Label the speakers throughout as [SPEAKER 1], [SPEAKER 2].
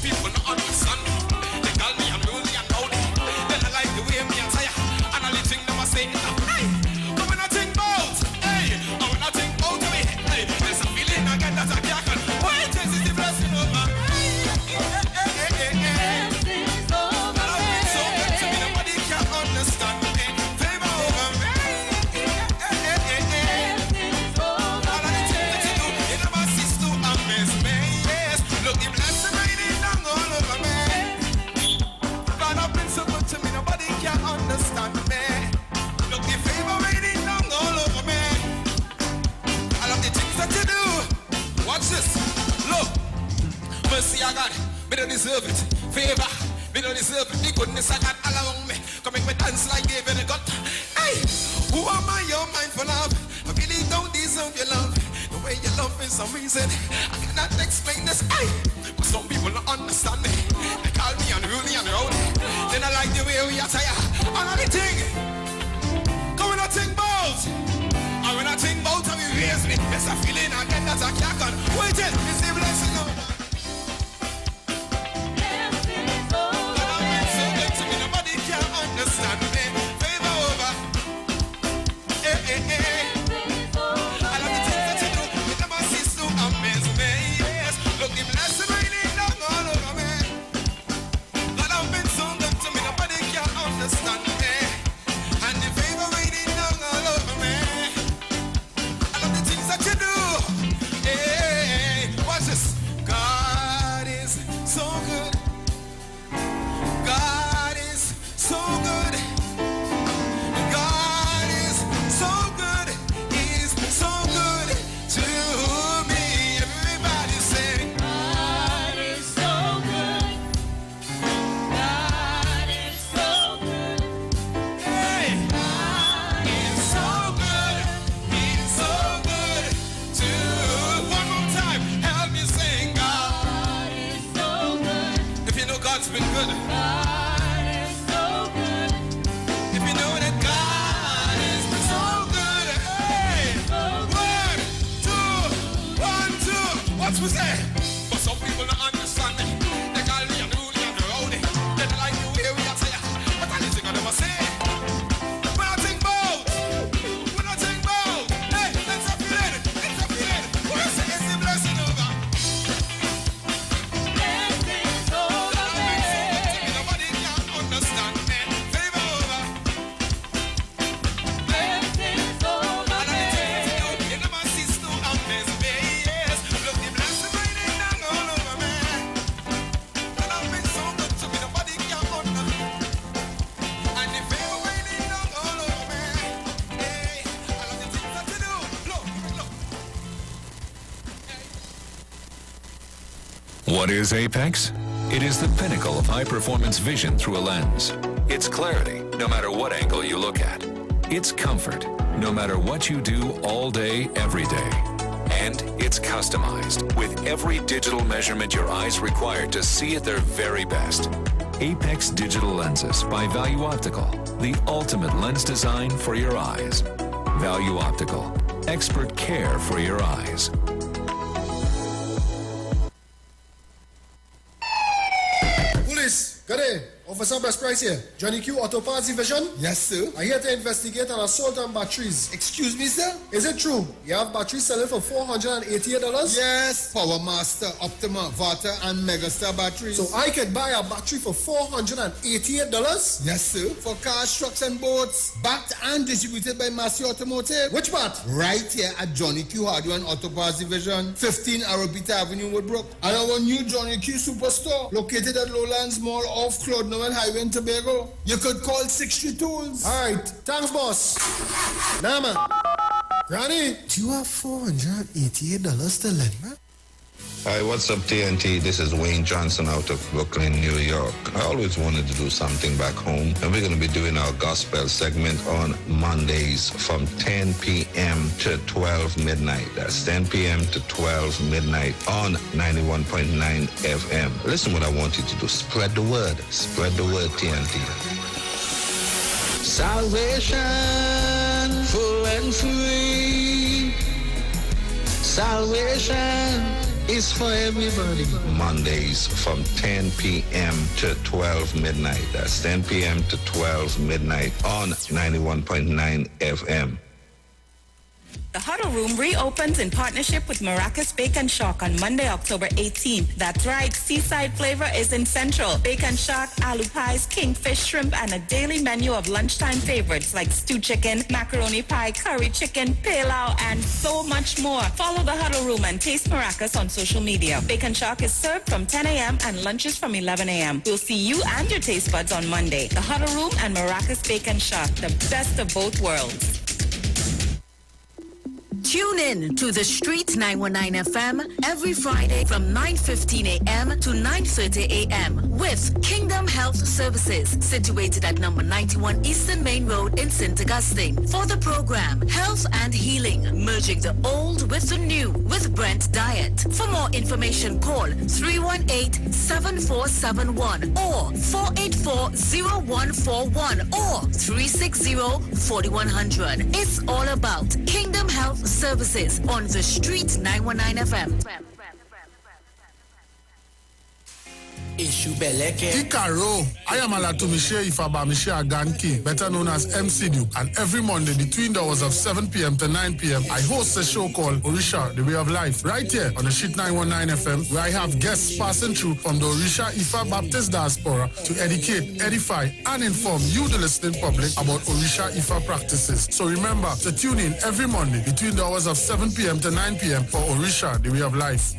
[SPEAKER 1] people not understand me. They call me unruly and rowdy. Then I like the way me attire. And all the thing them I say is hey, but when I think about, hey, and when I think about me, hey, there's a feeling again that I can't. Why it is the blessing over?
[SPEAKER 2] Blessings over me.
[SPEAKER 1] So good to me, nobody can understand me. Favor over me.
[SPEAKER 2] Blessings over
[SPEAKER 1] All of the things that you do, you never cease to amaze me. Yes, look, the blessing raining down all over me. God have been so good to me, nobody can understand me. Look, the favor raining down all over me. I love the things that you do. Watch this. Look, mercy I got, me don't deserve it. Favor, me don't deserve it. The goodness I got all around me. Come make me dance like David got. Hey, who am I? You're mindful of. I really don't deserve your love. The way you love me, some reason I cannot explain this. Hey, but some people don't understand me. They call me unruly and rowdy. Then I like the way we attire. And all the thing. Come when I think about. And when I think about how you raise me, there's a feeling again that I can't con. Wait it, it's the blessing of God.
[SPEAKER 2] Blessings over
[SPEAKER 1] God have been so good to me, nobody can understand me. Favor over. Hey, hey, hey.
[SPEAKER 2] Blessings over
[SPEAKER 1] I love the things that you do, you never cease to amaze me. Yes, look, the blessing raining down all over me. God have been so good to me, nobody can understand me. And the favor raining down all over me. I love the things that you do. Hey, watch this. God is so good. God is so good. God is so good. He's so good to me. Everybody say,
[SPEAKER 2] God is so good. God is so good.
[SPEAKER 1] hey,
[SPEAKER 2] God
[SPEAKER 1] he's so good. He's so good to. One more time, help me sing, God.
[SPEAKER 2] is so good.
[SPEAKER 1] If you know God's been good,
[SPEAKER 2] God is so good.
[SPEAKER 1] if you know that God is so good, hey, one, two, what's we say? But some people don't understand me. They call me unruly and rowdy. They don't like the way we attire. But I listen to them I say. When I think about, hey, let's a feeling. What I say is the blessing over.
[SPEAKER 2] Blessings over
[SPEAKER 1] God have been so good to me,
[SPEAKER 2] me.
[SPEAKER 1] nobody can understand me. Favor over.
[SPEAKER 2] Blessings over
[SPEAKER 1] All of the things that you
[SPEAKER 2] me.
[SPEAKER 1] do, you never cease to amaze me. Yes, look, the blessing raining down all over me. God have been so good to me, nobody can understand. And the favor raining down all over me. Hey, I love the things that you do. Look.
[SPEAKER 3] What is Apex? It is the pinnacle of high-performance vision through a lens. It's clarity, no matter what angle you look at. It's comfort, no matter what you do all day, every day. And it's customized, with every digital measurement your eyes require to see at their very best. Apex Digital Lenses by Value Optical, the ultimate lens design for your eyes. Value Optical, expert care for your eyes.
[SPEAKER 4] Police, good day. Officer Best Price here. Johnny Q Auto Parts Division.
[SPEAKER 5] Yes, sir.
[SPEAKER 4] I'm here to investigate an assault on batteries.
[SPEAKER 5] Excuse me, sir?
[SPEAKER 4] Is it true you have batteries selling for $488?
[SPEAKER 5] Yes. Power Master, Optima, Vata, and Megastar batteries.
[SPEAKER 4] So I could buy a battery for $488?
[SPEAKER 5] Yes, sir. For cars, trucks, and boats. Backed and distributed by Massey Automotive.
[SPEAKER 4] Which part?
[SPEAKER 5] Right here at Johnny Q Hardware and Auto Parts Division, 15 Arabita Avenue, Woodbrook. And our new Johnny Q Superstore, located at Lowlands Mall off Claude Noel Highway in Tobago. You could call 60 Tools.
[SPEAKER 4] Alright, thanks boss. Nah man. Granny, do you have $488 to lend, man?
[SPEAKER 6] Hi, what's up, TNT? This is Wayne Johnson out of Brooklyn, New York. I always wanted to do something back home, and we're going to be doing our gospel segment on Mondays from 10 p.m. to 12 midnight. That's 10 p.m. to 12 midnight on 91.9 FM. Listen what I want you to do. Spread the word. Spread the word, TNT.
[SPEAKER 7] Salvation full and free. Salvation
[SPEAKER 6] is for everybody. Mondays from 10 p.m. to 12 midnight. That's 10 p.m. to 12 midnight on 91.9 FM.
[SPEAKER 7] The Huddle Room reopens in partnership with Maracas Bake and Shock on Monday, October 18th. That's right, seaside flavor is in Central. Bake and Shock, aloo pies, kingfish, shrimp, and a daily menu of lunchtime favorites like stew chicken, macaroni pie, curry chicken, pilau, and so much more. Follow The Huddle Room and taste Maracas on social media. Bake and Shock is served from 10 a.m. and lunches from 11 a.m. We'll see you and your taste buds on Monday. The Huddle Room and Maracas Bake and Shock, the best of both worlds.
[SPEAKER 8] Tune in to The Street 919 FM every Friday from 9:15 a.m. to 9:30 a.m. with Kingdom Health Services, situated at number 91 Eastern Main Road in St. Augustine. For the program, Health and Healing, merging the old with the new with Brent Diet. For more information, call 318-7471 or 484-0141 or 360-4100. It's all about Kingdom Health Services on The Street 919 FM.
[SPEAKER 4] Ikaro, I am Alatumishe Ifabamishe Aganki, better known as MC Duke, and every Monday between the hours of 7 p.m. to 9 p.m. I host a show called Orisha, The Way of Life, right here on the Street 919 FM, where I have guests passing through from the Orisha Ifa Baptist Diaspora to educate, edify, and inform you, the listening public, about Orisha Ifa practices. So remember to tune in every Monday between the hours of 7 p.m. to 9 p.m. for Orisha, The Way of Life.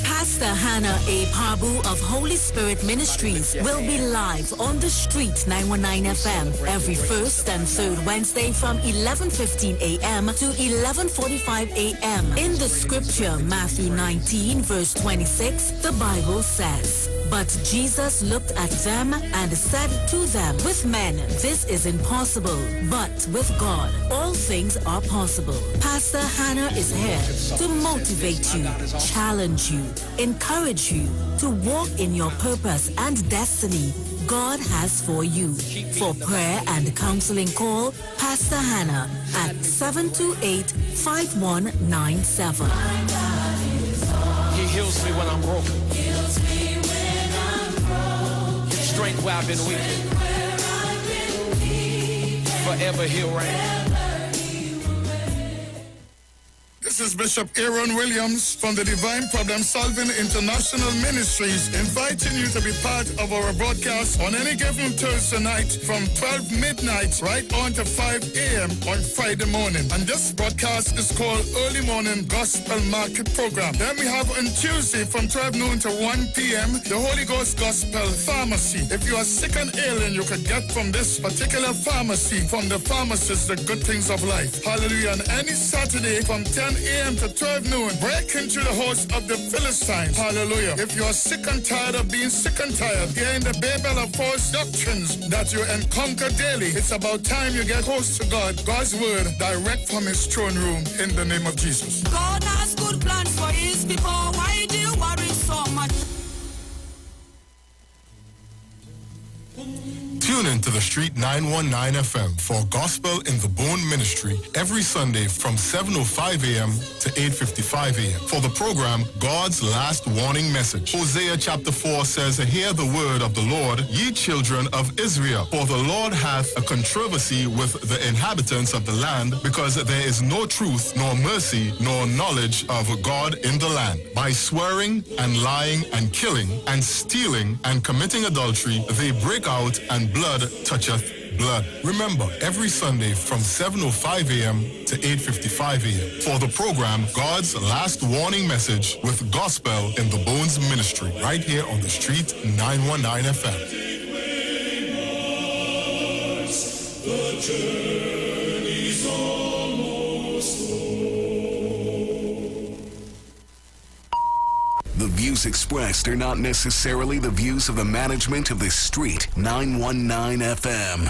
[SPEAKER 8] Pastor Hannah A. Pabu of Holy Spirit Ministries will be live on The Street 919 FM every first and third Wednesday from 11:15 a.m. to 11:45 a.m. In the scripture, Matthew 19 verse 26, the Bible says, "But Jesus looked at them and said to them, with men this is impossible, but with God all things are possible." Pastor Hannah is here to motivate you, challenge you, encourage you to walk in your purpose and destiny God has for you. For prayer and counseling, call Pastor Hannah at 728-5197.
[SPEAKER 9] He heals me when I'm broken. Strength where I've been weak. Forever he'll reign.
[SPEAKER 5] This is Bishop Aaron Williams from the Divine Problem Solving International Ministries, inviting you to be part of our broadcast on any given Thursday night from 12 midnight right on to 5 a.m. on Friday morning. And this broadcast is called Early Morning Gospel Market Program. Then we have on Tuesday from 12 noon to 1 p.m. the Holy Ghost Gospel Pharmacy. If you are sick and ailing, you can get from this particular pharmacy, from the pharmacist, the good things of life. Hallelujah. And any Saturday from 10 a.m. to 12 noon, break into the house of the Philistines. Hallelujah. If you are sick and tired of being sick and tired, hearing the babel of false doctrines that you encounter daily, it's about time you get close to God, God's word, direct from his throne room, in the name of Jesus.
[SPEAKER 2] God has good plans for his people. Why do you worry so much?
[SPEAKER 4] Tune in to the Street 919 FM for Gospel in the Bone Ministry every Sunday from 7:05 a.m. to 8:55 a.m. For the program, God's Last Warning Message. Hosea chapter 4 says, "Hear the word of the Lord, ye children of Israel. For the Lord hath a controversy with the inhabitants of the land, because there is no truth, nor mercy, nor knowledge of God in the land. By swearing and lying and killing and stealing and committing adultery, they break out, and blood toucheth blood." Remember, every Sunday from 7:05 a.m. to 8:55 a.m. for the program God's Last Warning Message with Gospel in the Bones Ministry, right here on the Street 919 FM.
[SPEAKER 1] The journey's almost
[SPEAKER 10] The views expressed are not necessarily the views of the management of the Street 919 FM.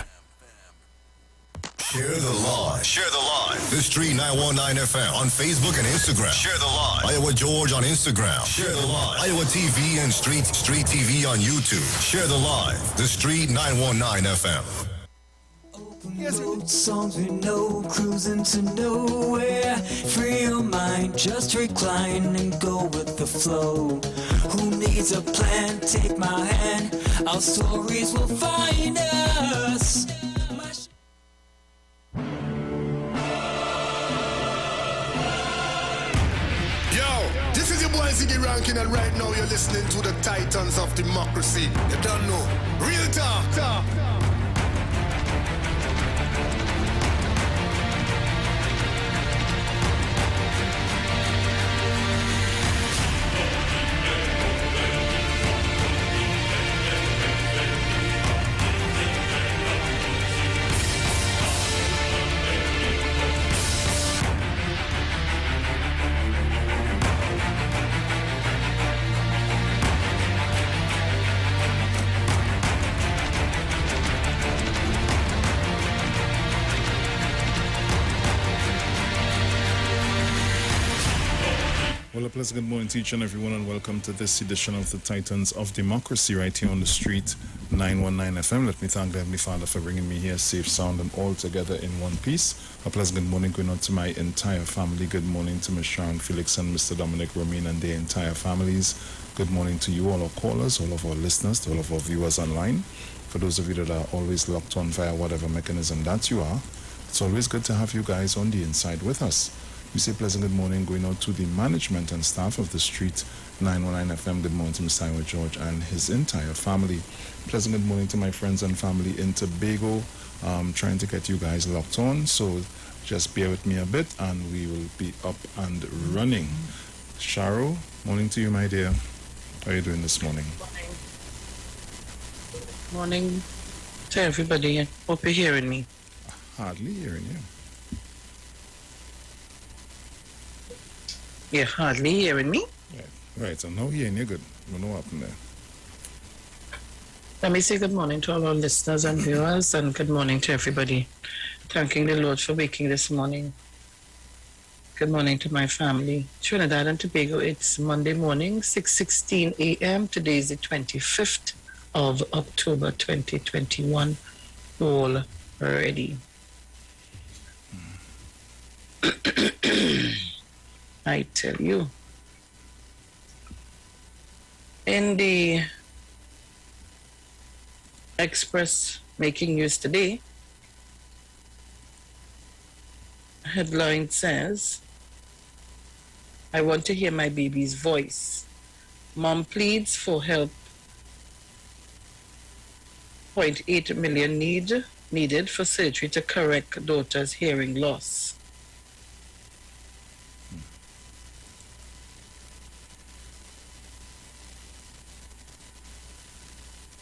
[SPEAKER 11] Share the live. Share the live. The Street 919 FM on Facebook and Instagram. Share the live. Iowa George on Instagram. Share the live. Iowa TV and Street TV on YouTube. Share the live. The Street 919 FM.
[SPEAKER 12] Road songs we know, cruising to nowhere. Free your mind, just recline and go with the flow. Who needs a plan? Take my hand. Our stories will find us.
[SPEAKER 13] This is your boy Ziggy Rankin, and right now you're listening to the Titans of Democracy. You don't know. Real talk.
[SPEAKER 14] Well, a pleasant good morning to each and everyone, and welcome to this edition of the Titans of Democracy right here on the street, 919 FM. Let me thank the Heavenly Father for bringing me here safe, sound, and all together in one piece. A pleasant good morning going out to my entire family. Good morning to Ms. Sharon Felix and Mr. Dominic Romain and their entire families. Good morning to you, all our callers, all of our listeners, to all of our viewers online. For those of you that are always locked on via whatever mechanism that you are, it's always good to have you guys on the inside with us. We say pleasant good morning going out to the management and staff of the street 919 FM. Good morning to Mr. Iwer George and his entire family. Pleasant good morning to my friends and family in Tobago. Trying to get you guys locked on, so just bear with me a bit and we will be up and running. Sharo, morning to you, my dear. How are you doing this morning?
[SPEAKER 15] Morning to everybody. Hope you're hearing me.
[SPEAKER 14] Hardly hearing you.
[SPEAKER 15] You're hardly hearing me?
[SPEAKER 14] Right, so now hearing you good. I don't know what happened there.
[SPEAKER 15] Let me say good morning to all our listeners and viewers, and good morning to everybody. Thanking the Lord for waking this morning. Good morning to my family. Trinidad and Tobago, it's Monday morning, 6:16 a.m. Today is the 25th of October 2021. All ready. I tell you. In the Express making news today, headline says, I want to hear my baby's voice. Mom pleads for help. 0.8 million needed for surgery to correct daughter's hearing loss.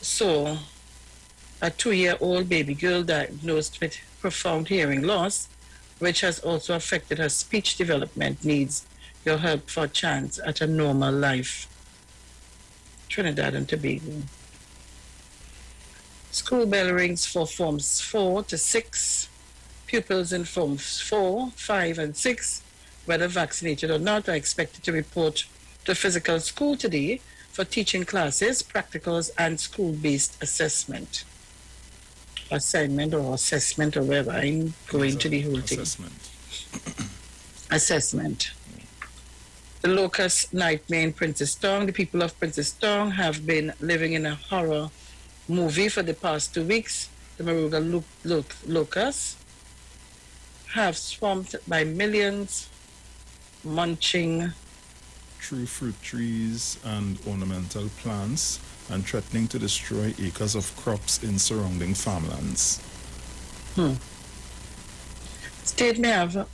[SPEAKER 15] So, a 2-year-old baby girl diagnosed with profound hearing loss, which has also affected her speech development, needs your help for a chance at a normal life. Trinidad and Tobago. School bell rings for Forms 4 to 6. Pupils in Forms 4, 5, and 6, whether vaccinated or not, are expected to report to physical school today for teaching classes, practicals, and school-based assessment. Assignment or assessment or whatever. I'm going to the whole thing. Assessment. The locust nightmare in Princestown. The people of Princestown have been living in a horror movie for the past 2 weeks. The Maruga locusts have swamped by millions, munching
[SPEAKER 14] true fruit trees and ornamental plants, and threatening to destroy acres of crops in surrounding farmlands.
[SPEAKER 15] State may have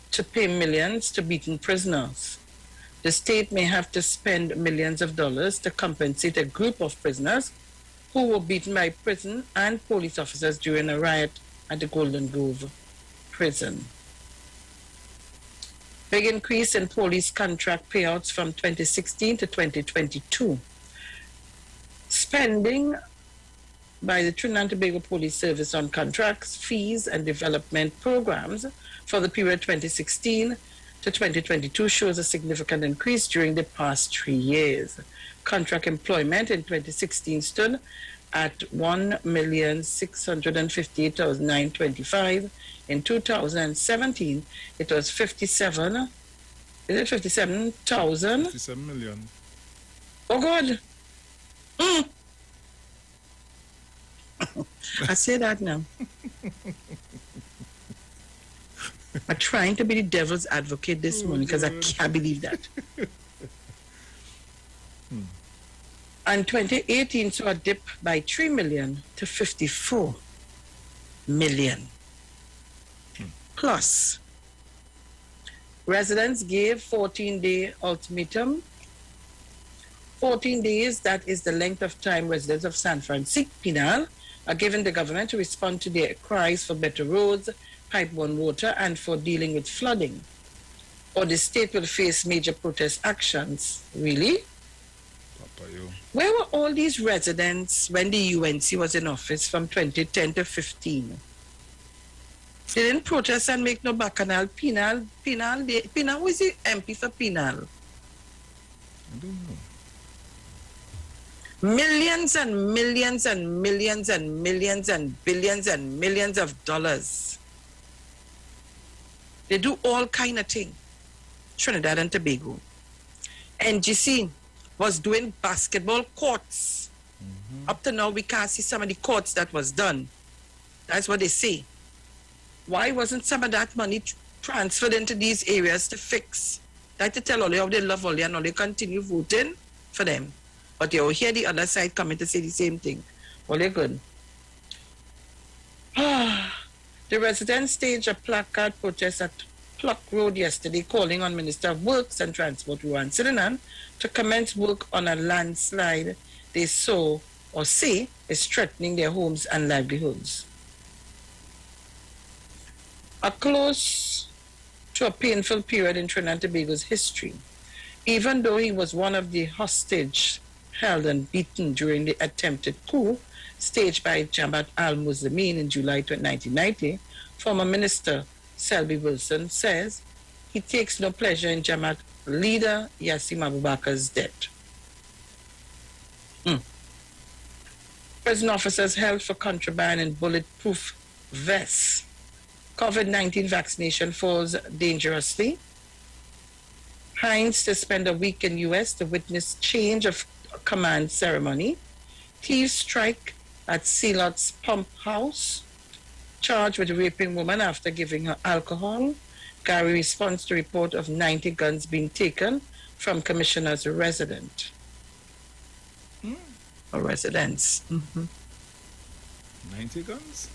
[SPEAKER 15] to pay millions to beaten prisoners. The state may have to spend millions of dollars to compensate a group of prisoners who were beaten by prison and police officers during a riot at the Golden Grove prison. Big increase in police contract payouts from 2016 to 2022. Spending by the Trinidad and Tobago Police Service on contracts, fees, and development programs for the period 2016 to 2022 shows a significant increase during the past 3 years. Contract employment in 2016 stood at 1,658,925. In 2017, it was 57. Is it 57,000?
[SPEAKER 14] 57 million.
[SPEAKER 15] Oh, God. I say that now. I'm trying to be the devil's advocate this morning because I can't believe that. And 2018 saw a dip by 3 million to 54 million. Plus, residents gave 14-day ultimatum. 14 days, that is the length of time residents of San Francisco Pinal are given the government to respond to their cries for better roads, pipe-borne water, and for dealing with flooding. Or the state will face major protest actions. Really? Where were all these residents when the UNC was in office from 2010 to 15? They didn't protest and make no bacchanal. Pinal was the MP for Pinal.
[SPEAKER 14] I don't know.
[SPEAKER 15] Millions and millions and millions and millions and billions and millions of dollars. They do all kind of thing. Trinidad and Tobago. NGC was doing basketball courts. Up to now, we can't see some of the courts that was done. That's what they say. Why wasn't some of that money transferred into these areas to fix? Like to tell all how they love all and all they continue voting for them. But you hear the other side coming to say the same thing. Well, they're good. The residents staged a placard protest at Pluck Road yesterday, calling on Minister of Works and Transport, Ruan Sidanan, to commence work on a landslide they saw or say is threatening their homes and livelihoods. A close to a painful period in Trinidad and Tobago's history, even though he was one of the hostage held and beaten during the attempted coup staged by Jamaat al-Muslimin in July 1990, former Minister Selby Wilson says he takes no pleasure in Jamaat leader Yassim Abubakar's death. Prison officers held for contraband and bulletproof vests. COVID-19 vaccination falls dangerously. Hines to spend a week in U.S. to witness change of command ceremony. Thieves strike at Sealot's pump house. Charged with raping woman after giving her alcohol. Gary responds to report of 90 guns being taken from commissioner's resident. Or residents.
[SPEAKER 14] 90 guns?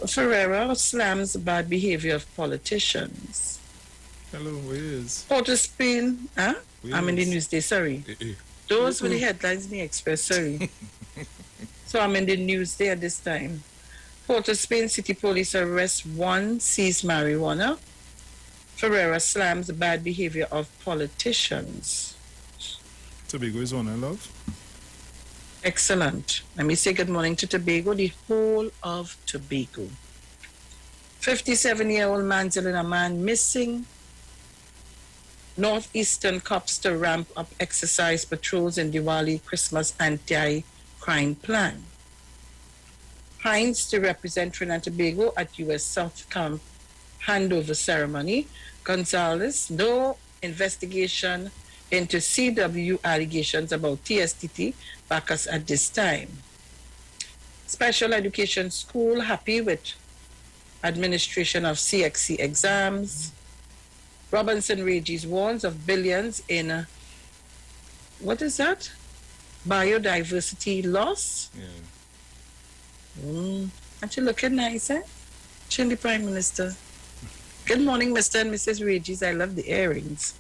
[SPEAKER 15] Ferreira slams bad behavior of politicians.
[SPEAKER 14] Hello, where is?
[SPEAKER 15] Port of Spain, huh? I'm in the Newsday, sorry. Those were the headlines in the Express, sorry. So I'm in the Newsday at this time. Port of Spain City Police arrest one, seize marijuana. Ferreira slams bad behavior of politicians.
[SPEAKER 14] Tobago is one I love.
[SPEAKER 15] Excellent. Let me say good morning to Tobago, the whole of Tobago. 57-year-old Manzalina man missing. Northeastern cops to ramp up exercise patrols in Diwali Christmas anti-crime plan. Hines to represent Trinidad and Tobago at U.S. South Camp handover ceremony. Gonzalez, no investigation into CW allegations about TSTT backers at this time. Special Education School happy with administration of CXC exams. Robinson Regis warns of billions in, what is that? Biodiversity loss? Aren't you looking nice, eh? Chin the Prime Minister. Good morning, Mr. and Mrs. Regis. I love the earrings.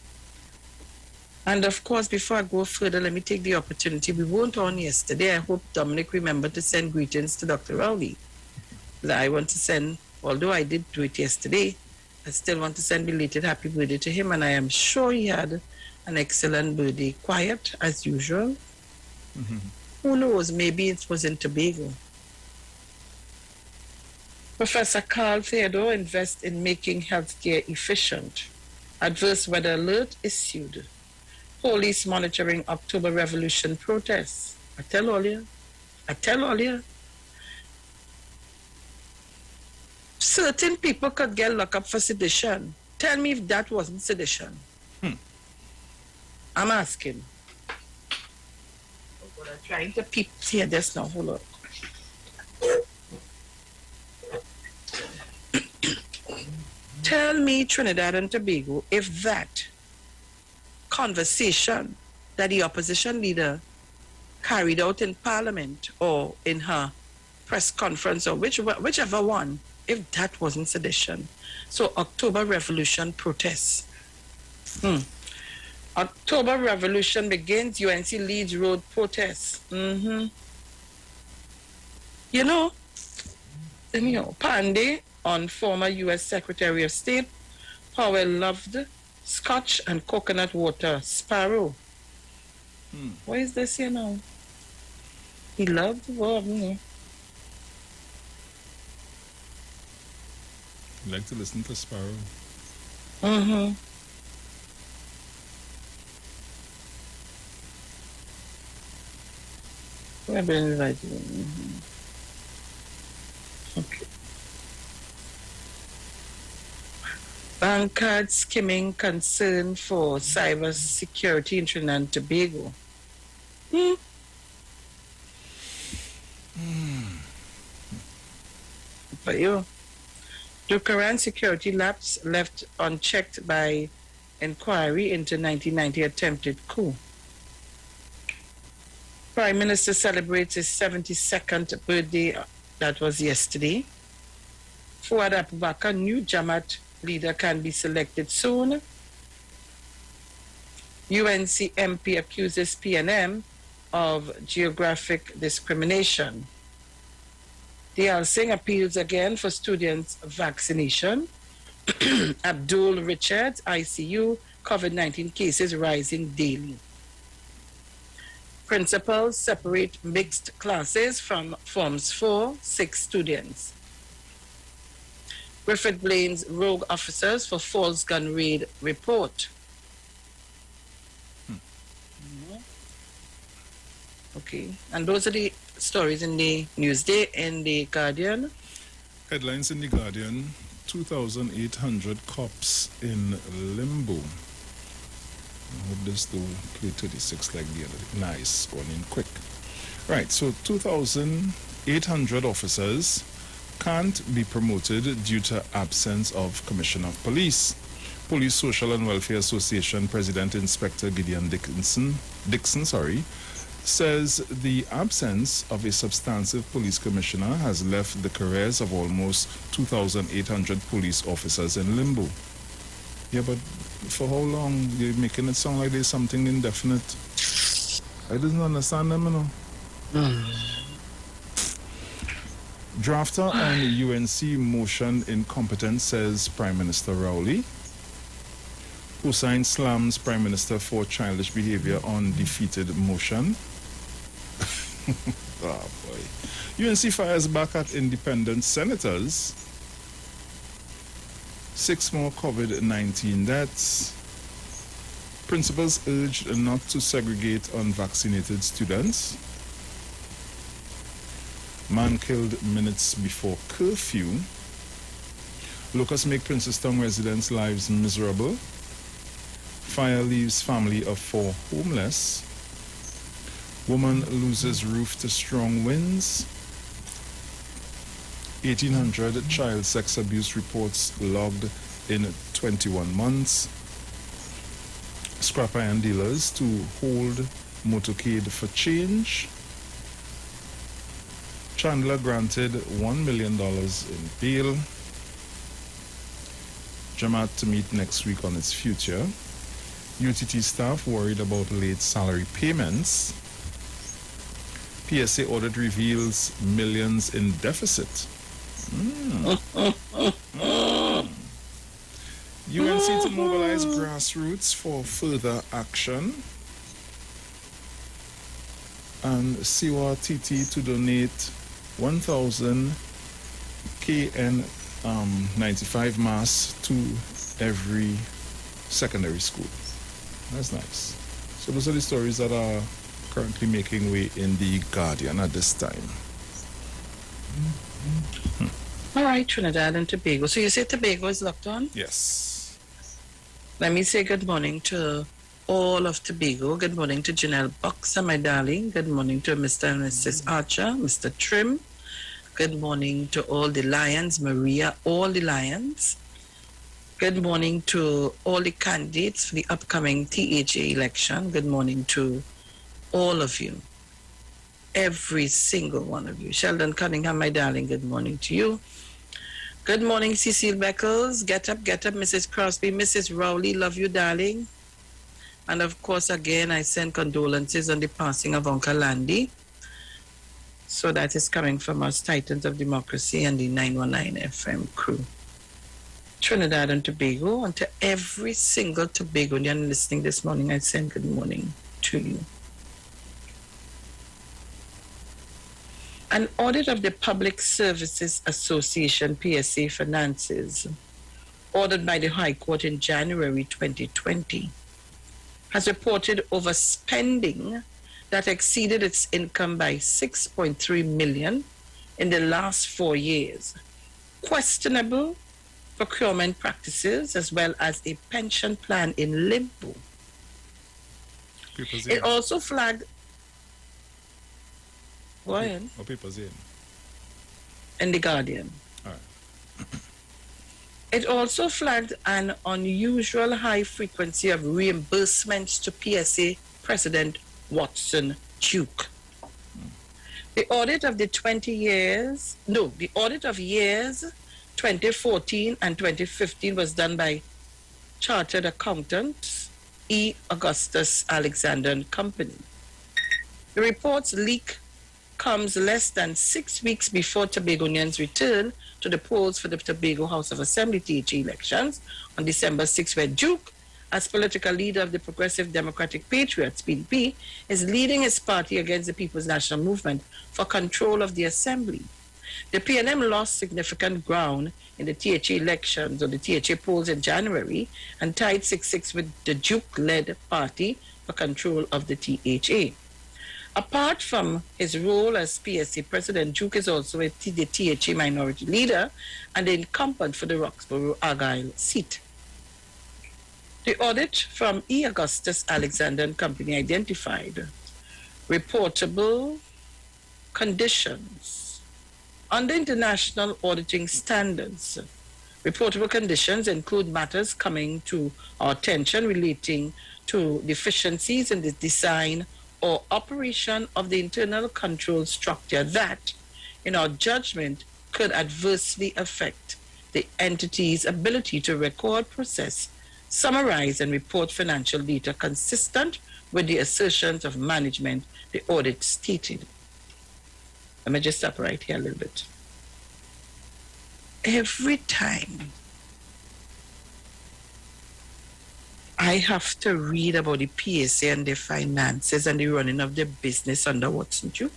[SPEAKER 15] And of course, before I go further, let me take the opportunity. We weren't on yesterday. I hope Dominic remembered to send greetings to Dr. Rowley. That I want to send, although I did do it yesterday, I still want to send belated happy birthday to him, and I am sure he had an excellent birthday. Quiet, as usual. Who knows? Maybe it was in Tobago. Professor Carl Theodore invests in making healthcare efficient. Adverse weather alert issued. Police monitoring October Revolution protests. I tell all you. Certain people could get locked up for sedition. Tell me if that wasn't sedition. I'm asking. Oh, God, I'm trying to peep here just now. Hold on. Tell me, Trinidad and Tobago, if that conversation that the opposition leader carried out in Parliament or in her press conference or whichever one, if that wasn't sedition. So October Revolution protests. October Revolution begins, UNC Leeds Road protests. Anyhow, Pandey on former U.S. Secretary of State, Powell loved Scotch and coconut water, Sparrow. What is this here now? He loved what?
[SPEAKER 14] You like to listen to Sparrow?
[SPEAKER 15] I've been invited. Okay. Bank card skimming concern for cyber security in Trinidad and Tobago. But you, the current security lapse left unchecked by inquiry into 1990 attempted coup. Prime Minister celebrates his 72nd birthday. That was yesterday. Fuad Abubakar, new Jamaat leader, can be selected soon. UNC MP accuses PNM of geographic discrimination. D.L. Singh appeals again for students' vaccination. Abdul Richards, ICU, COVID-19 cases rising daily. Principals separate mixed classes from Forms 4, 6 students. Griffith blames rogue officers for false gun raid report. Okay, and those are the stories in the Newsday and the Guardian.
[SPEAKER 14] Headlines in the Guardian: 2,800 cops in limbo. I hope this do play 36 like the other day. Nice, one in quick. Right, so 2,800 officers can't be promoted due to absence of Commissioner of Police. Police Social and Welfare Association President Inspector Gideon Dixon, says the absence of a substantive police commissioner has left the careers of almost 2,800 police officers in limbo. Yeah, but for how long? You're making it sound like there's something indefinite. I didn't understand them, Drafter on UNC motion incompetence, says Prime Minister Rowley. Hussain slams Prime Minister for childish behavior on defeated motion. Oh boy. UNC fires back at independent senators. 6 more COVID-19 deaths. Principals urged not to segregate unvaccinated students. Man killed minutes before curfew. Locusts make Princestown residents' lives miserable. Fire leaves family of 4 homeless. Woman loses roof to strong winds. 1,800 child sex abuse reports logged in 21 months. Scrap iron dealers to hold motorcade for change. Chandler granted $1 million in bail. Jamaat to meet next week on its future. UTT staff worried about late salary payments. PSA audit reveals millions in deficit. UNC to mobilize grassroots for further action. And CWTT to donate 1,000 KN95 masks to every secondary school. That's nice. So those are the stories that are currently making way in the Guardian at this time.
[SPEAKER 15] All right, Trinidad and Tobago. So you say Tobago is locked on?
[SPEAKER 14] Yes.
[SPEAKER 15] Let me say good morning to all of Tobago. Good morning to Janelle Boxer, my darling. Good morning to Mr. and Mrs. Archer, Mr. Trim. Good morning to all the Lions, Maria, all the Lions. Good morning to all the candidates for the upcoming THA election. Good morning to all of you. Every single one of you. Sheldon Cunningham, my darling, good morning to you. Good morning, Cecile Beckles. Get up, Mrs. Crosby. Mrs. Rowley, love you, darling. And of course, again, I send condolences on the passing of Uncle Landy. So that is coming from us, Titans of Democracy and the 919 FM crew. Trinidad and Tobago, and to every single Tobagonian listening this morning, I send good morning to you. An audit of the Public Services Association, PSA finances, ordered by the High Court in January 2020, has reported overspending that exceeded its income by 6.3 million in the last 4 years, questionable procurement practices, as well as a pension plan in limbo. It also flagged... Go ahead.
[SPEAKER 14] What papers in?
[SPEAKER 15] In the Guardian.
[SPEAKER 14] All right.
[SPEAKER 15] It also flagged an unusual high frequency of reimbursements to PSA President Watson Duke. The audit of the audit of years 2014 and 2015 was done by Chartered Accountants E. Augustus Alexander and Company. The report's leak comes less than 6 weeks before Tobagonians return to the polls for the Tobago House of Assembly THA elections on December 6, where Duke, as political leader of the Progressive Democratic Patriots, PDP, is leading his party against the People's National Movement for control of the Assembly. The PNM lost significant ground in the THA elections or the THA polls in January and tied 6-6 with the Duke-led party for control of the THA. Apart from his role as PSA president, Duke is also the THA minority leader and the incumbent for the Roxborough-Argyle seat. The audit from E. Augustus Alexander and Company identified reportable conditions under international auditing standards. Reportable conditions include matters coming to our attention relating to deficiencies in the design or operation of the internal control structure that, in our judgment, could adversely affect the entity's ability to record, process, summarize, and report financial data consistent with the assertions of management, the audit stated. Let me just stop right here a little bit. Every time I have to read about the PSA and their finances and the running of their business under Watson Duke,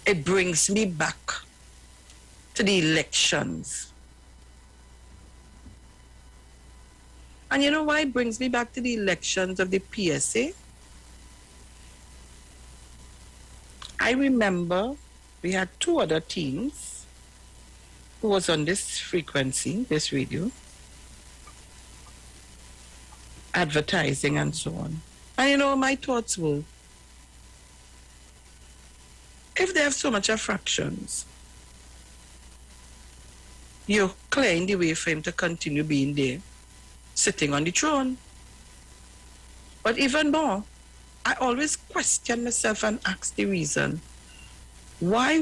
[SPEAKER 15] it brings me back to the elections. And you know why it brings me back to the elections of the PSA? I remember we had 2 other teams who was on this frequency, this radio, advertising and so on. And you know, my thoughts were, if they have so much of fractions, you're clearing the way for him to continue being there, sitting on the throne. But even more, I always question myself and ask the reason. Where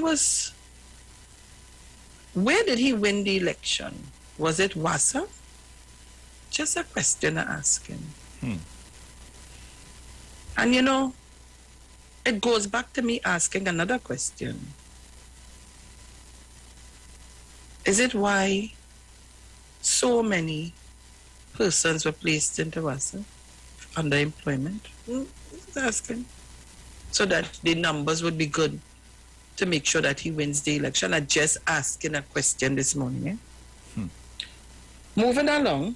[SPEAKER 15] did he win the election? Was it Wassa? Just a question I'm asking. And you know, it goes back to me asking another question. Is it why so many persons were placed into Wassa under employment? Just asking. So that the numbers would be good to make sure that he wins the election. I'm just asking a question this morning. Moving along,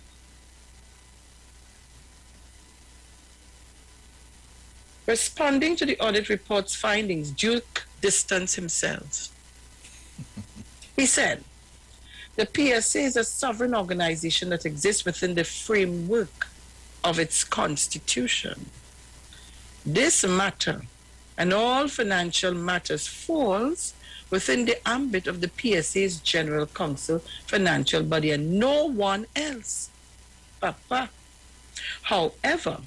[SPEAKER 15] Responding to the audit report's findings, Duke distanced himself. He said, the PSA is a sovereign organization that exists within the framework of its constitution. This matter and all financial matters falls within the ambit of the PSA's General Counsel financial body and no one else. Papa. However,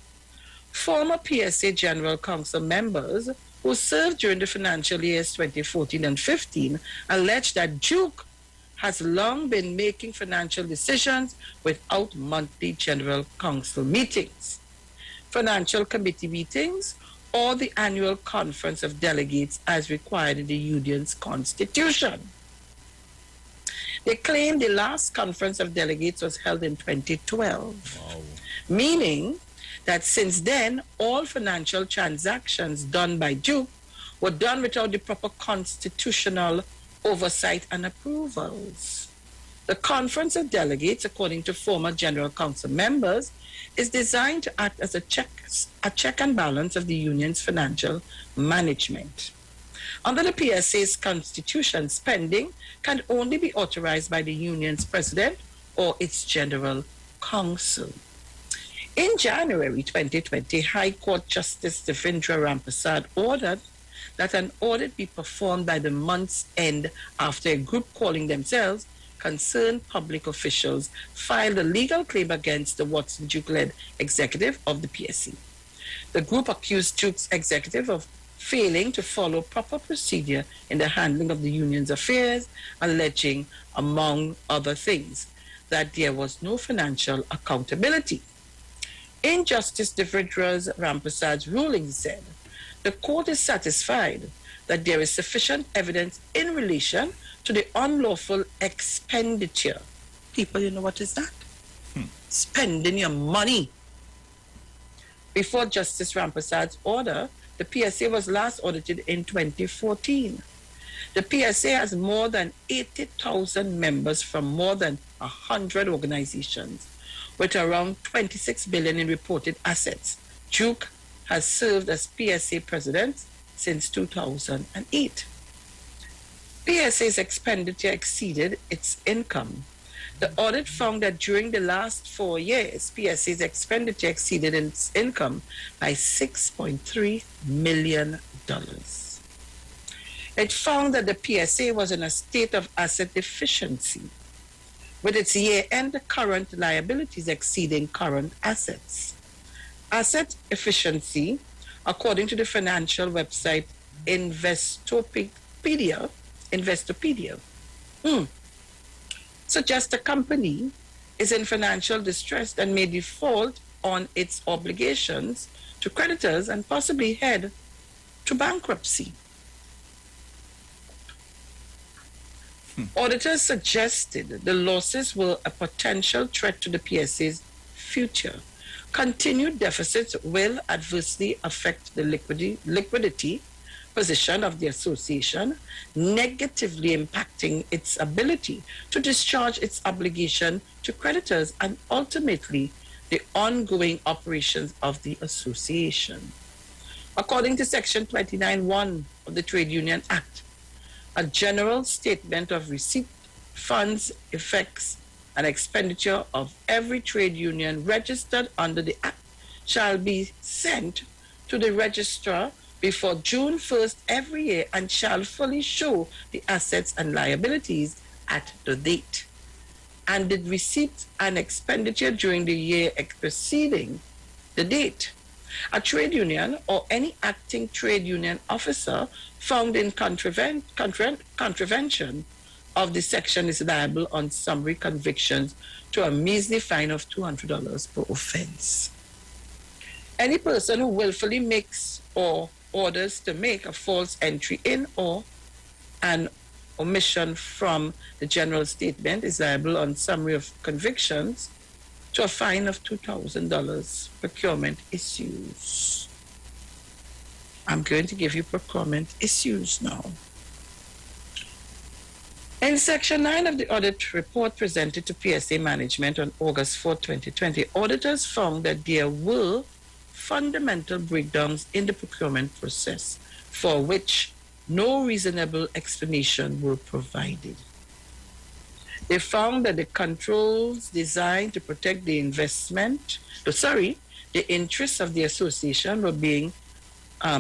[SPEAKER 15] former PSA General Counsel members who served during the financial years 2014 and 15 alleged that Duke has long been making financial decisions without monthly General Council meetings, financial committee meetings, or the annual conference of delegates as required in the union's constitution. They claim the last conference of delegates was held in 2012, meaning that since then, all financial transactions done by Duke were done without the proper constitutional oversight and approvals. The Conference of Delegates, according to former General Council members, is designed to act as a check and balance of the union's financial management. Under the PSA's constitution, spending can only be authorized by the union's president or its General Council. In January 2020, High Court Justice Devendra Rampasad ordered that an audit be performed by the month's end after a group calling themselves concerned public officials filed a legal claim against the Watson Duke-led executive of the PSC. The group accused Duke's executive of failing to follow proper procedure in the handling of the union's affairs, alleging, among other things, that there was no financial accountability. In Justice Devendra Rampasad's ruling said, the court is satisfied that there is sufficient evidence in relation to the unlawful expenditure. People, you know what is that? Spending your money. Before Justice Rampasad's order, the PSA was last audited in 2014. The PSA has more than 80,000 members from more than 100 organizations, with around 26 billion in reported assets. Duke has served as PSA president since 2008. PSA's expenditure exceeded its income. The audit found that during the last 4 years, PSA's expenditure exceeded its income by $6.3 million. It found that the PSA was in a state of asset deficiency, with its year-end current liabilities exceeding current assets. Asset efficiency, according to the financial website Investopedia, suggests the company is in financial distress and may default on its obligations to creditors and possibly head to bankruptcy. Auditors suggested the losses were a potential threat to the PSA's future. Continued deficits will adversely affect the liquidity position of the association, negatively impacting its ability to discharge its obligation to creditors and ultimately the ongoing operations of the association. According to Section 29(1) of the Trade Union Act, a general statement of receipt, funds, effects, and expenditure of every trade union registered under the Act shall be sent to the registrar before June 1st every year and shall fully show the assets and liabilities at the date. And the receipts and expenditure during the year preceding the date. A trade union or any acting trade union officer found in contravention of the section is liable on summary convictions to a measly fine of $200 per offense. Any person who willfully makes or orders to make a false entry in or an omission from the general statement is liable on summary of convictions to a fine of $2,000 procurement issues. I'm going to give you procurement issues now. In Section 9 of the audit report presented to PSA management on August 4, 2020, auditors found that there were fundamental breakdowns in the procurement process for which no reasonable explanation were provided. They found that the controls designed to protect the the interests of the association were being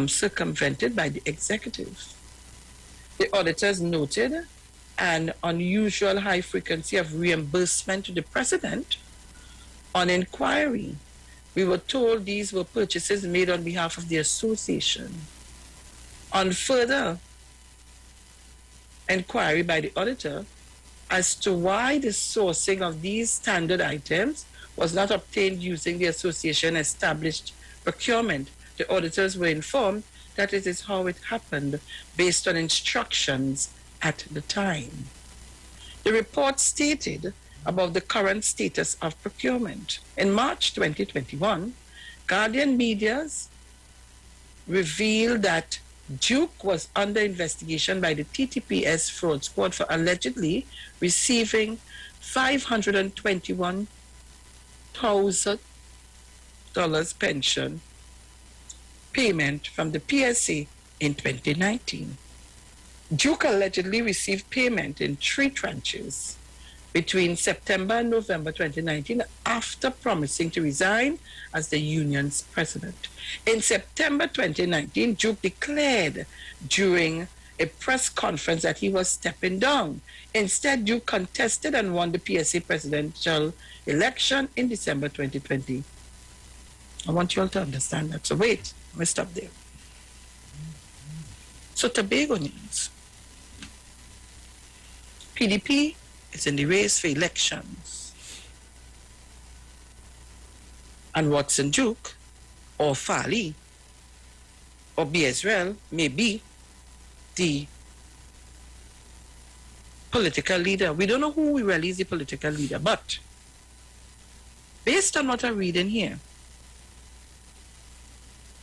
[SPEAKER 15] circumvented by the executive. The auditors noted an unusual high frequency of reimbursement to the president on inquiry. We were told these were purchases made on behalf of the association. On further inquiry by the auditor as to why the sourcing of these standard items was not obtained using the association established procurement, the auditors were informed that it is how it happened based on instructions at the time. The report stated about the current status of procurement. In March 2021, Guardian Media's revealed that Duke was under investigation by the TTPS fraud squad for allegedly receiving $521,000 pension payment from the PSA in 2019. Duke allegedly received payment in 3 tranches between September and November 2019 after promising to resign as the union's president. In September 2019, Duke declared during a press conference that he was stepping down. Instead, Duke contested and won the PSA presidential election in December 2020. I want you all to understand that. So wait, let me stop there. So Tobagonians, PDP is in the race for elections. And Watson Duke, or Fali, or B. Israel may be the political leader. We don't know who really is the political leader, but based on what I read in here,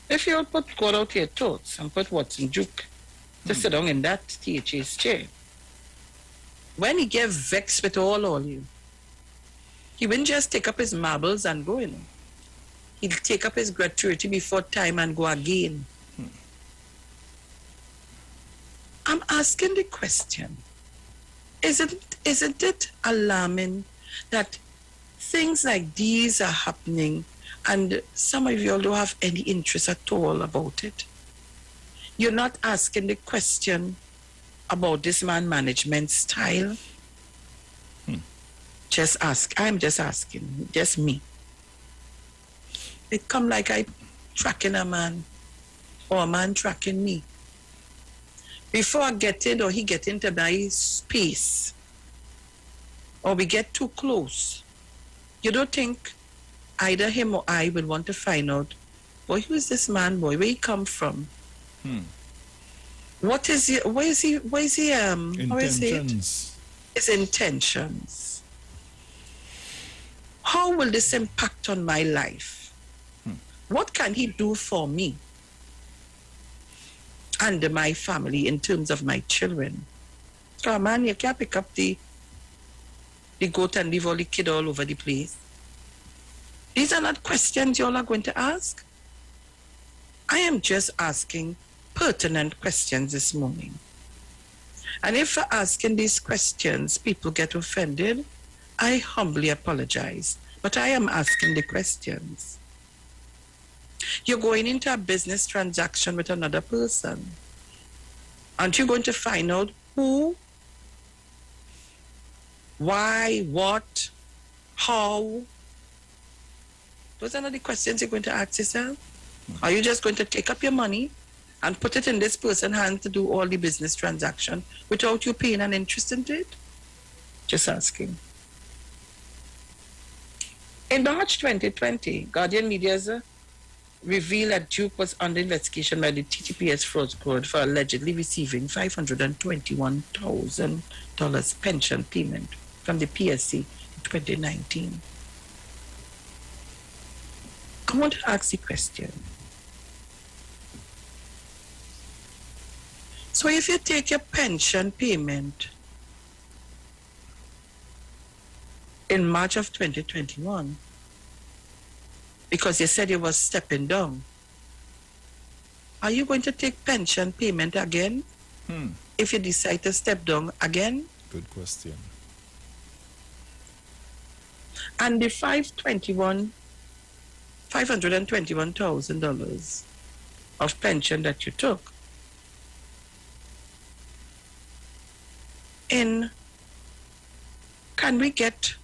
[SPEAKER 15] if you put God out your thoughts and put Watson Duke to sit down in that THA's chair, when he get vexed with all you, he wouldn't just take up his marbles and go, He'd take up his gratuity before time and go again. I'm asking the question, isn't it alarming that things like these are happening and some of you all don't have any interest at all about it? You're not asking the question about this man management style. I'm just asking, just me. It come like I tracking a man or a man tracking me. Before I get in or he get into my space or we get too close, you don't think either him or I would want to find out, boy, who is this man, boy? Where he come from? What is he, how is it? His intentions. How will this impact on my life? What can he do for me and my family in terms of my children? Oh man, you can't pick up the goat and leave all the kid all over the place. These are not questions you all are going to ask. I am just asking pertinent questions this morning. And if for asking these questions people get offended, I humbly apologize. But I am asking the questions. You're going into a business transaction with another person. Aren't you going to find out who, why, what, how? Those are not the questions you're going to ask yourself. Are you just going to take up your money and put it in this person's hand to do all the business transaction without you paying an interest into it? Just asking. In March 2020, Guardian Media's revealed that Duke was under investigation by the TTPS fraud squad for allegedly receiving $521,000 pension payment from the PSC in 2019. I want to ask the question. So if you take your pension payment in March of 2021, because you said you was stepping down. Are you going to take pension payment again if you decide to step down again?
[SPEAKER 14] Good question.
[SPEAKER 15] And the $521,000 of pension that you took, can we get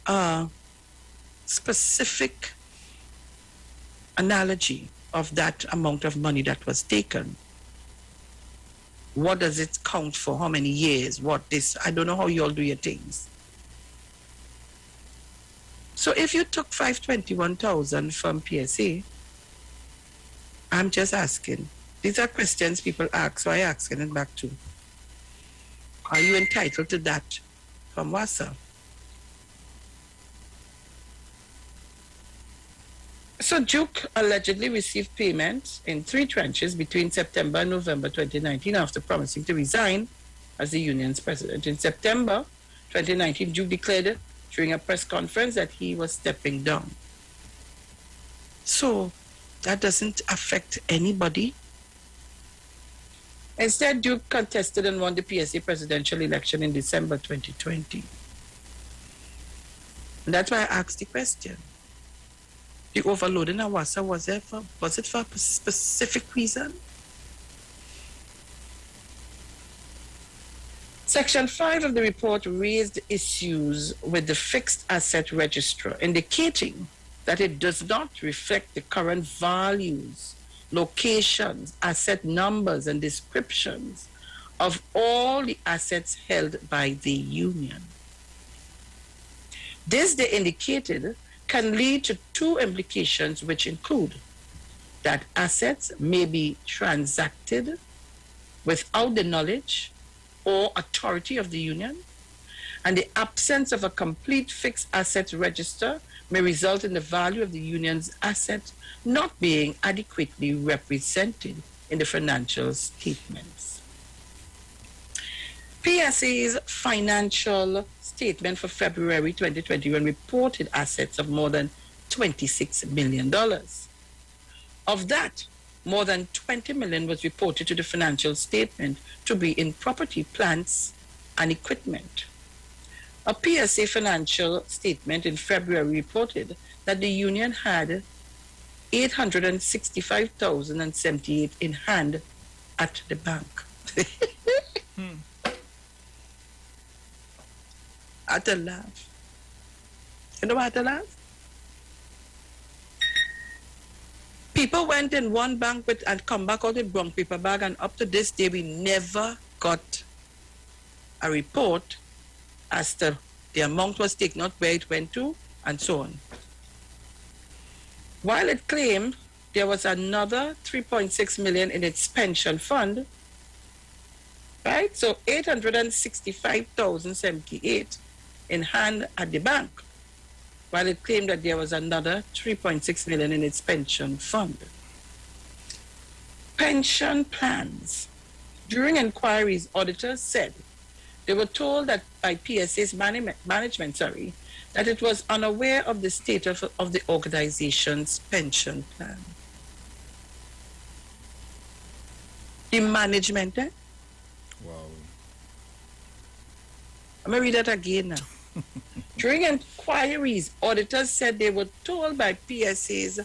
[SPEAKER 15] a specific analogy of that amount of money that was taken? What does it count for? How many years? I don't know how you all do your things. So if you took $521,000 from PSA, I'm just asking. These are questions people ask, so I'm asking it back too. Are you entitled to that from WASA? So Duke allegedly received payments in 3 tranches between September and November 2019 after promising to resign as the union's president. In September 2019, Duke declared during a press conference that he was stepping down. So that doesn't affect anybody. Instead, Duke contested and won the PSA presidential election in December 2020. And that's why I asked the question. The overloading of WASA, was it for a specific reason? Section 5 of the report raised issues with the fixed asset register, indicating that it does not reflect the current values, locations, asset numbers, and descriptions of all the assets held by the union. This, they indicated, can lead to 2 implications, which include that assets may be transacted without the knowledge or authority of the union, and the absence of a complete fixed asset register may result in the value of the union's asset not being adequately represented in the financial statements. PSA's financial statement for February 2021 reported assets of more than $26 million. Of that, more than $20 million was reported to the financial statement to be in property, plants, and equipment. A PSA financial statement in February reported that the union had $865,078 in hand at the bank. I had to laugh. You know why I had to laugh? People went in one bank and come back out with brown paper bag, and up to this day, we never got a report as to the amount was taken out, where it went to, and so on. While it claimed there was another $3.6 million in its pension fund, right? So $865,078 in hand at the bank, while it claimed that there was another $3.6 million in its pension fund. Pension plans. During inquiries, auditors said they were told that by PSA's management, that it was unaware of the status of the organization's pension plan. The management,
[SPEAKER 14] Wow.
[SPEAKER 15] I'm going to read that again now. During inquiries, auditors said they were told by PSA's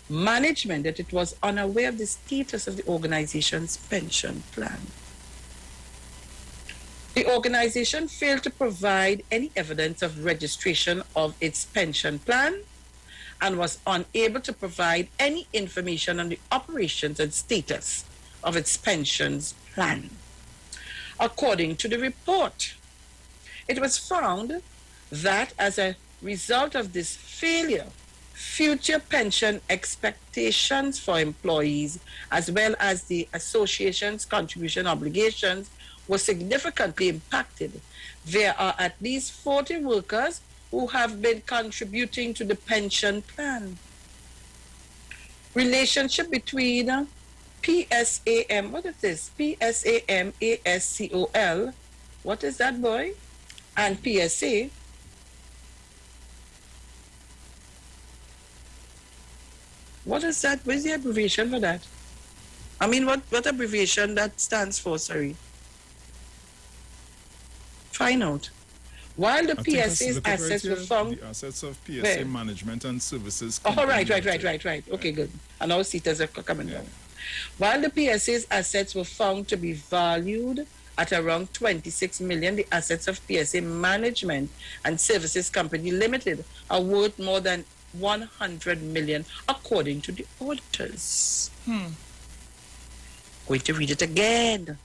[SPEAKER 15] management that it was unaware of the status of the organization's pension plan. The organization failed to provide any evidence of registration of its pension plan and was unable to provide any information on the operations and status of its pensions plan. According to the report, it was found that as a result of this failure, future pension expectations for employees, as well as the association's contribution obligations, were significantly impacted. There are at least 40 workers who have been contributing to the pension plan. Relationship between PSAM, what is this? PSAM ASCOL, what is that, boy? And PSA What is that? What is the abbreviation for that? I mean, what abbreviation that stands for, sorry? Find out. While the PSA's assets were found...
[SPEAKER 14] The assets of PSA
[SPEAKER 15] Where?
[SPEAKER 14] Management and Services
[SPEAKER 15] Oh,
[SPEAKER 14] Company
[SPEAKER 15] right. Okay, good. And now seaters are coming down. While the PSA's assets were found to be valued at around 26 million, the assets of PSA Management and Services Company Limited are worth more than 100 million, according to the auditors. Going to read it again.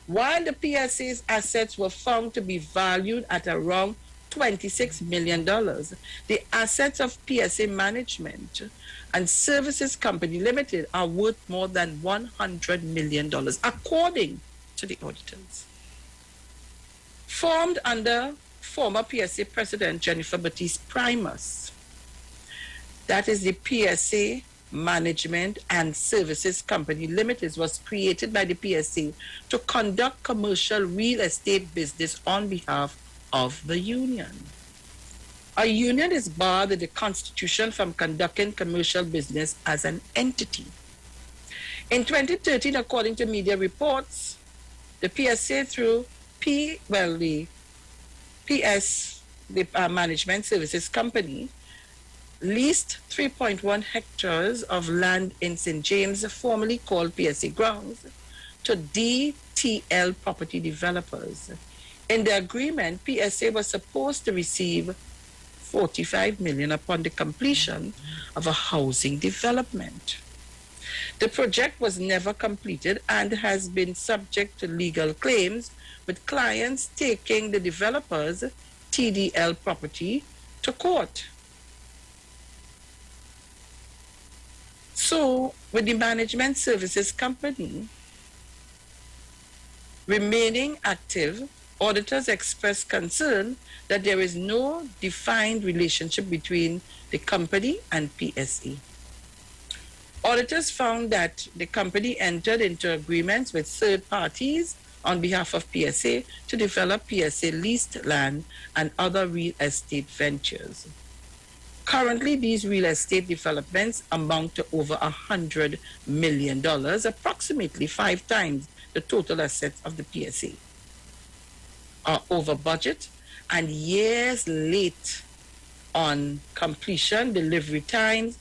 [SPEAKER 15] While the PSA's assets were found to be valued at around $26 million, the assets of PSA Management and Services Company Limited are worth more than $100 million, according to the auditors. Formed under former PSA President Jennifer Baptiste Primus, that is the PSA Management and Services Company Limited, was created by the PSA to conduct commercial real estate business on behalf of the union. A union is barred in the Constitution from conducting commercial business as an entity. In 2013, according to media reports, the PSA through the Management Services Company leased 3.1 hectares of land in St. James, formerly called PSA Grounds, to DTL property developers. In the agreement, PSA was supposed to receive $45 million upon the completion of a housing development. The project was never completed and has been subject to legal claims, with clients taking the developers' TDL property to court. So, with the Management Services Company remaining active, auditors expressed concern that there is no defined relationship between the company and PSA. Auditors found that the company entered into agreements with third parties on behalf of PSA to develop PSA leased land and other real estate ventures. Currently, these real estate developments amount to over $100 million, approximately 5 times the total assets of the PSA, are over budget and years late on completion. Delivery times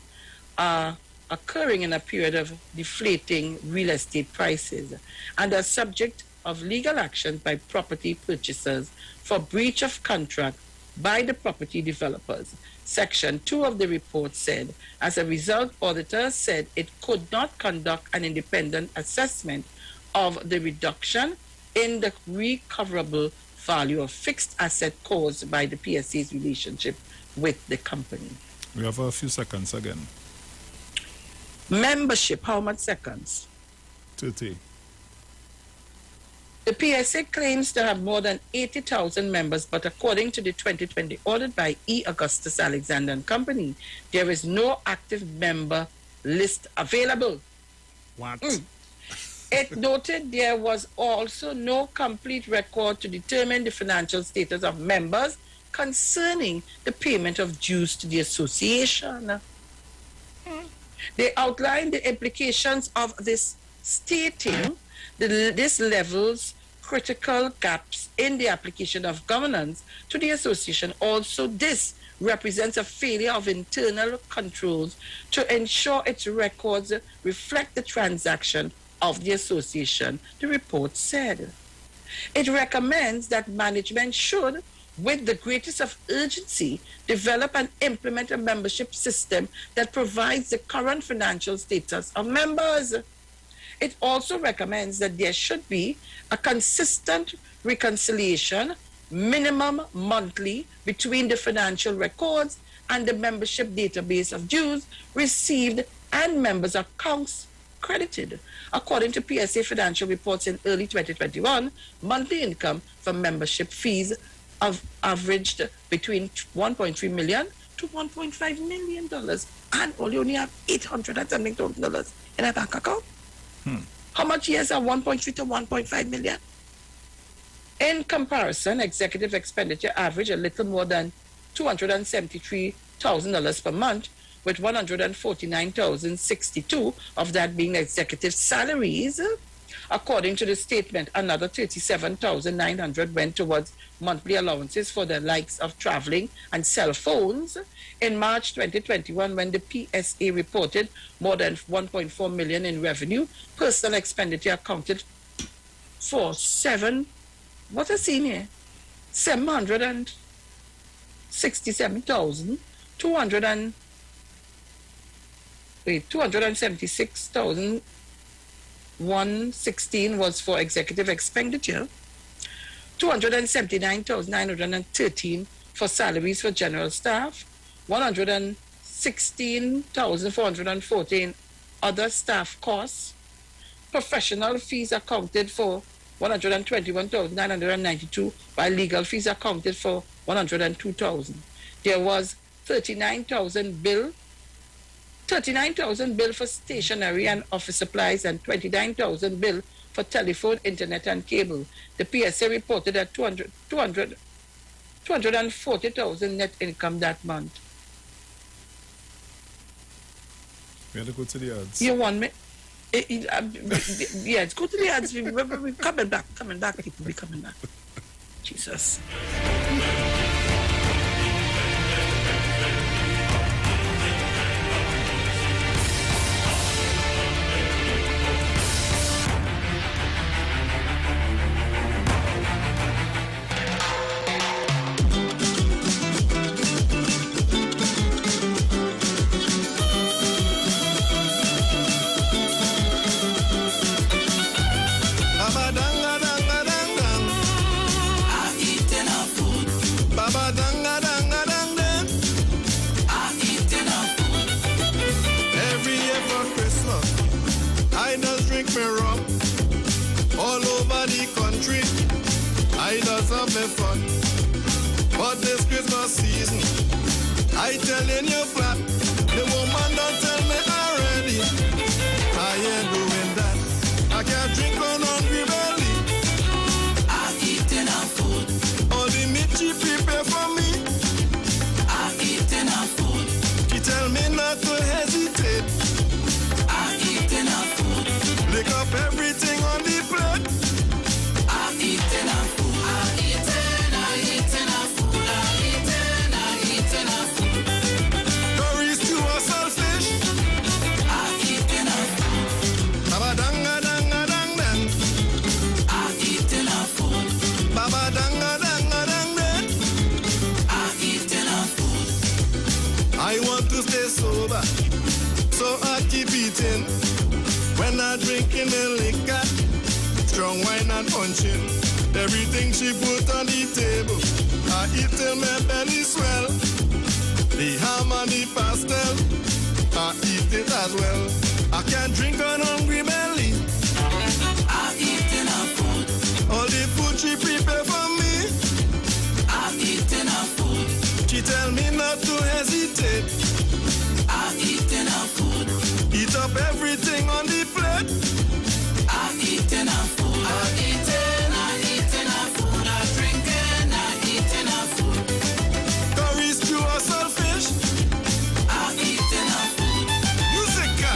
[SPEAKER 15] are occurring in a period of deflating real estate prices and are subject of legal action by property purchasers for breach of contract by the property developers. Section 2 of the report said, as a result, auditors said it could not conduct an independent assessment of the reduction in the recoverable value of fixed asset caused by the PSA's relationship with the company.
[SPEAKER 14] We have a few seconds again.
[SPEAKER 15] Membership, how much seconds?
[SPEAKER 14] 30.
[SPEAKER 15] The PSA claims to have more than 80,000 members, but according to the 2020 audit by E. Augustus Alexander and Company, there is no active member list available.
[SPEAKER 14] What?
[SPEAKER 15] It noted there was also no complete record to determine the financial status of members concerning the payment of dues to the association. They outlined the implications of this, stating this levels critical gaps in the application of governance to the association. Also, this represents a failure of internal controls to ensure its records reflect the transaction of the association, the report said. It recommends that management should, with the greatest of urgency, develop and implement a membership system that provides the current financial status of members. It also recommends that there should be a consistent reconciliation, minimum monthly, between the financial records and the membership database of dues received and members' accounts credited. According to PSA financial reports in early 2021, monthly income from membership fees have averaged between $1.3 million to $1.5 million, and only have $800 and something dollars in a bank account. How much years are 1.3 to 1.5 million? In comparison, executive expenditure averaged a little more than $273,000 per month, with 149,062 of that being executive salaries. According to the statement, another 37,900 went towards monthly allowances for the likes of traveling and cell phones. In March 2021, when the PSA reported more than 1.4 million in revenue, personal expenditure accounted for 276,116 was for executive expenditure, 279,913 for salaries for general staff, 116,414 other staff costs. Professional fees accounted for 121,992, while legal fees accounted for 102,000. There was 39,000 bill for stationery and office supplies and 29,000 bill for telephone, internet, and cable. The PSA reported that 240,000 net income that month.
[SPEAKER 14] We had to go to the ads.
[SPEAKER 15] You want me? Yes, go to the ads. We're coming back, people. We're coming back. Jesus.
[SPEAKER 1] Fun. But this Christmas season, I telling you flat, the woman don't tell me already. I ain't doing that. I can't drink on hungry belly. I'm eating her food. All the meat she prepare for me. I'm eating her food. She tell me not to hesitate. I'm eating her food. Lick up everything on the plate. I'm eating her food. Sober, so I keep eating. When I drink in the liquor, strong wine and punching. Everything she put on the table, I eat till my belly swell. The ham and the pastel, I eat it as well. I can't drink on hungry belly. I'm eating her food. All the food she prepare for me. I'm eating her food. She tell me not to hesitate. I'm eating her food. Eat up everything on the plate. I'm eating her food. I'm eating her food. I'm drinking, I'm eating her food. Curry stew or saltfish. I'm eating her food. Musica.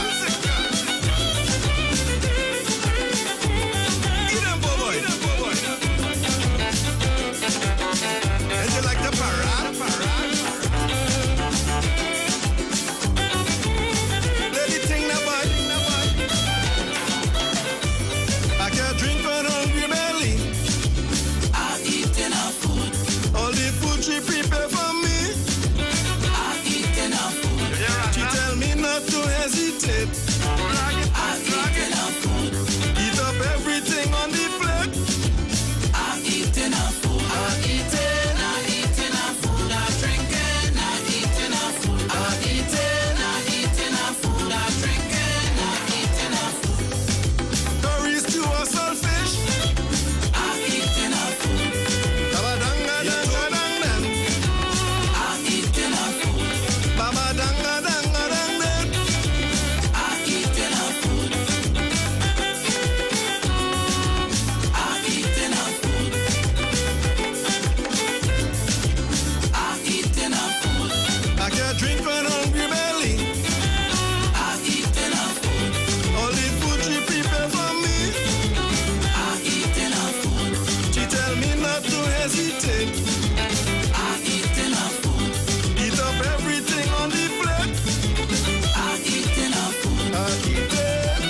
[SPEAKER 1] have to hesitate.
[SPEAKER 2] I eat enough food.
[SPEAKER 1] Eat up everything on the plate.
[SPEAKER 2] I eat enough food.
[SPEAKER 1] I eat it.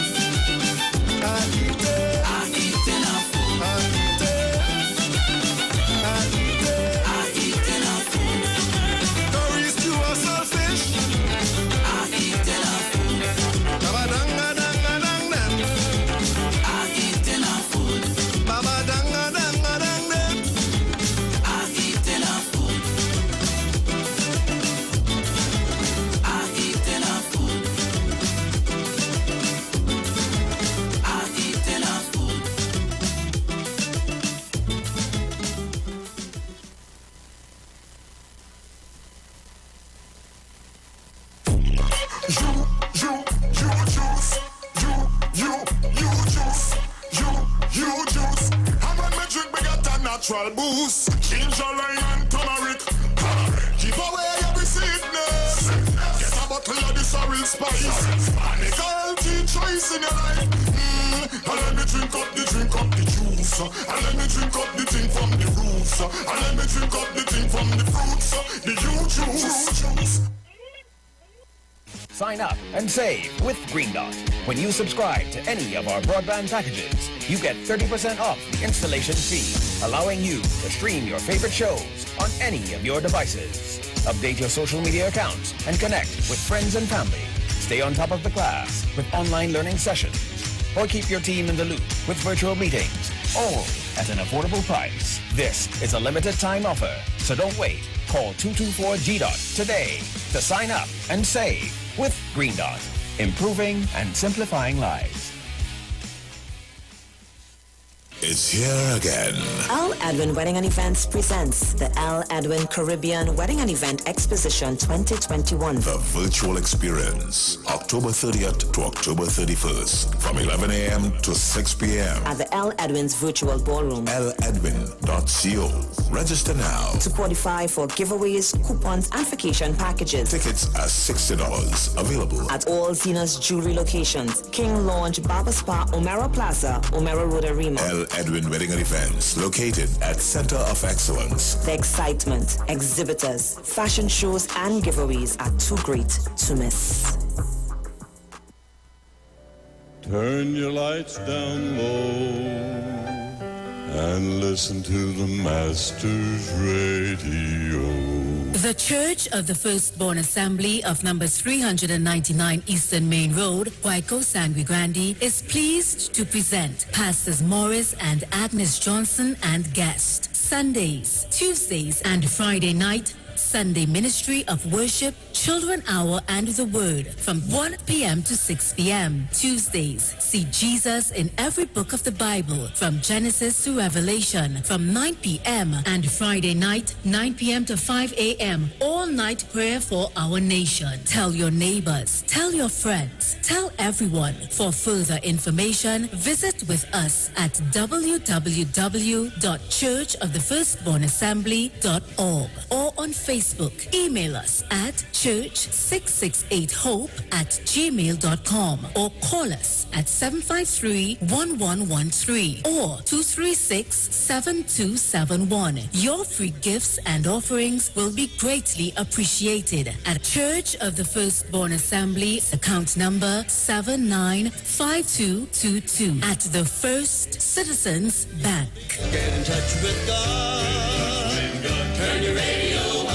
[SPEAKER 1] I eat it.
[SPEAKER 2] I eat enough food.
[SPEAKER 1] I eat it. I eat it.
[SPEAKER 2] I eat enough food.
[SPEAKER 1] Curry stew or saltfish.
[SPEAKER 2] I eat enough food.
[SPEAKER 1] Baba danga danga dang dang.
[SPEAKER 2] I eat enough food.
[SPEAKER 1] Baba danga danga dang dang.
[SPEAKER 2] I eat enough food. I eat enough food. I eat enough food.
[SPEAKER 13] You juice. And when me drink, me get a natural boost. Ginger, lime, turmeric. Give away every sickness. Get a bottle of this real spice. Make a healthy choice in your life. And let me drink up the juice. And let me drink up the thing from the roots. And let me drink up the thing from the fruits. The you juice.
[SPEAKER 16] Sign up and save with Green Dot. When you subscribe to any of our broadband packages, you get 30% off the installation fee, allowing you to stream your favorite shows on any of your devices. Update your social media accounts and connect with friends and family. Stay on top of the class with online learning sessions. Or keep your team in the loop with virtual meetings, all at an affordable price. This is a limited time offer, so don't wait. Call 224-GDOT today to sign up and save with Green Dot, improving and simplifying lives.
[SPEAKER 11] It's here again.
[SPEAKER 17] Al Edwin Wedding and Events presents the Al Edwin Caribbean Wedding and Event Exposition 2021.
[SPEAKER 11] The virtual experience, October 30th to October 31st, from 11 a.m. to 6 p.m.
[SPEAKER 17] At the Al Edwin's Virtual Ballroom.
[SPEAKER 11] aledwin.co. Register now.
[SPEAKER 17] To qualify for giveaways, coupons, and vacation packages.
[SPEAKER 11] Tickets are $60. Available
[SPEAKER 17] at all Zena's jewelry locations. King Lounge, Barber Spa, Omero Plaza, Omero Road Arima.
[SPEAKER 11] Al Edwin Wedding and Events, located at Center of Excellence.
[SPEAKER 17] The excitement, exhibitors, fashion shows, and giveaways are too great to miss.
[SPEAKER 18] Turn your lights down low and listen to the Master's Radio.
[SPEAKER 8] The Church of the Firstborn Assembly of number 399 Eastern Main Road, Waiko Sangre Grande, is pleased to present Pastors Morris and Agnes Johnson and guest. Sundays, Tuesdays, and Friday night, Sunday Ministry of Worship, Children Hour, and the Word from 1 p.m. to 6 p.m. Tuesdays, see Jesus in every book of the Bible from Genesis to Revelation from 9 p.m. and Friday night, 9 p.m. to 5 a.m. All night prayer for our nation. Tell your neighbors, tell your friends, tell everyone. For further information, visit with us at www.churchofthefirstbornassembly.org or on Facebook. Email us at church668hope@gmail.com or call us at 753-1113 or 236-7271. Your free gifts and offerings will be greatly appreciated at Church of the Firstborn Assembly, account number 795222 at the First Citizens Bank.
[SPEAKER 2] Get in touch with God. Turn your radio on.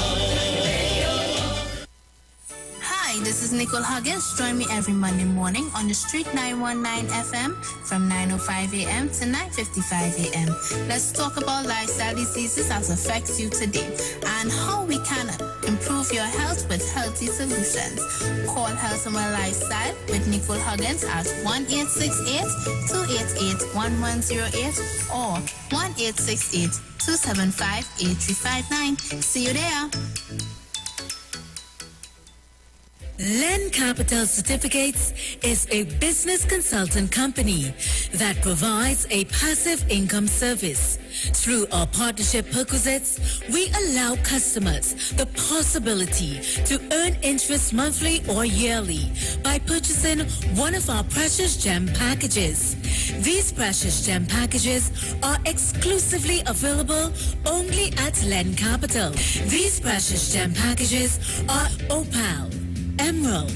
[SPEAKER 19] Hi, this is Nicole Huggins. Join me every Monday morning on the Street 919 FM from 9:05 a.m. to 9:55 a.m. Let's talk about lifestyle diseases that affects you today and how we can improve your health with healthy solutions. Call Health and Well Lifestyle with Nicole Huggins at 1-868-288-1108 or 1-868-275-8359. See you there.
[SPEAKER 8] Len Capital Certificates is a business consultant company that provides a passive income service. Through our partnership perquisites, we allow customers the possibility to earn interest monthly or yearly by purchasing one of our precious gem packages. These precious gem packages are exclusively available only at Len Capital. These precious gem packages are Opal, Emerald,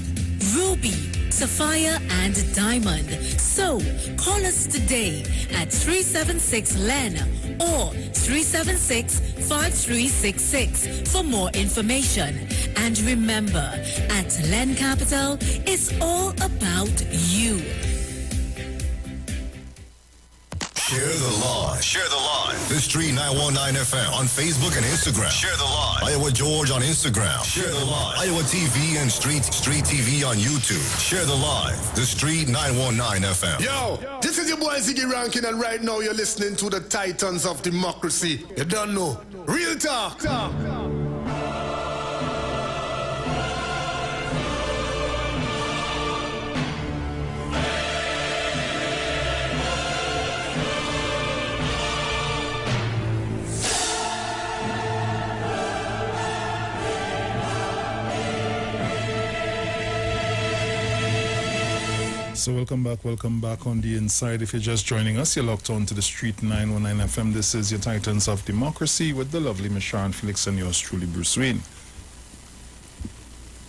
[SPEAKER 8] Ruby, Sapphire, and Diamond. So, call us today at 376-LEN or 376-5366 for more information. And remember, at Len Capital, it's all about you.
[SPEAKER 11] Share the live. Share the live. The Street 919 FM on Facebook and Instagram. Share the live. Iowa George on Instagram. Share the live. Iowa TV and Street TV on YouTube. Share the live. The Street 919 FM.
[SPEAKER 13] Yo, this is your boy Ziggy Rankin, and right now you're listening to the Titans of Democracy. You don't know. Real talk.
[SPEAKER 14] So welcome back on the inside. If you're just joining us, you're locked on to the Street 919 FM. This is your Titans of Democracy with the lovely Miss Sharon Felix and yours truly, Bruce Wayne.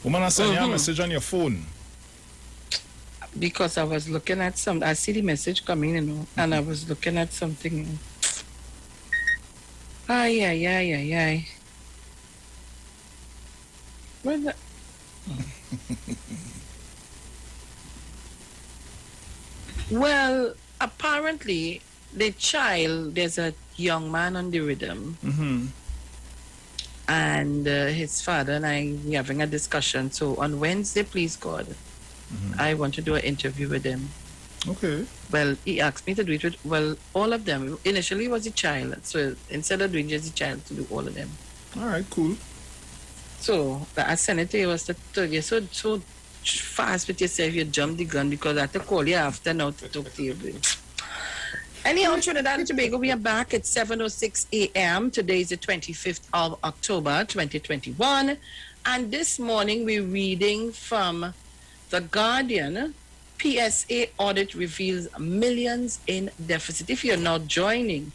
[SPEAKER 14] Woman, I sent you a message on your phone.
[SPEAKER 15] Because I was looking at I see the message coming, and I was looking at something. Ay. Where's that? Well, apparently, there's a young man on the rhythm.
[SPEAKER 14] Mm-hmm.
[SPEAKER 15] And his father and I, we're having a discussion. So on Wednesday, please God, I want to do an interview with him.
[SPEAKER 14] Okay.
[SPEAKER 15] Well, he asked me to do it with, all of them. Initially, it was a child. So instead of doing just a child, to do all of them.
[SPEAKER 14] All right, cool.
[SPEAKER 15] So I sent it to you, was to tell you, so fast with yourself, you jump the gun, because I have to call you after now to talk to you. Anyhow, Trinidad and Tobago, we are back at 7:06 a.m. Today is the 25th of October, 2021. And this morning, we're reading from The Guardian. PSA audit reveals millions in deficit. If you're not joining,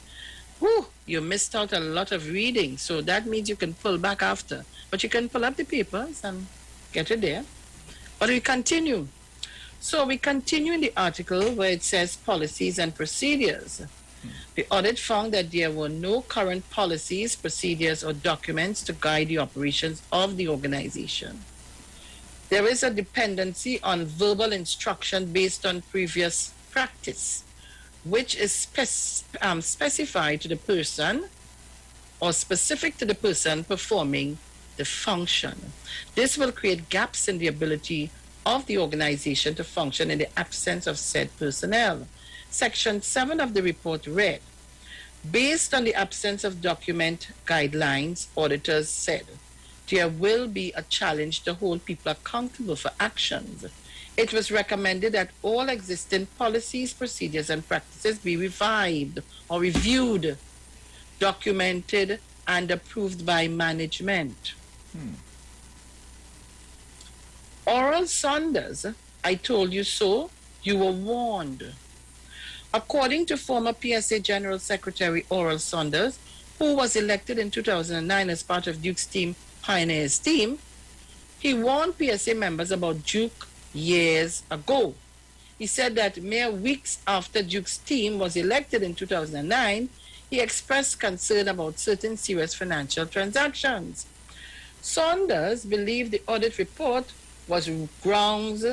[SPEAKER 15] you missed out a lot of reading. So that means you can pull back after. But you can pull up the papers and get it there. But we continue. So we continue in the article where it says policies and procedures. The audit found that there were no current policies, procedures, or documents to guide the operations of the organization. There is a dependency on verbal instruction based on previous practice, which is specified to the person or specific to the person performing the function. This will create gaps in the ability of the organization to function in the absence of said personnel. Section 7 of the report read, based on the absence of document guidelines, auditors said, there will be a challenge to hold people accountable for actions. It was recommended that all existing policies, procedures, and practices be revived or reviewed, documented, and approved by management. Oral Saunders, I told you so, you were warned. According to former PSA General Secretary Oral Saunders, who was elected in 2009 as part of Duke's team, Pioneers team, he warned PSA members about Duke years ago. He said that mere weeks after Duke's team was elected in 2009, he expressed concern about certain serious financial transactions. Saunders believed the audit report was grounds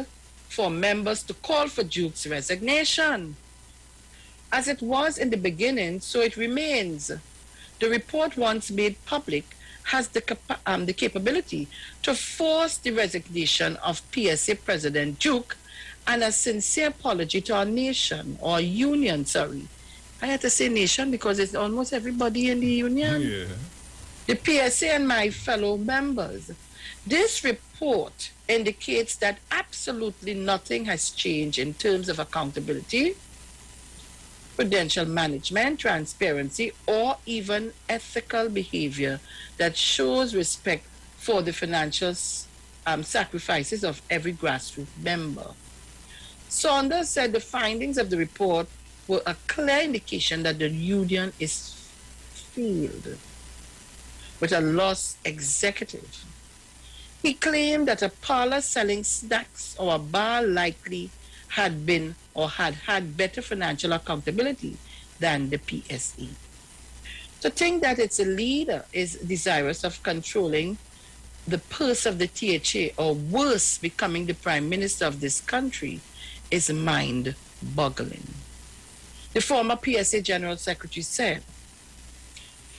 [SPEAKER 15] for members to call for Duke's resignation. As it was in the beginning, so it remains. The report, once made public, has the capability to force the resignation of PSA President Duke and a sincere apology to our nation, or union, sorry. I had to say nation because it's almost everybody in the union.
[SPEAKER 14] Yeah.
[SPEAKER 15] The PSA and my fellow members. This report indicates that absolutely nothing has changed in terms of accountability, prudential management, transparency, or even ethical behavior that shows respect for the financial sacrifices of every grassroots member. Saunders said the findings of the report were a clear indication that the union is failed with a lost executive. He claimed that a parlor selling snacks or a bar likely had been or had better financial accountability than the PSA. To think that its leader is desirous of controlling the purse of the THA, or worse, becoming the prime minister of this country, is mind-boggling. The former PSA General Secretary said,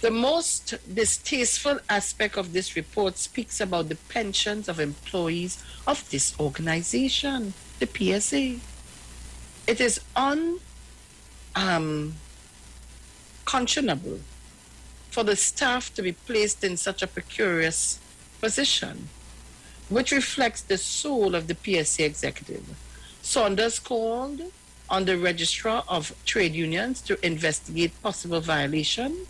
[SPEAKER 15] the most distasteful aspect of this report speaks about the pensions of employees of this organization, the PSA. It is unconscionable for the staff to be placed in such a precarious position, which reflects the soul of the PSA executive. Saunders called on the Registrar of Trade Unions to investigate possible violation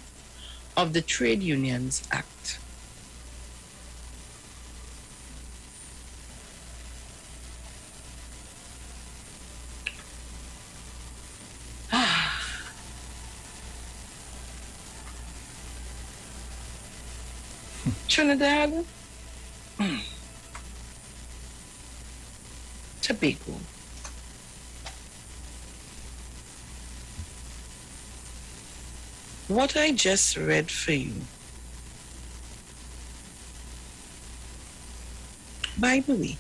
[SPEAKER 15] of the Trade Unions Act. Trinidad, Tobago. What I just read for you, by the way,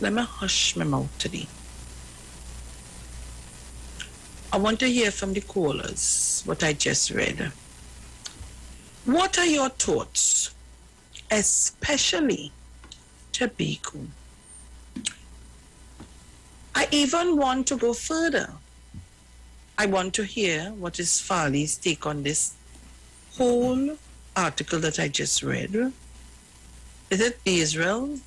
[SPEAKER 15] let me hush my mouth today. I want to hear from the callers what I just read. What are your thoughts, especially Tobago? I even want to go further. I want to hear what is Farley's take on this whole article that I just read. Is it Israel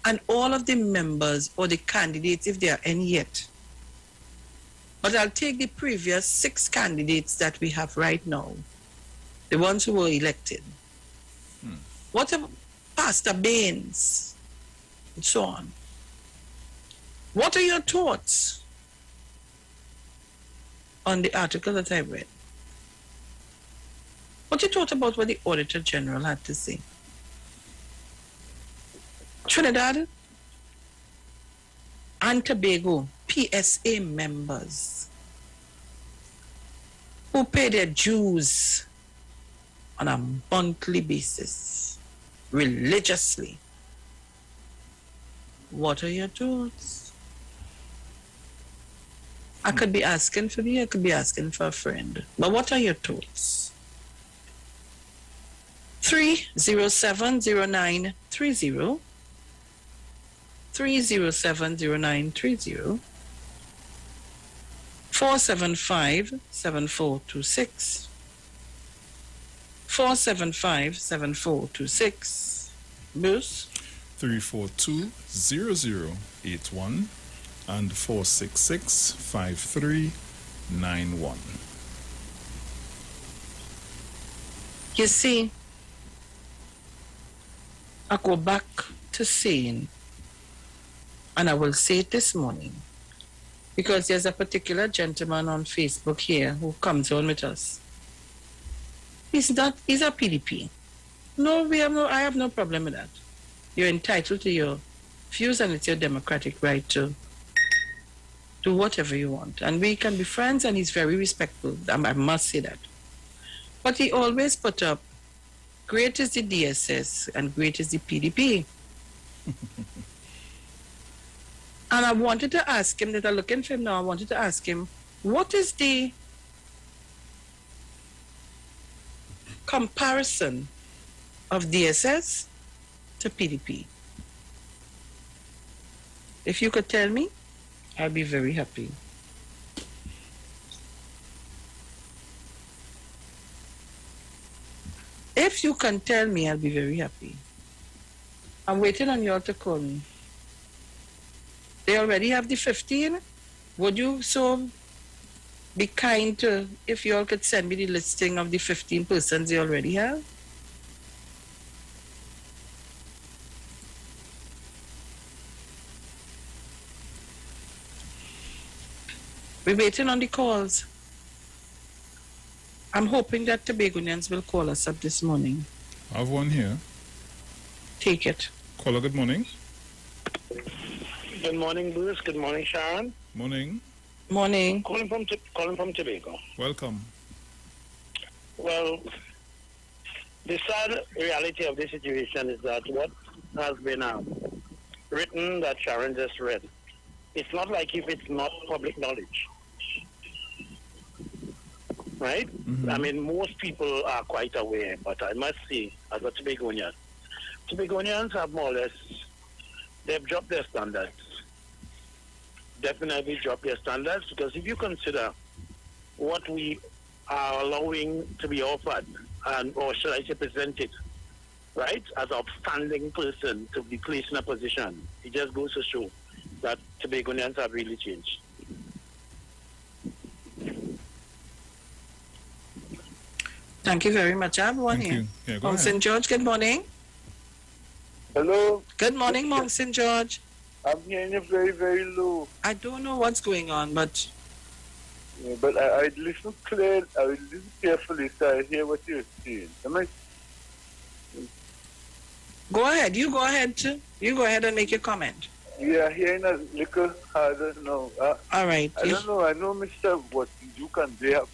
[SPEAKER 15] and all of the members or the candidates, if there are any yet? But I'll take the previous 6 candidates that we have right now, the ones who were elected. What about Pastor Baines and so on? What are your thoughts on the article that I read? What you thought about what the Auditor General had to say? Trinidad and Tobago PSA members who pay their dues on a monthly basis, religiously. What are your thoughts? I could be asking for me, I could be asking for a friend. But what are your thoughts? 3070930, 3070930, 475-7426, 475-7426. Bruce?
[SPEAKER 14] 342-0081 and 466-5391.
[SPEAKER 15] You see, I go back to saying, and I will say it this morning, because there's a particular gentleman on Facebook here who comes on with us. He's a PDP. No, I have no problem with that. You're entitled to your views and it's your democratic right to do whatever you want. And we can be friends, and he's very respectful. I must say that. But he always put up, great is the DSS and great is the PDP. And I wanted to ask him, that I'm looking for him now, I wanted to ask him, what is the comparison of DSS to PDP? If you could tell me, I'd be very happy. If you can tell me, I'll be very happy. I'm waiting on you all to call me. They already have the 15. Would you so be kind to, if you all could send me the listing of the 15 persons they already have? We're waiting on the calls. I'm hoping that Tobagonians will call us up this morning.
[SPEAKER 14] I have one here.
[SPEAKER 15] Take it.
[SPEAKER 14] Caller, good morning.
[SPEAKER 20] Good morning, Bruce. Good morning, Sharon.
[SPEAKER 14] Morning.
[SPEAKER 15] Morning.
[SPEAKER 20] Calling from Tobago.
[SPEAKER 14] Welcome.
[SPEAKER 20] Well, the sad reality of this situation is that what has been written that Sharon just read, it's not like if it's not public knowledge. Right?
[SPEAKER 14] Mm-hmm.
[SPEAKER 20] I mean, most people are quite aware, but I must say, as a Tobagonian, Tobagonians have more or less, they've dropped their standards. Definitely drop their standards, because if you consider what we are allowing to be offered, or should I say presented, right, as an upstanding person to be placed in a position, it just goes to show that Tobagonians have really changed.
[SPEAKER 15] Thank you very much. I have one
[SPEAKER 14] Thank
[SPEAKER 15] here.
[SPEAKER 14] you. Yeah, go
[SPEAKER 15] Mount
[SPEAKER 14] ahead.
[SPEAKER 15] St. George, good morning.
[SPEAKER 21] Hello.
[SPEAKER 15] Good morning, Mount St. George.
[SPEAKER 21] I'm hearing you very, very low.
[SPEAKER 15] I don't know what's going on, but...
[SPEAKER 21] Yeah, but I listen clear, I will listen carefully so I hear what you're saying.
[SPEAKER 15] Go ahead. You go ahead, too. You go ahead and make your comment.
[SPEAKER 21] Yeah, hearing a little harder now.
[SPEAKER 15] All right.
[SPEAKER 21] I don't know. I know, Mr. What you can they have.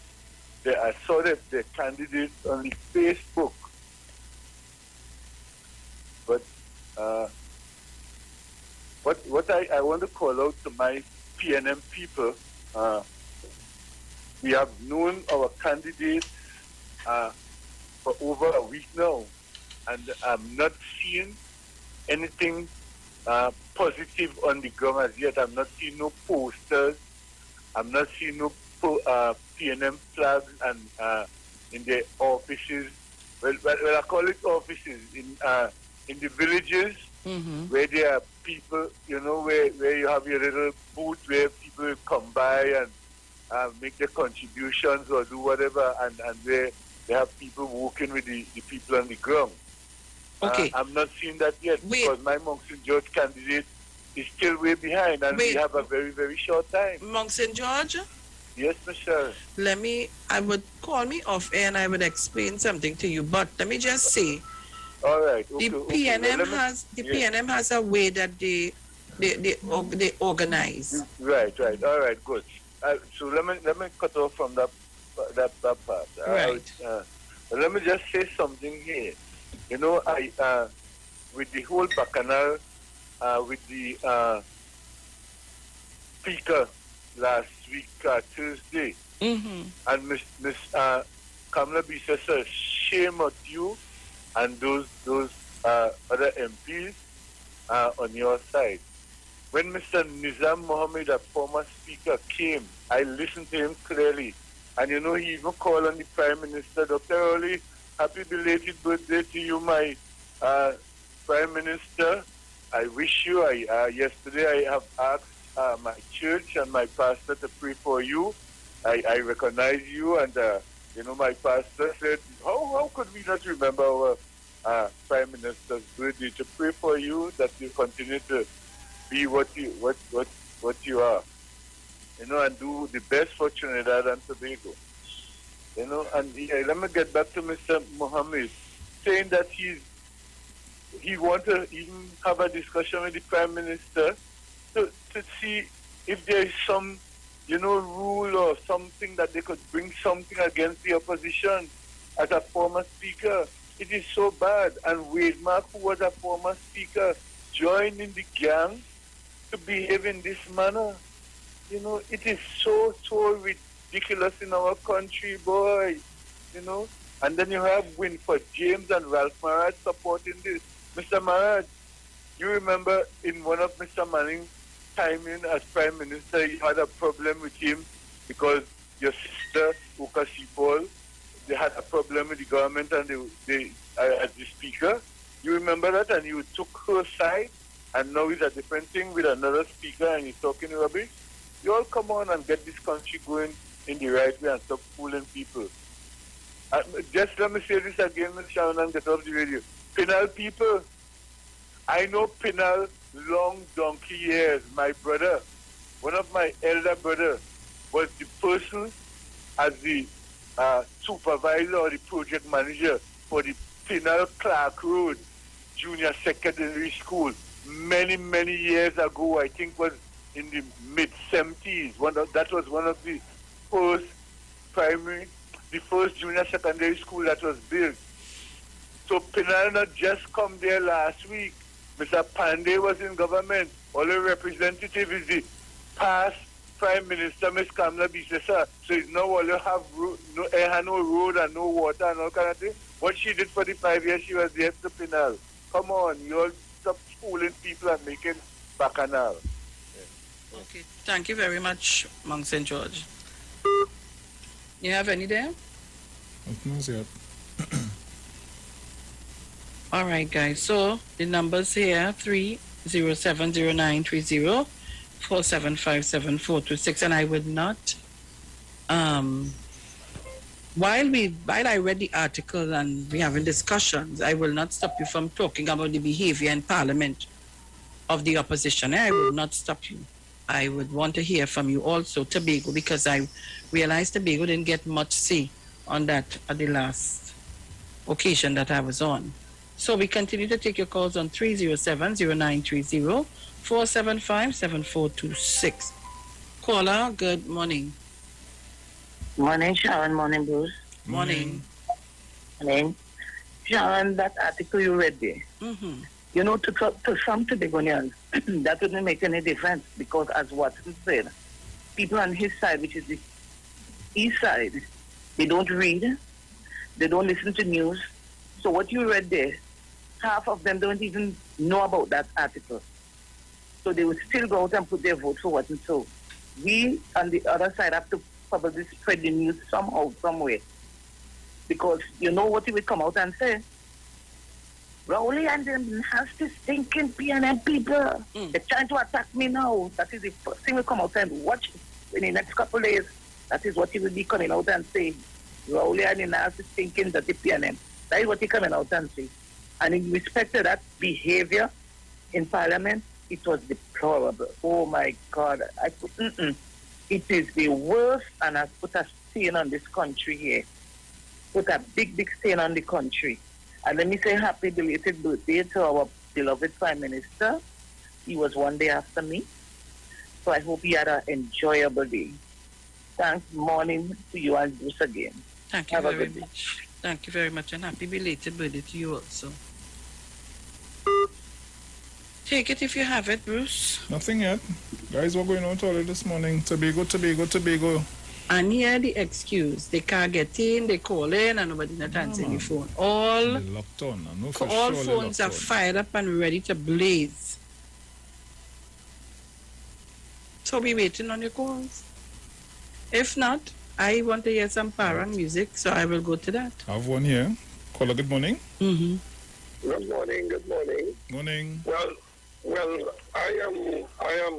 [SPEAKER 21] I saw that the candidates on the Facebook. But what I want to call out to my PNM people, we have known our candidates for over a week now, and I'm not seeing anything positive on the ground as yet. I'm not seeing no posters. I'm not seeing no PNM flags and in the offices. Well, I call it offices in the villages where there are people, where you have your little booth where people will come by and make their contributions or do whatever, and where they have people working with the people on the ground.
[SPEAKER 15] Okay.
[SPEAKER 21] I'm not seeing that yet because my Mount St. George candidate is still way behind, and we have a very, very short time.
[SPEAKER 15] Mount St. George?
[SPEAKER 21] Yes, Michelle.
[SPEAKER 15] I would call me off air and I would explain something to you, but let me just say,
[SPEAKER 21] all right.
[SPEAKER 15] Okay, PNM has a way that they organize.
[SPEAKER 21] Right. All right, good. So let me cut off from that part.
[SPEAKER 15] Right.
[SPEAKER 21] Let me just say something here. I with the whole bacchanal, with the speaker last week, Tuesday, and Miss Kamala Bisa says, shame on you and those other MPs on your side. When Mr. Nizam Mohammed, a former speaker, came, I listened to him clearly. And he even called on the Prime Minister, Dr. Oli, happy belated birthday to you, my Prime Minister. I wish you, yesterday I have asked my church and my pastor to pray for you. I recognize you, and my pastor said, how could we not remember our Prime Minister's birthday, to pray for you that you continue to be what you are, and do the best for Trinidad and Tobago. And let me get back to Mr. Mohammed, saying that he want to even have a discussion with the Prime Minister to see if there is some, rule or something that they could bring something against the opposition. As a former speaker, it is so bad. And Wade Mark, who was a former speaker, joined in the gang to behave in this manner. It is so ridiculous in our country, boy. And then you have Winford James and Ralph Marad supporting this. Mr. Marad, you remember in one of Mr. Manning's time in as Prime Minister, you had a problem with him because your sister, Uka Sipol, they had a problem with the government and they as the speaker. You remember that? And you took her side, and now it's a different thing with another speaker and he's talking rubbish. You all come on and get this country going in the right way and stop fooling people. Just let me say this again, Ms. Sharon, and get off the radio. Pinal people, I know Pinal long donkey years. My brother, one of my elder brother, was the person as the supervisor or the project manager for the Pinal Clark Road Junior Secondary School many, many years ago. I think was in the mid-70s. That was one of the first the first junior secondary school that was built. So Pinal not just come there last week. Mr. Pandey was in government. All the representative is the past Prime Minister, Ms. Kamala Bisesa. So it's now all you have no road and no water and all kind of thing. What she did for the 5 years she was there to Pinal. Come on, you all stop fooling people and making bacchanal.
[SPEAKER 15] Yeah. Okay, thank you very much, Mount St. George. You have any there?
[SPEAKER 14] No, sir.
[SPEAKER 15] All right, guys. So the numbers here: 3070930 4757426, and I would not. While I read the article and we having discussions, I will not stop you from talking about the behavior in Parliament of the opposition. I will not stop you. I would want to hear from you also, Tobago, because I realized Tobago didn't get much say on that at the last occasion that I was on. So we continue to take your calls on 307-0930 475-7426. Caller, good morning.
[SPEAKER 3] Morning, Sharon. Morning, Bruce.
[SPEAKER 15] Morning.
[SPEAKER 3] Morning. Sharon, that article you read there, you know, to some Tobagonians, that wouldn't make any difference because, as Watson said, people on his side, which is the east side, they don't read, they don't listen to news. So what you read there, half of them don't even know about that article. So they would still go out and put their vote for what and so. We, on the other side, have to probably spread the news somehow, somewhere. Because you know what he would come out and say? Rowley and them has to stinking PNM people. They're trying to attack me now. That is the first thing we come out and watch in the next couple of days. That is what he will be coming out and saying. Rowley and them has to stinking dirty PNM. That is what he coming out and saying. And in respect to that behavior in Parliament, it was deplorable. Oh my God. It is the worst, and has put a stain on this country here. Put a big, big stain on the country. And let me say happy belated birthday to our beloved Prime Minister. He was one day after me. So I hope he had an enjoyable day. Thanks, morning to you and Bruce again.
[SPEAKER 15] Thank you very much. Thank you very much, and happy belated birthday to you also. Take it if you have it, Bruce.
[SPEAKER 14] Nothing yet. Guys, we're going out early this morning. Tobago.
[SPEAKER 15] And here the excuse. They can't get in, they call in, and nobody not answering the phone. All
[SPEAKER 14] locked on. I know for
[SPEAKER 15] all
[SPEAKER 14] sure
[SPEAKER 15] phones are fired up and ready to blaze. So be waiting on your calls. If not, I want to hear some parang music, so I will go to that.
[SPEAKER 14] I have one here. Caller, good morning.
[SPEAKER 3] Mm-hmm.
[SPEAKER 22] Good morning.
[SPEAKER 14] Morning.
[SPEAKER 22] Well, I am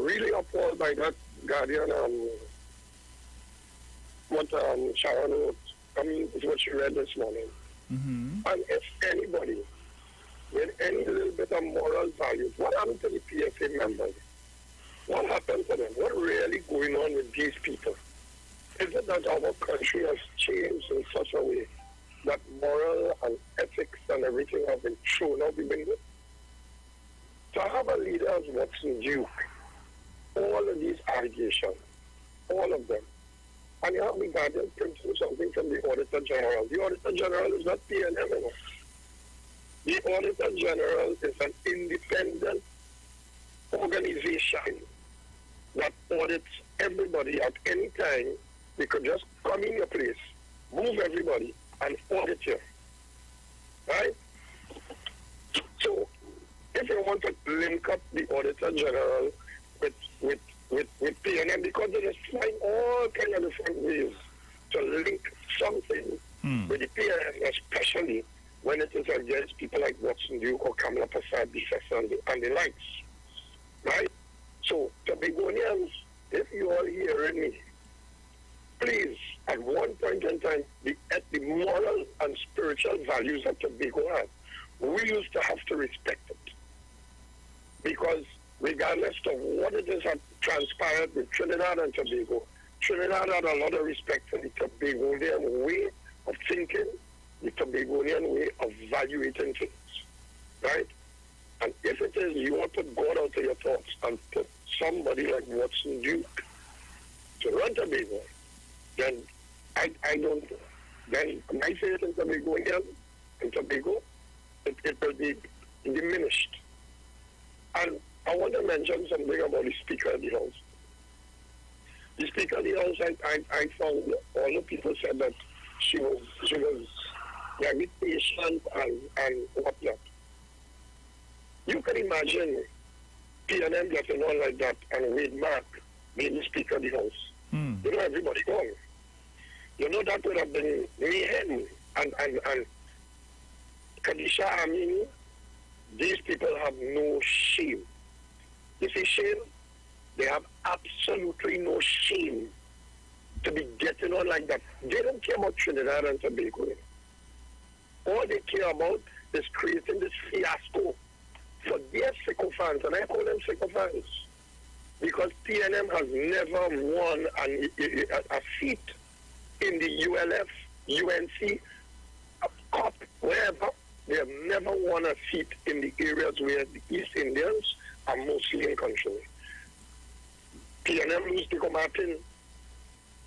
[SPEAKER 22] really appalled by that Guardian what Sharon wrote. I mean, it's what she read this morning. And if anybody with any little bit of moral values, what happened to the PFA members? What happened to them? What really going on with these people? Is it that our country has changed in such a way that moral and ethics and everything have been thrown out the window? To have a leader as Watson Duke, all of these allegations, all of them, and you have the Guardian printing something from the Auditor General. The Auditor General is not PNM. The Auditor General is an independent organization that audits everybody at any time. They could just come in your place, move everybody, and audit you. Right? So, if you want to link up the Auditor General with PNM, because they just find all kind of different ways to link something with the PNM, especially when it is against people like Watson Duke or Kamala Prasad and the likes, right? So, Tobagonians, if you all hearing me, please, at one point in time, at the moral and spiritual values that Tobago has, we used to have to respect it. Because regardless of what it is that transpired with Trinidad and Tobago, Trinidad had a lot of respect for the Tobagonian way of thinking, the Tobagonian way of evaluating things, right? And if it is you want to put God out of your thoughts and put somebody like Watson Duke to run Tobago, then I don't, then my faith in Tobago, it will be diminished. And I want to mention something about the Speaker of the House. The Speaker of the House, I found all the people said that she was very patient and whatnot. You can imagine PNM getting on like that and Wade Mark being the Speaker of the House. You know, everybody gone. You know, that would have been mayhem. And Kadisha Amin, these people have no shame. You see shame? They have absolutely no shame to be getting on like that. They don't care about Trinidad and Tobago. All they care about is creating this fiasco for their sycophants, and I call them sycophants, because PNM has never won a seat in the ULF, UNC, a COP, wherever. They have never won a seat in the areas where the East Indians are mostly in control. PNM lose Pico Martin,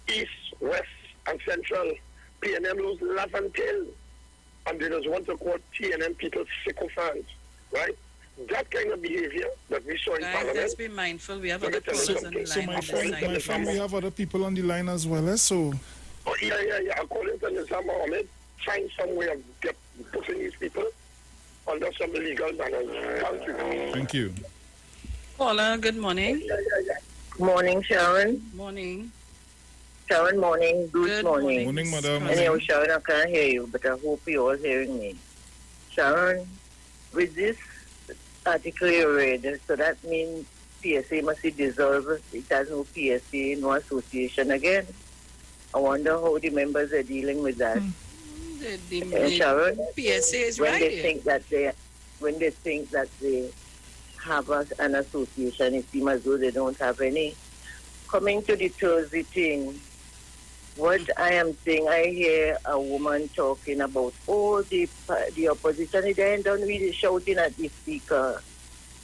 [SPEAKER 22] East, West, and Central. PNM lose Laventille, and they just want to call PNM people sycophants, right? That kind of behavior that we saw in Parliament.
[SPEAKER 15] Let's be mindful. We have other callers on the line.
[SPEAKER 14] So my friend, we have other people on the line as well, so...
[SPEAKER 22] Oh, yeah. According to Nizam Ahmed, find some way of putting these people under some legal banners.
[SPEAKER 14] Thank you.
[SPEAKER 15] Paula, good morning.
[SPEAKER 3] Morning, Sharon.
[SPEAKER 15] Morning.
[SPEAKER 3] Sharon, morning. Good morning.
[SPEAKER 14] Morning, madam.
[SPEAKER 3] Anyhow, Sharon, I can't hear you, but I hope you're all hearing me. Sharon, with this article you read, so that means PSA must be dissolved. It has no PSA, no association again. I wonder how the members are dealing with that. Sharon,
[SPEAKER 15] PSA is
[SPEAKER 3] when
[SPEAKER 15] right
[SPEAKER 3] they
[SPEAKER 15] here.
[SPEAKER 3] think that they have an association, it seems as though they don't have any. Coming to the Thursday thing, what I am saying, I hear a woman talking about, the opposition, they ain't done really shouting at the speaker.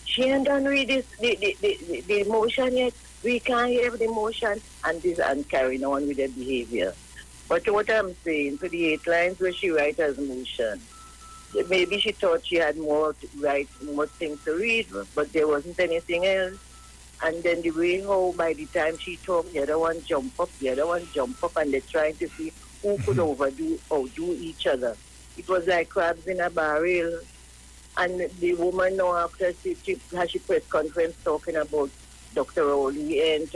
[SPEAKER 3] She ain't done read the motion yet. We can't hear the motion and carrying on with the behavior. But what I'm saying, for the 8 lines where she writes as motion, maybe she thought she had more things to read, but there wasn't anything else. And then the way how by the time she talked, the other one jump up, and they're trying to see who could outdo each other. It was like crabs in a barrel. And the woman now after she has a press conference talking about Dr. Rowley, and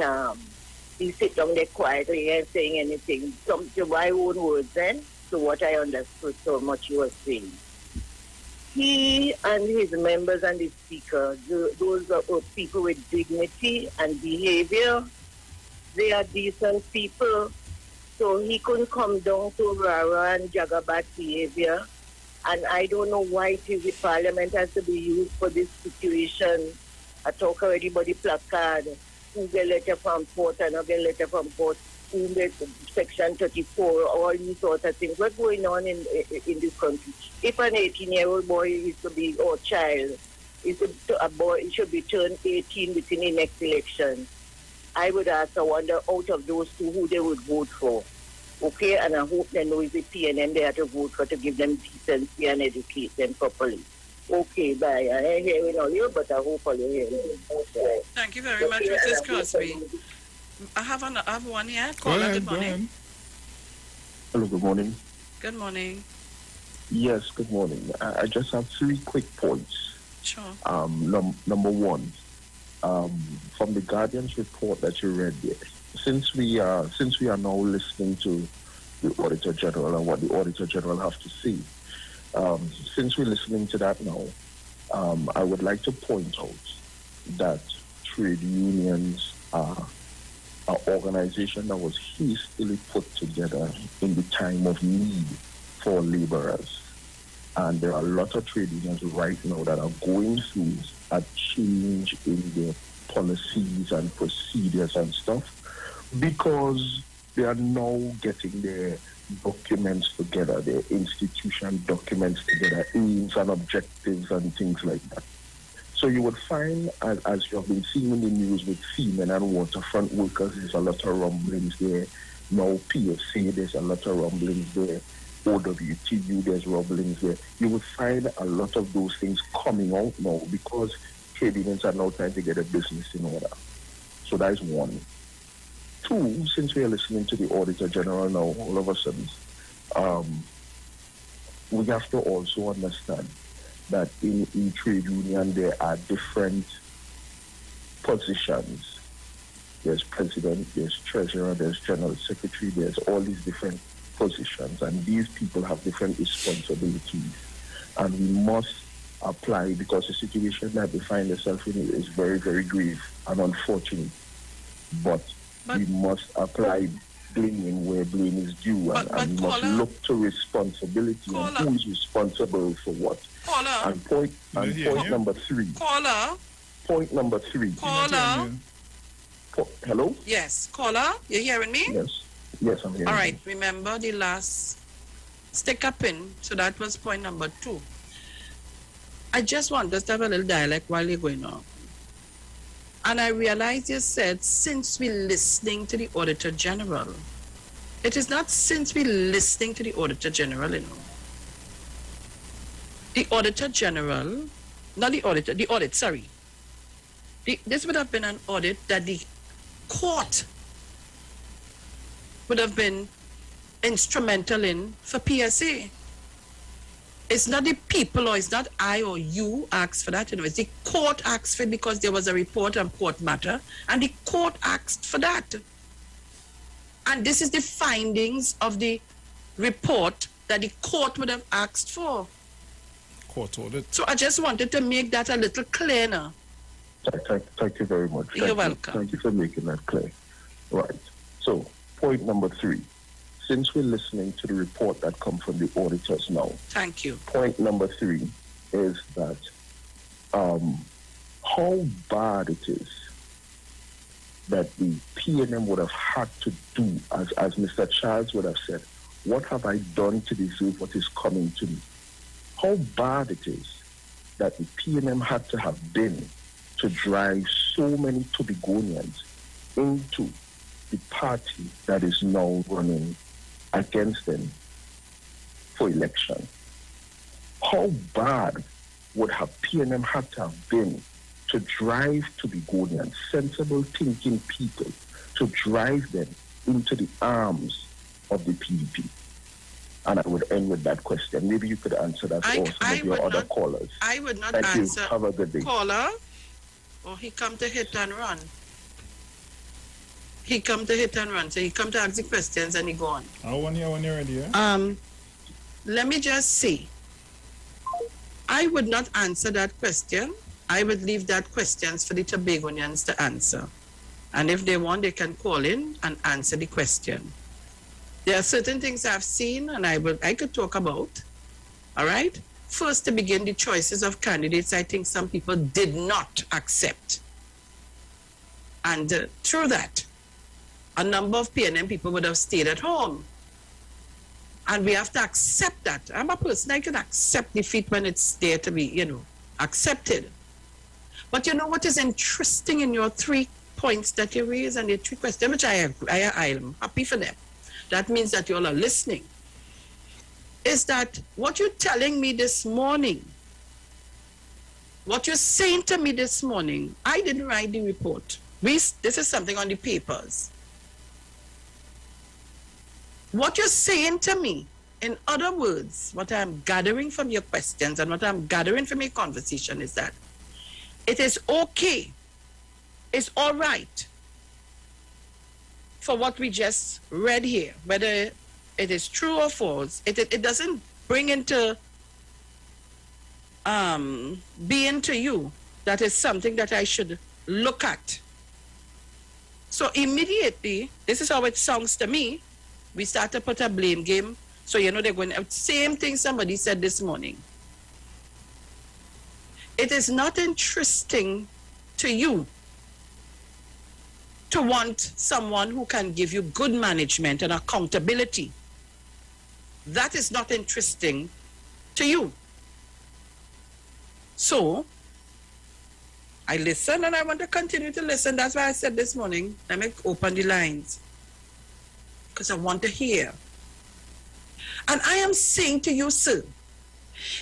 [SPEAKER 3] he sit down there quietly and saying anything. Some to my own words then, so what I understood so much he was saying. He and his members and the speaker, those are people with dignity and behavior. They are decent people. So he couldn't come down to rara and jagabat behavior. And I don't know why it is the parliament has to be used for this situation. I talk already about the placard. Who get letter from court and not get letter from court. Who get section 34, all these sorts of things. What's going on in this country? If an 18-year-old boy is to be, or child, a boy, it should be turned 18 within the next election. I would ask, I wonder, out of those two, who they would vote for. Okay, and I hope they know it's the PNM they have to vote for to give them decency and educate them properly. Okay, bye. I ain't hearing all you, but I hope all you hear me. Okay.
[SPEAKER 15] Thank you very much, Mrs. Crosby. I have one here. Caller, good morning.
[SPEAKER 6] Hello, good morning.
[SPEAKER 15] Good morning.
[SPEAKER 6] Yes, good morning. I just have 3 quick points.
[SPEAKER 15] Sure.
[SPEAKER 6] Number one, from the Guardian's report that you read there, since we are now listening to the Auditor General and what the Auditor General have to say. Since we're listening to that now, I would like to point out that trade unions are an organization that was hastily put together in the time of need for laborers. And there are a lot of trade unions right now that are going through a change in their policies and procedures and stuff because they are now getting their documents together, their institution documents together, aims and objectives and things like that. So you would find, as you have been seeing in the news with seamen and waterfront workers, there's a lot of rumblings there. Now PFC, there's a lot of rumblings there. OWTU, there's rumblings there. You would find a lot of those things coming out now because trade unions are now trying to get a business in order. So that is one. Two, since we are listening to the Auditor General now, all of a sudden, we have to also understand that in trade union there are different positions. There's president, there's treasurer, there's general secretary, there's all these different positions, and these people have different responsibilities. And we must apply, because the situation that they find themselves in is very, very grave and unfortunate. But we must apply blame where blame is due, and we must look to responsibility and who is responsible for what. And point number three. Point number three. Hello?
[SPEAKER 15] Yes. Caller, you hearing me?
[SPEAKER 6] Yes, I'm hearing
[SPEAKER 15] All right.
[SPEAKER 6] you.
[SPEAKER 15] Remember the last stick up in. So that was point number 2. I just want us to have a little dialect while you're going on. And I realized you said, since we're listening to the Auditor General. It is not since we're listening to the Auditor General, you know. The Auditor General, not the auditor, the audit, sorry. This would have been an audit that the court would have been instrumental in for PSA. It's not the people, or it's not I or you asked for that, you know. It's the court asked for it because there was a report on court matter, and the court asked for that. And this is the findings of the report that the court would have asked for.
[SPEAKER 14] Court audit.
[SPEAKER 15] So I just wanted to make that a little clearer.
[SPEAKER 6] Thank you very much.
[SPEAKER 15] You're welcome.
[SPEAKER 6] Thank you for making that clear. Right. So, point number 3. Since we're listening to the report that comes from the auditors now.
[SPEAKER 15] Thank you.
[SPEAKER 6] Point number 3 is that how bad it is that the P&M would have had to do, as Mr. Charles would have said, what have I done to deserve what is coming to me? How bad it is that the P&M had to have been to drive so many Tobagonians into the party that is now running against them for election. How bad would have P&M had to have been to drive Tobagonians, sensible thinking people, to drive them into the arms of the PDP? And I would end with that question. Maybe you could answer that for some of your other callers.
[SPEAKER 15] I would not
[SPEAKER 6] Thank
[SPEAKER 15] answer.
[SPEAKER 6] You. Have a good day.
[SPEAKER 15] Caller, or he come to hit and run. He come to hit and run. So he come to ask the questions and he go on.
[SPEAKER 14] When you're ready, yeah?
[SPEAKER 15] Let me just say, I would not answer that question. I would leave that questions for the Tobagonians to answer. And if they want, they can call in and answer the question. There are certain things I've seen and I could talk about. All right? First, to begin, the choices of candidates, I think some people did not accept. And through that, a number of PNM people would have stayed at home. And we have to accept that. I'm a person, I can accept defeat when it's there to be, accepted. But you know what is interesting in your 3 points that you raise and the 3 questions, which I am happy for them. That means that you all are listening. Is that what you're telling me this morning, what you're saying to me this morning, I didn't write the report. This is something on the papers. What you're saying to me, in other words, what I'm gathering from your questions and what I'm gathering from your conversation is that it is okay, it's all right for what we just read here, whether it is true or false. It doesn't bring into being to you that is something that I should look at. So immediately, this is how it sounds to me, we start to put a blame game. So they're going to, same thing somebody said this morning. It is not interesting to you to want someone who can give you good management and accountability. That is not interesting to you. So, I listen and I want to continue to listen. That's why I said this morning, let me open the lines. Because I want to hear. And I am saying to you, sir,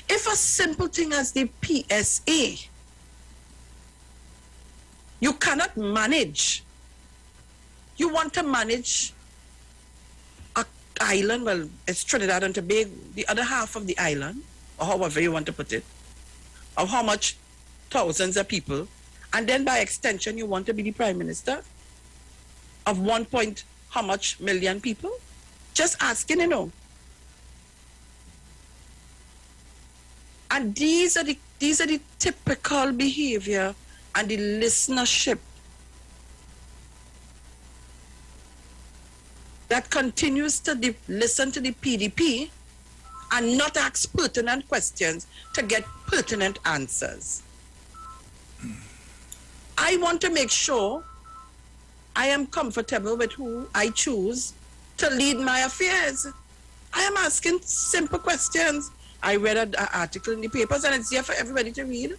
[SPEAKER 15] if a simple thing as the PSA, you cannot manage, you want to manage an island, well, it's Trinidad and Tobago, the other half of the island, or however you want to put it, of how much thousands of people, and then by extension you want to be the prime minister of 1 point how much million people? Just asking, And these are the typical behavior and the listenership that continues to listen to the PDP and not ask pertinent questions to get pertinent answers. I want to make sure I am comfortable with who I choose to lead my affairs. I am asking simple questions. I read an article in the papers and it's here for everybody to read.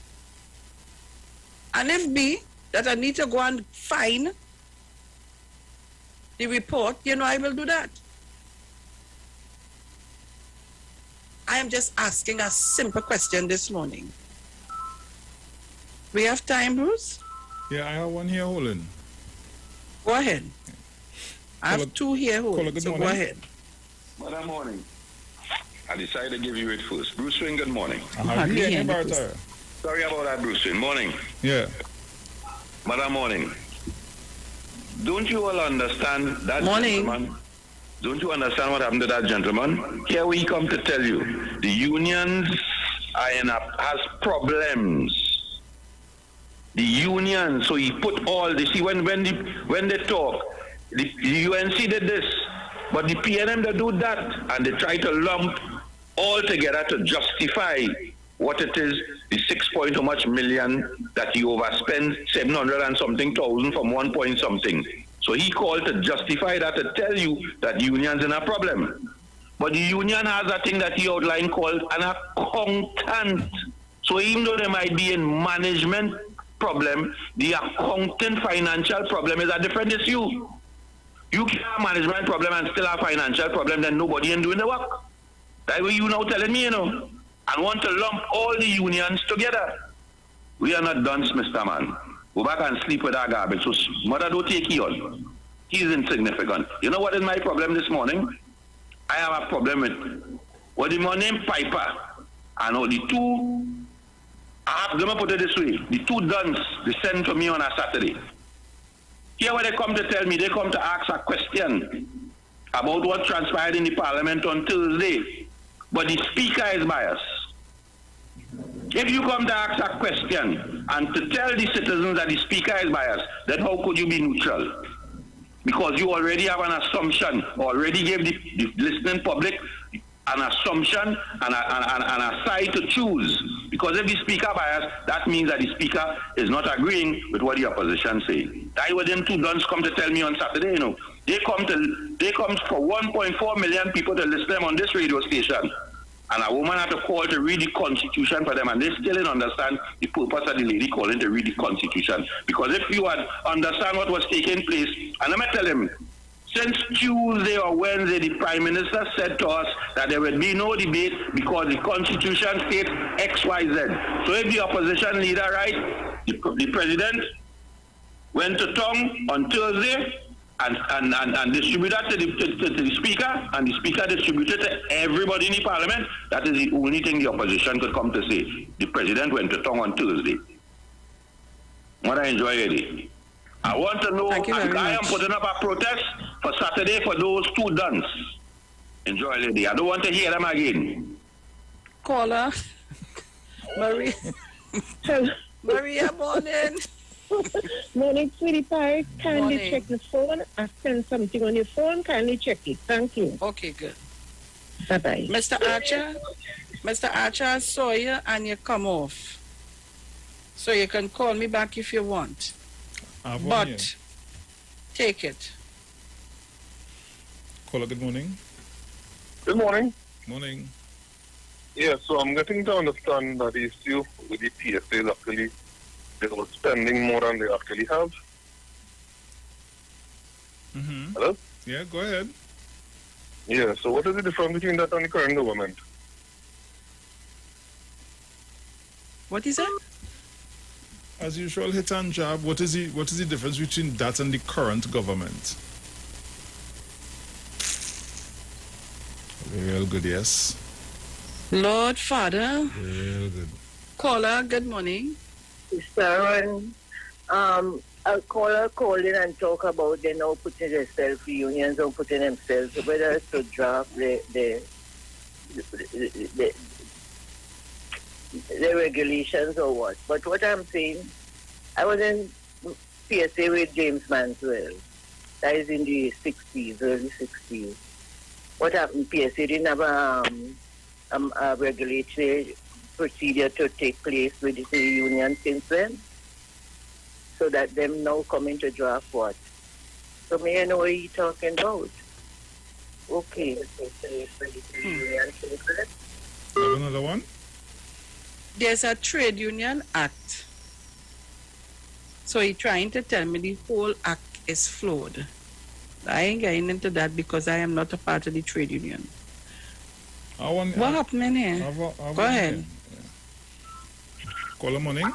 [SPEAKER 15] And if be that I need to go and find the report, I will do that. I am just asking a simple question this morning. We have time, Bruce?
[SPEAKER 14] Yeah, I have one here holding.
[SPEAKER 15] Go ahead. I have two here holding, so go ahead.
[SPEAKER 7] Good morning. I decided to give you it first. Bruce Wayne, good morning.
[SPEAKER 14] Sorry about
[SPEAKER 7] that, Bruce Wayne. Morning.
[SPEAKER 14] Yeah.
[SPEAKER 7] Morning. Don't you all understand that gentleman? Don't you understand what happened to that gentleman? Here we come to tell you, the unions has problems. The union, so he put all this. See, when they talk, the UNC did this, but the PNM they do that, and they try to lump all together to justify what it is, the 6 point how much million that he overspent, 700 and something thousand from 1 point something. So he called to justify that, to tell you that the union's in a problem. But the union has a thing that he outlined called an accountant. So even though there might be a management problem, the accounting financial problem is a different issue. You can have a management problem and still have a financial problem, then nobody ain't doing the work. That's what you now telling me, and want to lump all the unions together. We are not done, Mr. Man. Go back and sleep with our garbage. So mother, don't take he on. He's insignificant. You know what is my problem this morning? I have a problem with what the man named Piper and all the two. I'm going to put it this way. The two duns they sent to me on a Saturday. Here when they come to tell me, they come to ask a question about what transpired in the parliament on Thursday. But the speaker is biased. If you come to ask a question and to tell the citizens that the speaker is biased, then how could you be neutral? Because you already have an assumption, already gave the listening public an assumption and a side to choose. Because if the speaker biased, that means that the speaker is not agreeing with what the opposition say. That was them two duns come to tell me on Saturday, They come for 1.4 million people to listen to them on this radio station. And a woman had to call to read the Constitution for them, and they still didn't understand the purpose of the lady calling to read the Constitution. Because if you had understand what was taking place, and let me tell him, since Tuesday or Wednesday, the Prime Minister said to us that there would be no debate because the Constitution states X, Y, Z. So if the opposition leader, the President went to tongue on Thursday and distributed to the Speaker, and the Speaker distributed to everybody in the Parliament, that is the only thing the opposition could come to say. The President went to tongue on Thursday. What I enjoy it. I want to know, I am putting up a protest for Saturday for those two duns. Enjoy, lady. I don't want to hear them again.
[SPEAKER 15] Caller. Maria. Maria, morning.
[SPEAKER 5] Morning, sweetie pie. Kindly
[SPEAKER 15] Morning.
[SPEAKER 5] check the phone. I sent something on your phone. Kindly check it. Thank you.
[SPEAKER 15] Okay, good.
[SPEAKER 5] Bye-bye.
[SPEAKER 15] Mr. Archer, I saw you and you come off. So you can call me back if you want. But take it.
[SPEAKER 14] Caller, good morning.
[SPEAKER 9] Good morning.
[SPEAKER 14] Morning.
[SPEAKER 9] Yeah, so I'm getting to understand that the issue with the PSA luckily they were spending more than they actually have.
[SPEAKER 14] Mm-hmm.
[SPEAKER 9] Hello?
[SPEAKER 14] Yeah, go ahead.
[SPEAKER 9] Yeah, so what is the difference between that and the current government?
[SPEAKER 15] What is that?
[SPEAKER 14] As usual, hit and jab. What is the difference between that and the current government? Real good, yes.
[SPEAKER 15] Lord Father.
[SPEAKER 14] Real good.
[SPEAKER 15] Caller, good morning.
[SPEAKER 3] Sharon, a caller called in and talk about they now putting themselves, unions or putting themselves, whether it's to draft the regulations or what. But what I'm saying, I was in PSA with James Manswell. That is in the 60s, early 60s. What happened? PSA didn't have a regulatory procedure to take place with the union since then. So that them now coming to draft what? So may I know what you're talking about? Okay.
[SPEAKER 14] Have another one?
[SPEAKER 15] There's a trade union act. So he's trying to tell me the whole act is flawed. I ain't getting into that because I am not a part of the trade union. What happened in here? Go ahead.
[SPEAKER 14] Caller, morning.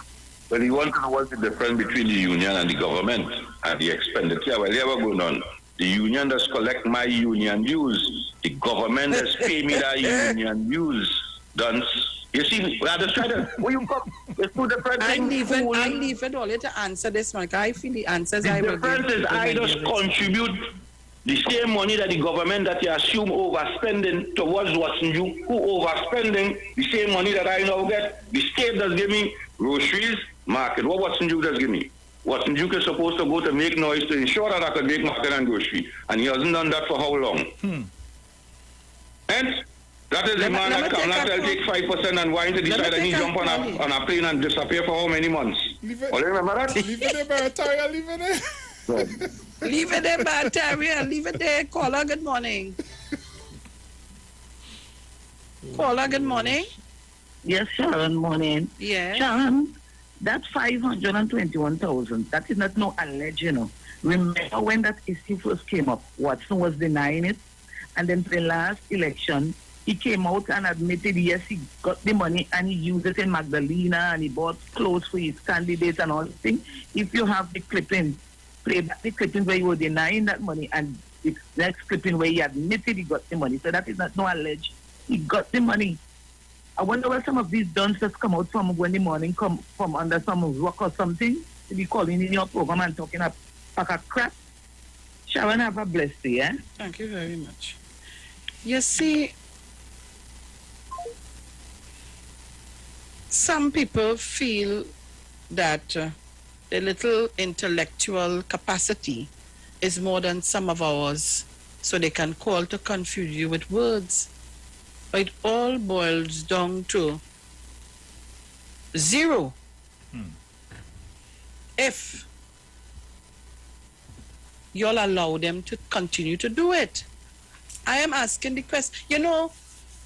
[SPEAKER 7] Well, you want to know what's the difference between the union and the government and the expenditure? Well, here we're going on. The union does collect my union dues. The government does pay me that union dues. Done. You see, I just try to. Where you come? It's two different things.
[SPEAKER 15] I leave it all to answer this one. I feel the answers I will give.
[SPEAKER 7] The difference is I just contribute the same money that the government that you assume overspending towards Watson Duke, who overspending the same money that I now get. The state does give me groceries, market. What Watson Duke does give me? Watson Duke is supposed to go to make noise to ensure that I could make market and grocery. And he hasn't done that for how long? And that is the man that come out and take 5% and wine to decide that he jump on a plane and disappear for how many months?
[SPEAKER 14] Leave it.
[SPEAKER 7] Oh, you remember that?
[SPEAKER 14] Leave it there, Barataria. Leave it there.
[SPEAKER 15] Leave it there, Barataria. Leave it there. Caller, good morning. Caller, good morning.
[SPEAKER 3] Yes, Sharon, morning.
[SPEAKER 15] Yes.
[SPEAKER 3] Sharon, that 521,000, that is not no alleged, you know. Remember when that issue first came up, Watson was denying it, and then for the last election, he came out and admitted, yes, he got the money and he used it in Magdalena and he bought clothes for his candidates and all the things. If you have the clipping, play back the clipping where you were denying that money and the next clipping where he admitted he got the money. So that is not no alleged. He got the money. I wonder where some of these dunces come out from when the morning come from under some rock or something to be calling in your program and talking a pack of crap. Sharon, have a blessed day, eh?
[SPEAKER 15] Thank you very much. You see, some people feel that their little intellectual capacity is more than some of ours, so they can call to confuse you with words. But it all boils down to zero. If you'll allow them to continue to do it. I am asking the question, you know,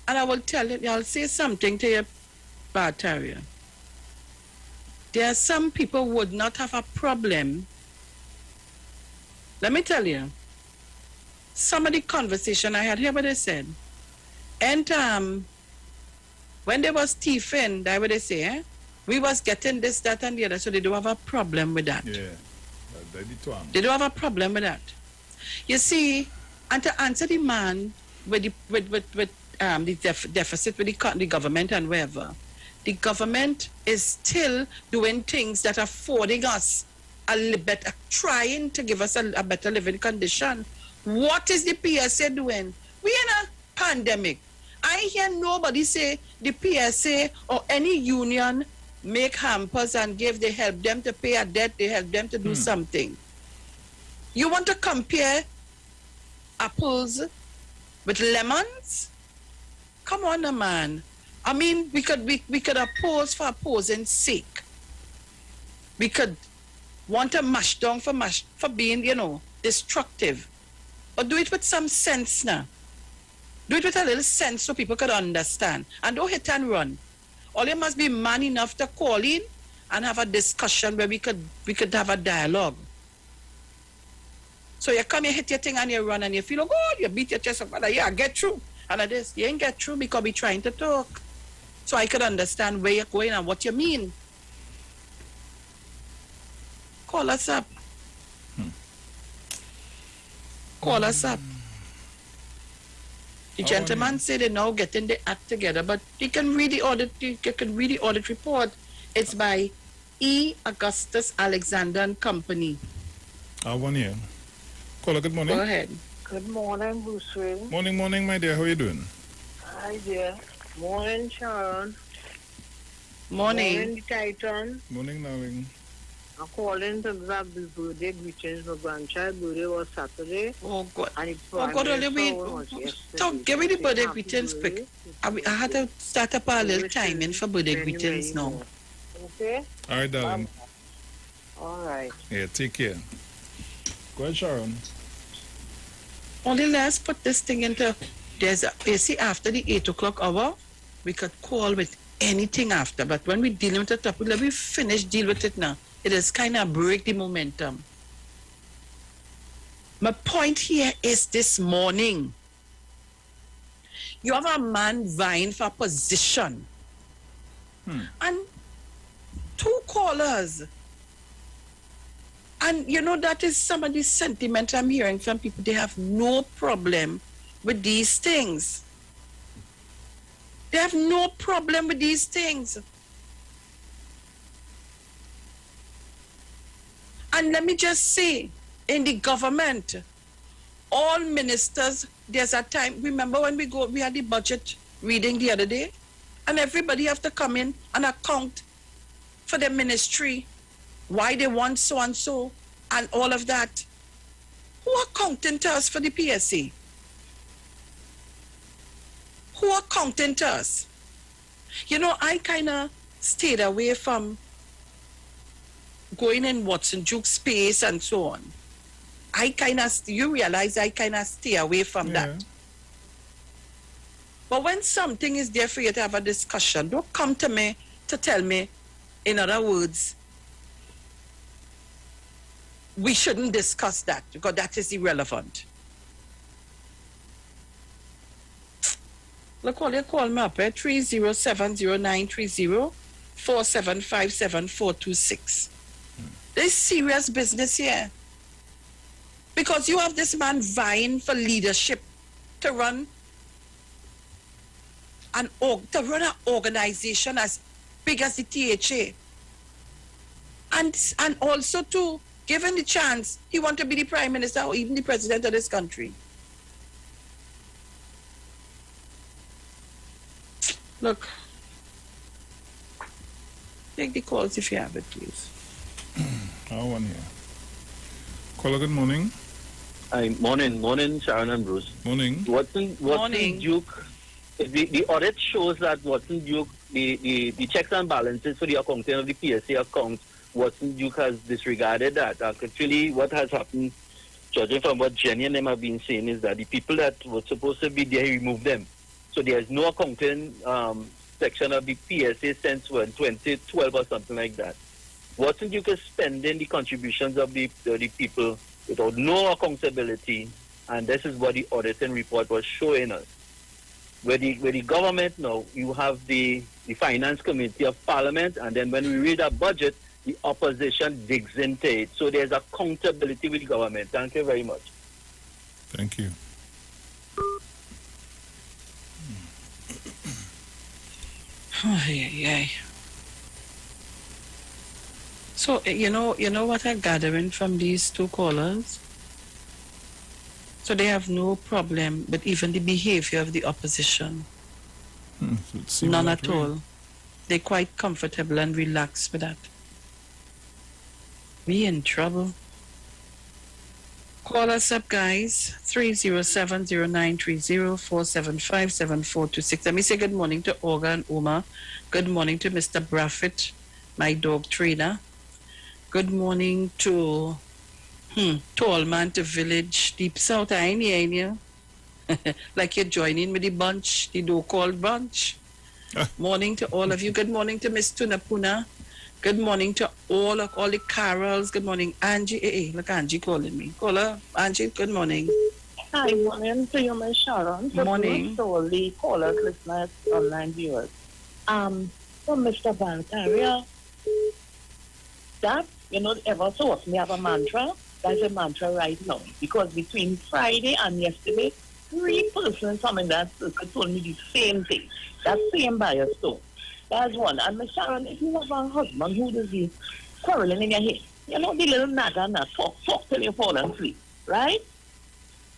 [SPEAKER 15] and I will tell you, I'll say something to you, Barataria. There are some people who would not have a problem. Let me tell you, some of the conversation I had here, what they said, and when there was thieving, that what they say, we was getting this, that, and the other, so they don't have a problem with that.
[SPEAKER 14] Yeah,
[SPEAKER 15] they don't have a problem with that. You see, and to answer the man with the deficit with the government and wherever, the government is still doing things that are affording us a little better, trying to give us a better living condition. What is the PSA doing? We in a pandemic. I hear nobody say the PSA or any union make hampers and they help them to pay a debt, they help them to do something. You want to compare apples with lemons? Come on, man. I mean, we could oppose for opposing's sake. We could want to mash down for being, destructive. But do it with some sense now. Do it with a little sense so people could understand. And don't hit and run. All you must be man enough to call in and have a discussion where we could have a dialogue. So you come, you hit your thing and you run and you feel, oh God, you beat your chest up. Yeah, get through. And I just, you ain't get through because we're trying to talk. So I could understand where you're going and what you mean. Call us up. Call us up. The gentleman said they're now getting the act together, but you can read the audit report. It's by E. Augustus Alexander and Company.
[SPEAKER 14] 1 year. Caller, good morning.
[SPEAKER 15] Go ahead.
[SPEAKER 5] Good morning, Bruce Wayne.
[SPEAKER 14] Morning, my dear. How are you doing?
[SPEAKER 5] Hi, dear. Morning, Sharon.
[SPEAKER 15] Morning.
[SPEAKER 5] Titan.
[SPEAKER 14] Morning, darling.
[SPEAKER 5] I'm calling to grab the birthday greetings. My grandchild's birthday was Saturday.
[SPEAKER 15] Oh, God.
[SPEAKER 5] And
[SPEAKER 15] give me the birthday greetings quick. I had to start up a little timing for birthday greetings now.
[SPEAKER 5] Okay?
[SPEAKER 14] All right, darling.
[SPEAKER 5] All right.
[SPEAKER 14] Yeah, take care. Go ahead, Sharon.
[SPEAKER 15] Only let's put this thing into, you see, after the 8 o'clock hour, we could call with anything after. But when we're dealing with the topic, let me finish deal with it now. It is kind of break the momentum. My point here is this morning. You have a man vying for position. And 2 callers. And that is some of the sentiment I'm hearing from people. They have no problem with these things. They have no problem with these things. And let me just say, in the government, all ministers, there's a time, remember when we had the budget reading the other day? And everybody have to come in and account for their ministry, why they want so and so, and all of that. Who are accounting to us for the PSA? Who are accounting to us? I kind of stayed away from going in Watson Duke space and so on. You realize I kind of stay away from that. But when something is there for you to have a discussion, don't come to me to tell me, in other words, we shouldn't discuss that because that is irrelevant. Look, you call me up at 3070930-4757-426. There's serious business here. Because you have this man vying for leadership to run an organization as big as the THA. And also too, given the chance, he want to be the prime minister or even the president of this country. Look, take the calls if you have it, please.
[SPEAKER 14] One here. Caller, good morning.
[SPEAKER 4] Hi, morning, Sharon and Bruce.
[SPEAKER 14] Morning.
[SPEAKER 4] Watson Duke, the audit shows that Watson Duke, the checks and balances for the accounting of the PSA account, Watson Duke has disregarded that. Actually, what has happened, judging from what Jenny and them have been saying, is that the people that were supposed to be there, he removed them. So there is no accounting section of the PSA since 2012 or something like that. Watson Duke is spending the contributions of the people without no accountability, and this is what the auditing report was showing us. Where the government now, you have the Finance Committee of Parliament, and then when we read a budget, the opposition digs into it. So there's accountability with the government. Thank you very much.
[SPEAKER 14] Thank you.
[SPEAKER 15] So, you know what I'm gathering from these 2 callers? So they have no problem with even the behavior of the opposition. None at all. They're quite comfortable and relaxed with that. We in trouble. Call us up, guys. 307-0930-475-7426. Let me say good morning to Olga and Uma. Good morning to Mr. Braffett, my dog trainer. Good morning to Tall Man to Village, Deep South. I ain't you. Like you're joining with the bunch, the do-called bunch. Morning to all of you. Good morning to Miss Tunapuna. Good morning to all the Carols. Good morning, Angie. Hey, look, Angie calling me. Call her. Angie, good morning.
[SPEAKER 3] Hi, morning to you, Miss Sharon.
[SPEAKER 15] Morning.
[SPEAKER 3] To all the callers, listeners, online viewers. From Mr. Bantaria, that, ever so often we have a mantra. That's a mantra right now. Because between Friday and yesterday, 3 persons from in that circle told me the same thing. That same bias too. That's one. And Miss Sharon, if you have a husband who does the quarreling in your head, the little naga and talk till you fall asleep, right?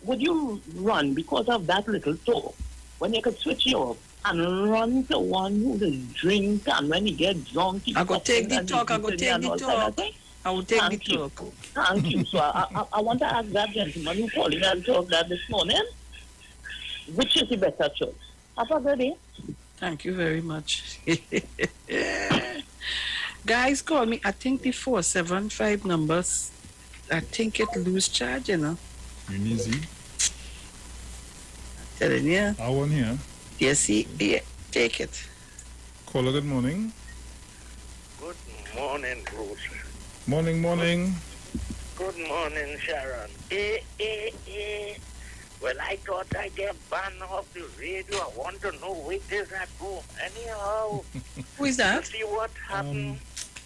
[SPEAKER 3] Would you run because of that little talk when you could switch you off and run to one who does drink, and when he gets drunk,
[SPEAKER 15] I go take the talk. I will take the talk.
[SPEAKER 3] Thank you. So I want to ask that gentleman who calling and talk that this morning, which is the better choice? Have a good day.
[SPEAKER 15] Thank you very much. Guys, call me. I think the 475 numbers, I think it lose charge,
[SPEAKER 14] You easy.
[SPEAKER 15] Telling you.
[SPEAKER 14] I want here.
[SPEAKER 15] Yes, yeah, take it.
[SPEAKER 14] Caller, good morning.
[SPEAKER 10] Good morning, Bruce.
[SPEAKER 14] Morning.
[SPEAKER 10] Good morning, Sharon. Well, I thought I'd get banned off the radio. I want to know which is that room. Anyhow.
[SPEAKER 15] Who is that?
[SPEAKER 10] You see what happened?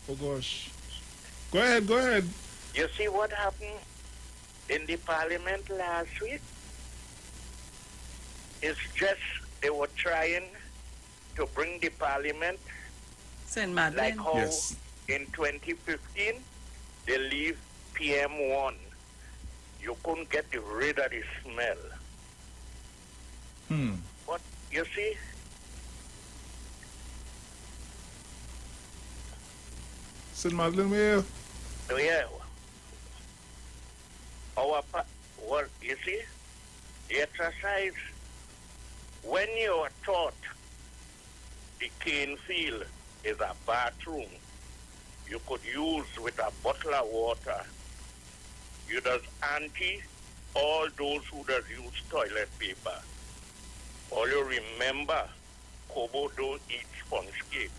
[SPEAKER 14] Oh, gosh. Go ahead.
[SPEAKER 10] You see what happened in the parliament last week? It's just they were trying to bring the parliament
[SPEAKER 15] St. Madeleine.
[SPEAKER 10] like how in 2015 they leave PM1. You couldn't get rid of the smell. But you see,
[SPEAKER 14] St. Madeleine, where?
[SPEAKER 10] Yeah. You see, the exercise, when you are taught the cane field is a bathroom, you could use with a bottle of water. You does anti all those who does use toilet paper. All you remember, Kobo don't eat sponge cake.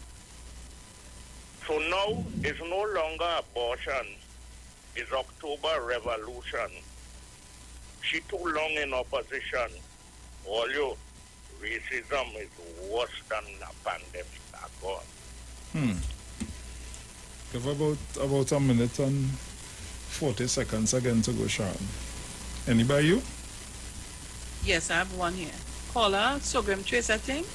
[SPEAKER 10] So now it's no longer abortion. It's October Revolution. She too long in opposition. All you racism is worse than the pandemic. God.
[SPEAKER 14] Give about a minute and 40 seconds again to go, Sharon. Anybody you?
[SPEAKER 15] Yes, I have one here. Caller, Sogrim Trace, I think.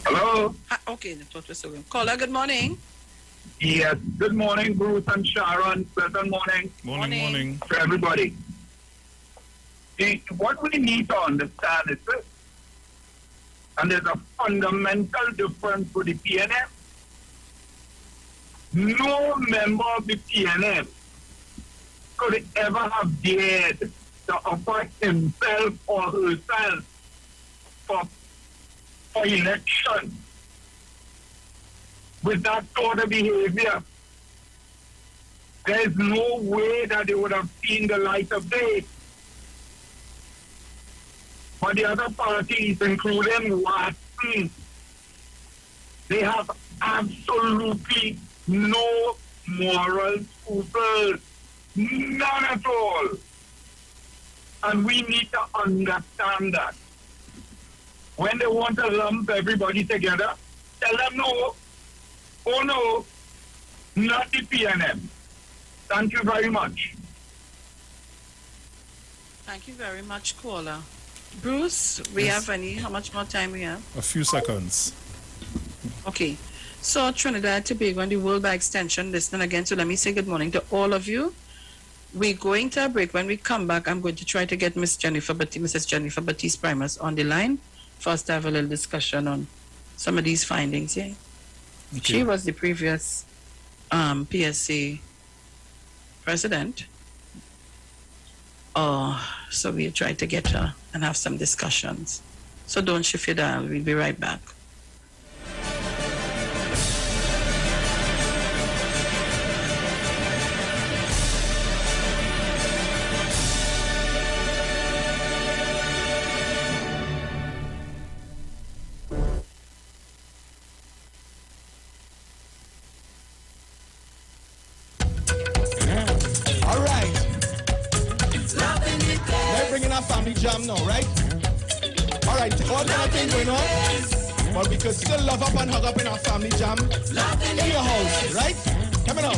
[SPEAKER 21] Hello?
[SPEAKER 15] Okay, the thought was Sogrim. Caller, good morning.
[SPEAKER 21] Yes, good morning, Bruce and Sharon. Pleasant morning.
[SPEAKER 14] Morning.
[SPEAKER 21] To everybody. What we need to understand is this, and there's a fundamental difference with the PNM. No member of the PNM could ever have dared to offer himself or herself for election with that sort of behavior. There's no way that they would have seen the light of day. But the other parties, including Watson, they have absolutely no moral scruples. None at all. And we need to understand that. When they want to lump everybody together, tell them no. Oh no, not the PNM. Thank you very much.
[SPEAKER 15] Thank you very much, caller. Bruce, we have how much more time we have?
[SPEAKER 14] A few seconds.
[SPEAKER 15] Okay. So Trinidad, Tobago, and the world by extension, listening again. So let me say good morning to all of you. we're going to a break. When we come back, I'm going to try to get Mrs. Jennifer Batiste Primus on the line for us to have a little discussion on some of these findings. Yeah, okay. She was the previous PSA president. So we'll try to get her and have some discussions. So don't shift your dial. We'll be right back.
[SPEAKER 1] Jam now, right? All right, all kind of things going on, but we could still love up and hug up in our family jam in your house, right? Come on now.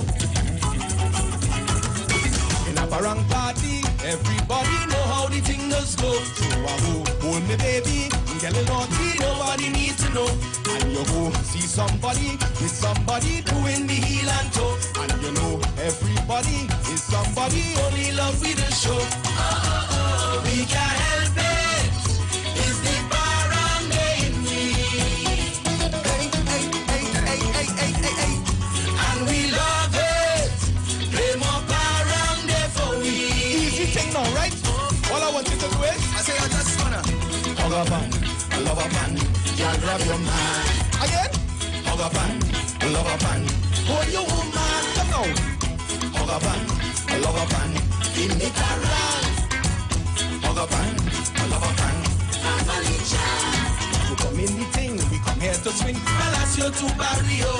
[SPEAKER 1] In a barang party, everybody know how the things go. So hold me baby, get a naughty, nobody needs to know. And you go see somebody with somebody doing the heel and toe. And you know everybody is somebody only love with the show. We can't help it. It's the barangay in me. Hey. And we love it. Play more barangay for me. Easy thing now, right? All I want you to do is, I say I just wanna hug a band, love a band, y'all grab your man. Again, hug a band, love a band, hold your woman. Come now, hug a band, love a band, in the barang. Hug a band, love a band, family jam. We come in the thing, we come here to swing. Palacio to barrio,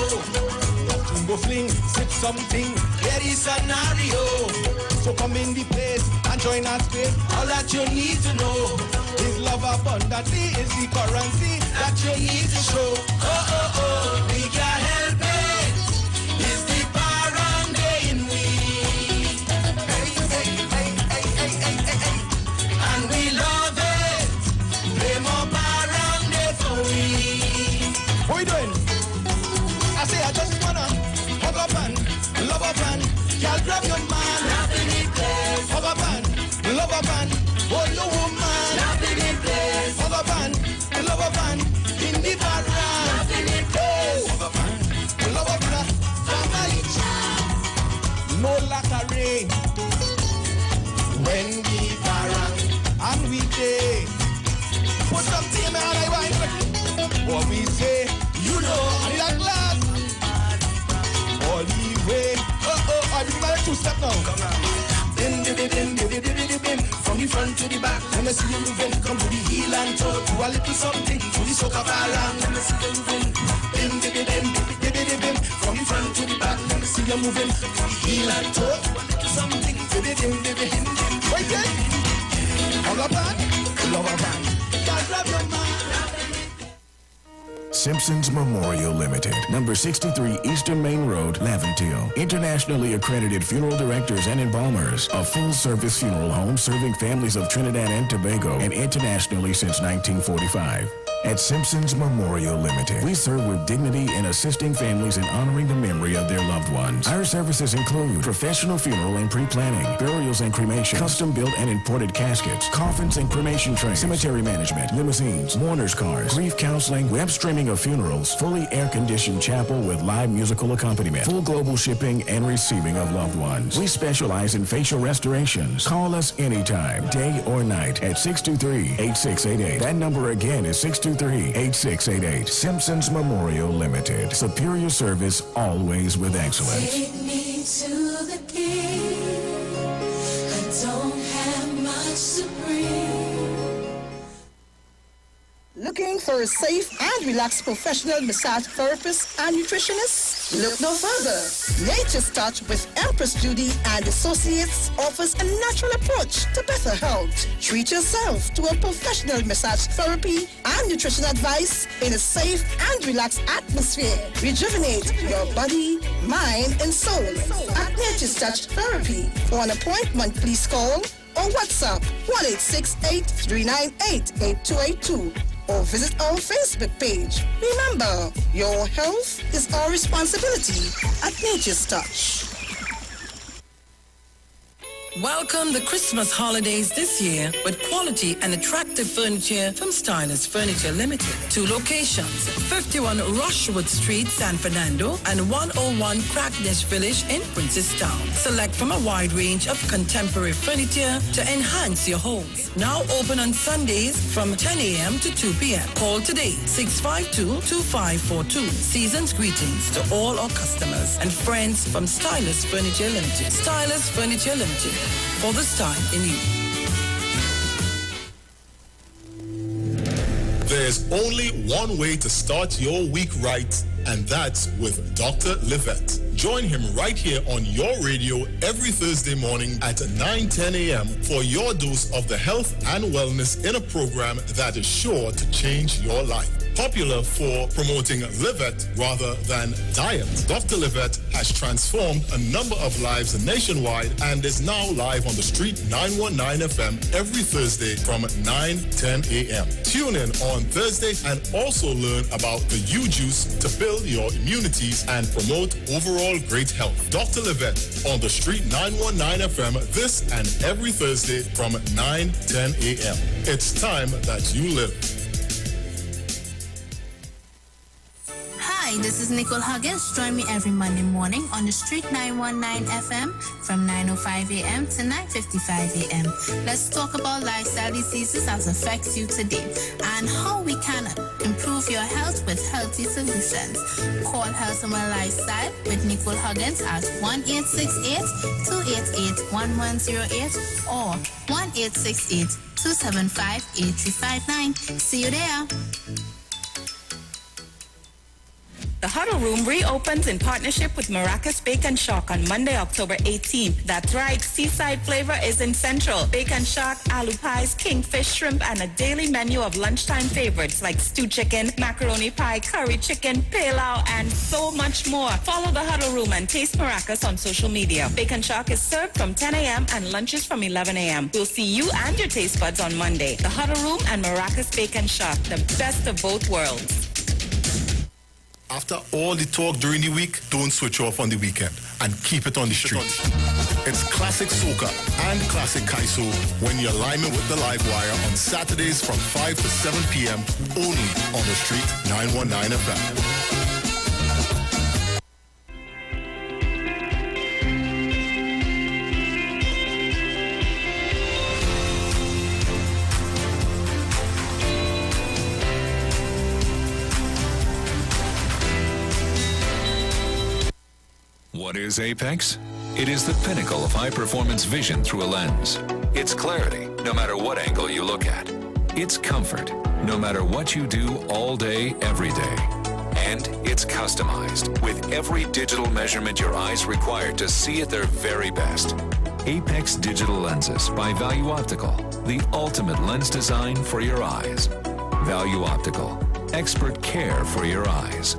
[SPEAKER 1] Tumbo fling, sip something, there is scenario. So come in the place and join us with all that you need to know. His love abundantly is the currency that you need to show. Oh, we can't help it. It's the barangay in me. Hey. And we love it. Play more barangay for me. What are you doing? I say I just wanna hug a band, love a band, y'all grab your man. Nothing in place. Hug a band, love a band, hold your woman. Nothing in place. Hug a band, love a band, in the barang. Nothing in place. Hug a band, love a band, family jam. No lacquer when we barang and we day. Put something in my hand, I want what we say, you know, I need a glass. All the way. I be doing like two-step now. Come on. Bim. From the front to the back. Let me see you moving. Come to the heel and toe. Do a little something to the soca barang. Let me see you moving. Bim. From the front to the back. Let me see you moving. To the heel and toe. Do a little something to the dim. Wait there. Hug a band. Love a band. God love your man.
[SPEAKER 12] Simpsons Memorial Limited, number 63 Eastern Main Road, Laventille. Internationally accredited funeral directors and embalmers. A full-service funeral home serving families of Trinidad and Tobago and internationally since 1945. At Simpsons Memorial Limited, we serve with dignity in assisting families in honoring the memory of their loved ones. Our services include professional funeral and pre-planning, burials and cremation, custom-built and imported caskets, coffins and cremation trays, cemetery management, limousines, mourners cars, grief counseling, web streaming of funerals, fully air-conditioned chapel with live musical accompaniment, full global shipping and receiving of loved ones. We specialize in facial restorations. Call us anytime, day or night, at 623-8688. That number again is 623-8688. Simpsons Memorial Limited. Superior service, always with excellence.
[SPEAKER 2] Take me to the king. I don't have much to bring.
[SPEAKER 23] Looking for a safe and relaxed professional massage therapist and nutritionist? Look no further. Nature's Touch with Empress Judy and Associates offers a natural approach to better health. Treat yourself to a professional massage therapy and nutrition advice in a safe and relaxed atmosphere. Rejuvenate your body, mind, and soul at Nature's Touch Therapy. For an appointment, please call or WhatsApp 1-868-398-8282. or visit our Facebook page. Remember, your health is our responsibility at Nature's Touch.
[SPEAKER 16] Welcome the Christmas holidays this year with quality and attractive furniture from Stylist Furniture Limited. 2 locations, 51 Rushwood Street, San Fernando, and 101 Crackness Village in Princestown. Select from a wide range of contemporary furniture to enhance your homes. Now open on Sundays from 10 a.m. to 2 p.m. Call today, 652-2542. Season's greetings to all our customers and friends from Stylist Furniture Limited. Stylist Furniture Limited. For this time in you.
[SPEAKER 17] There's only one way to start your week right, and that's with Dr. Livette. Join him right here on your radio every Thursday morning at 9:10 a.m. for your dose of the health and wellness in a program that is sure to change your life. Popular for promoting Livette rather than diet, Dr. Livette has transformed a number of lives nationwide and is now live on the Street 919 FM every Thursday from 9:10 a.m. Tune in on Thursday and also learn about the U-Juice to build your immunities and promote overall great health. Dr. Livette on the Street 919 FM this and every Thursday from 9:10 a.m. It's time that you live.
[SPEAKER 19] Hi, this is Nicole Huggins. Join me every Monday morning on the Street 919 FM from 9:05 a.m. to 9:55 a.m. Let's talk about lifestyle diseases that affects you today and how we can improve your health with healthy solutions. Call Health and Lifestyle with Nicole Huggins at 1-868-288-1108 or 1-868-275-8359. See you there.
[SPEAKER 18] The Huddle Room reopens in partnership with Maracas Bake and Shock on Monday, October 18th. That's right, seaside flavor is in Central. Bake and Shock, aloo pies, kingfish, shrimp, and a daily menu of lunchtime favorites like stew chicken, macaroni pie, curry chicken, pilau, and so much more. Follow The Huddle Room and taste Maracas on social media. Bake and Shock is served from 10 a.m. and lunches from 11 a.m. We'll see you and your taste buds on Monday. The Huddle Room and Maracas Bake and Shock, the best of both worlds.
[SPEAKER 17] After all the talk during the week, don't switch off on the weekend and keep it on the street. It's classic soca and classic kaiso when you're liming with the live wire on Saturdays from 5 to 7 p.m. only on the Street 919 FM.
[SPEAKER 24] What is Apex? It is the pinnacle of high-performance vision through a lens. It's clarity, no matter what angle you look at. It's comfort, no matter what you do all day, every day. And it's customized, with every digital measurement your eyes require to see at their very best. Apex Digital Lenses by Value Optical, the ultimate lens design for your eyes. Value Optical, expert care for your eyes.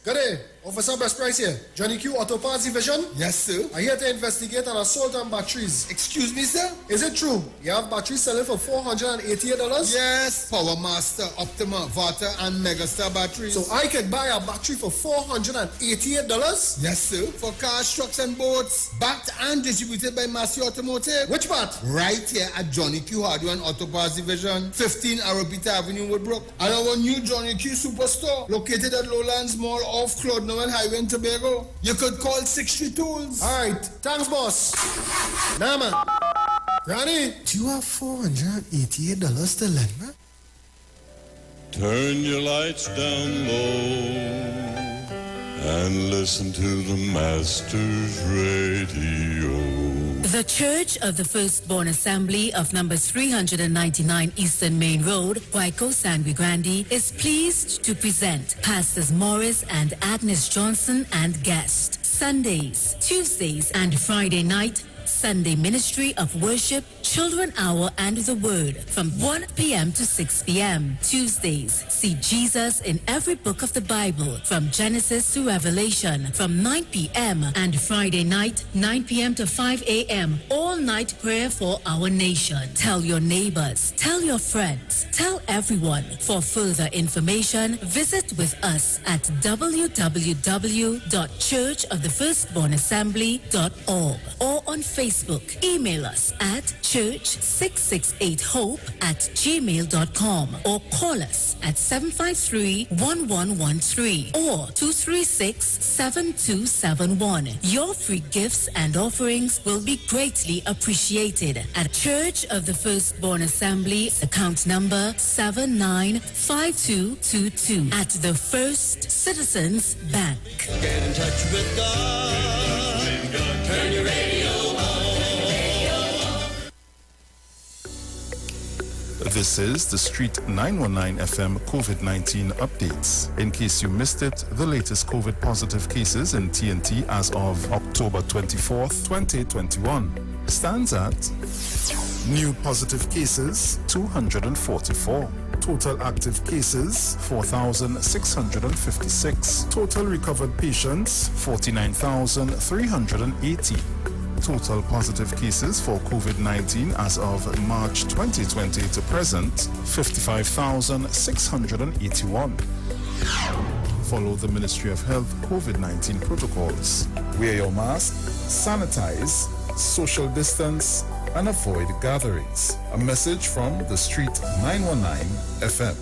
[SPEAKER 25] Good day. Officer Best Price here. Johnny Q Auto Parts Division?
[SPEAKER 26] Yes, sir.
[SPEAKER 25] I'm here to investigate an assault on batteries.
[SPEAKER 26] Excuse me, sir?
[SPEAKER 25] Is it true? You have batteries selling for $488?
[SPEAKER 26] Yes. Power Master, Optima, Vata, and Megastar batteries.
[SPEAKER 25] So I can buy a battery for $488?
[SPEAKER 26] Yes, sir. For cars, trucks, and boats. Backed and distributed by Massey Automotive.
[SPEAKER 25] Which part?
[SPEAKER 26] Right here at Johnny Q Hardware and Auto Parts Division, 15 Arrowbita Avenue, Woodbrook. And our new Johnny Q Superstore, located at Lowlands Mall off Claude Noel Highway in Tobago. You could call 63 Tools.
[SPEAKER 25] All right. Thanks, boss. Nah, man. Granny,
[SPEAKER 26] do you have $488 to lend, man?
[SPEAKER 27] Turn your lights down low and listen to the Master's Radio.
[SPEAKER 8] The Church of the Firstborn Assembly of number 399 Eastern Main Road, Waiko Sangre Grande, is pleased to present Pastors Morris and Agnes Johnson and guest. Sundays, Tuesdays, and Friday night, Sunday ministry of worship, children hour and the word from 1 p.m. to 6 p.m. Tuesdays, see Jesus in every book of the Bible from Genesis to Revelation from 9 p.m. and Friday night 9 p.m. to 5 a.m. all night prayer for our nation. Tell your neighbors, tell your friends, tell everyone. For further information, visit with us at www.churchofthefirstbornassembly.org or on Facebook. Email us at church668hope@gmail.com or call us at 753-1113 or 236-7271. Your free gifts and offerings will be greatly appreciated at Church of the Firstborn Assembly, account number 795222 at the First Citizens Bank.
[SPEAKER 1] Get in touch with God. Turn your radio on.
[SPEAKER 14] This is the Street 919 FM COVID-19 updates. In case you missed it, the latest COVID positive cases in TNT as of October 24th, 2021 stands at new positive cases 244. Total active cases 4,656. Total recovered patients 49,380. Total positive cases for COVID-19 as of March 2020 to present 55,681. Follow the Ministry of Health COVID-19 protocols. Wear your mask, sanitize, social distance, and avoid gatherings. A message from the Street 919 FM.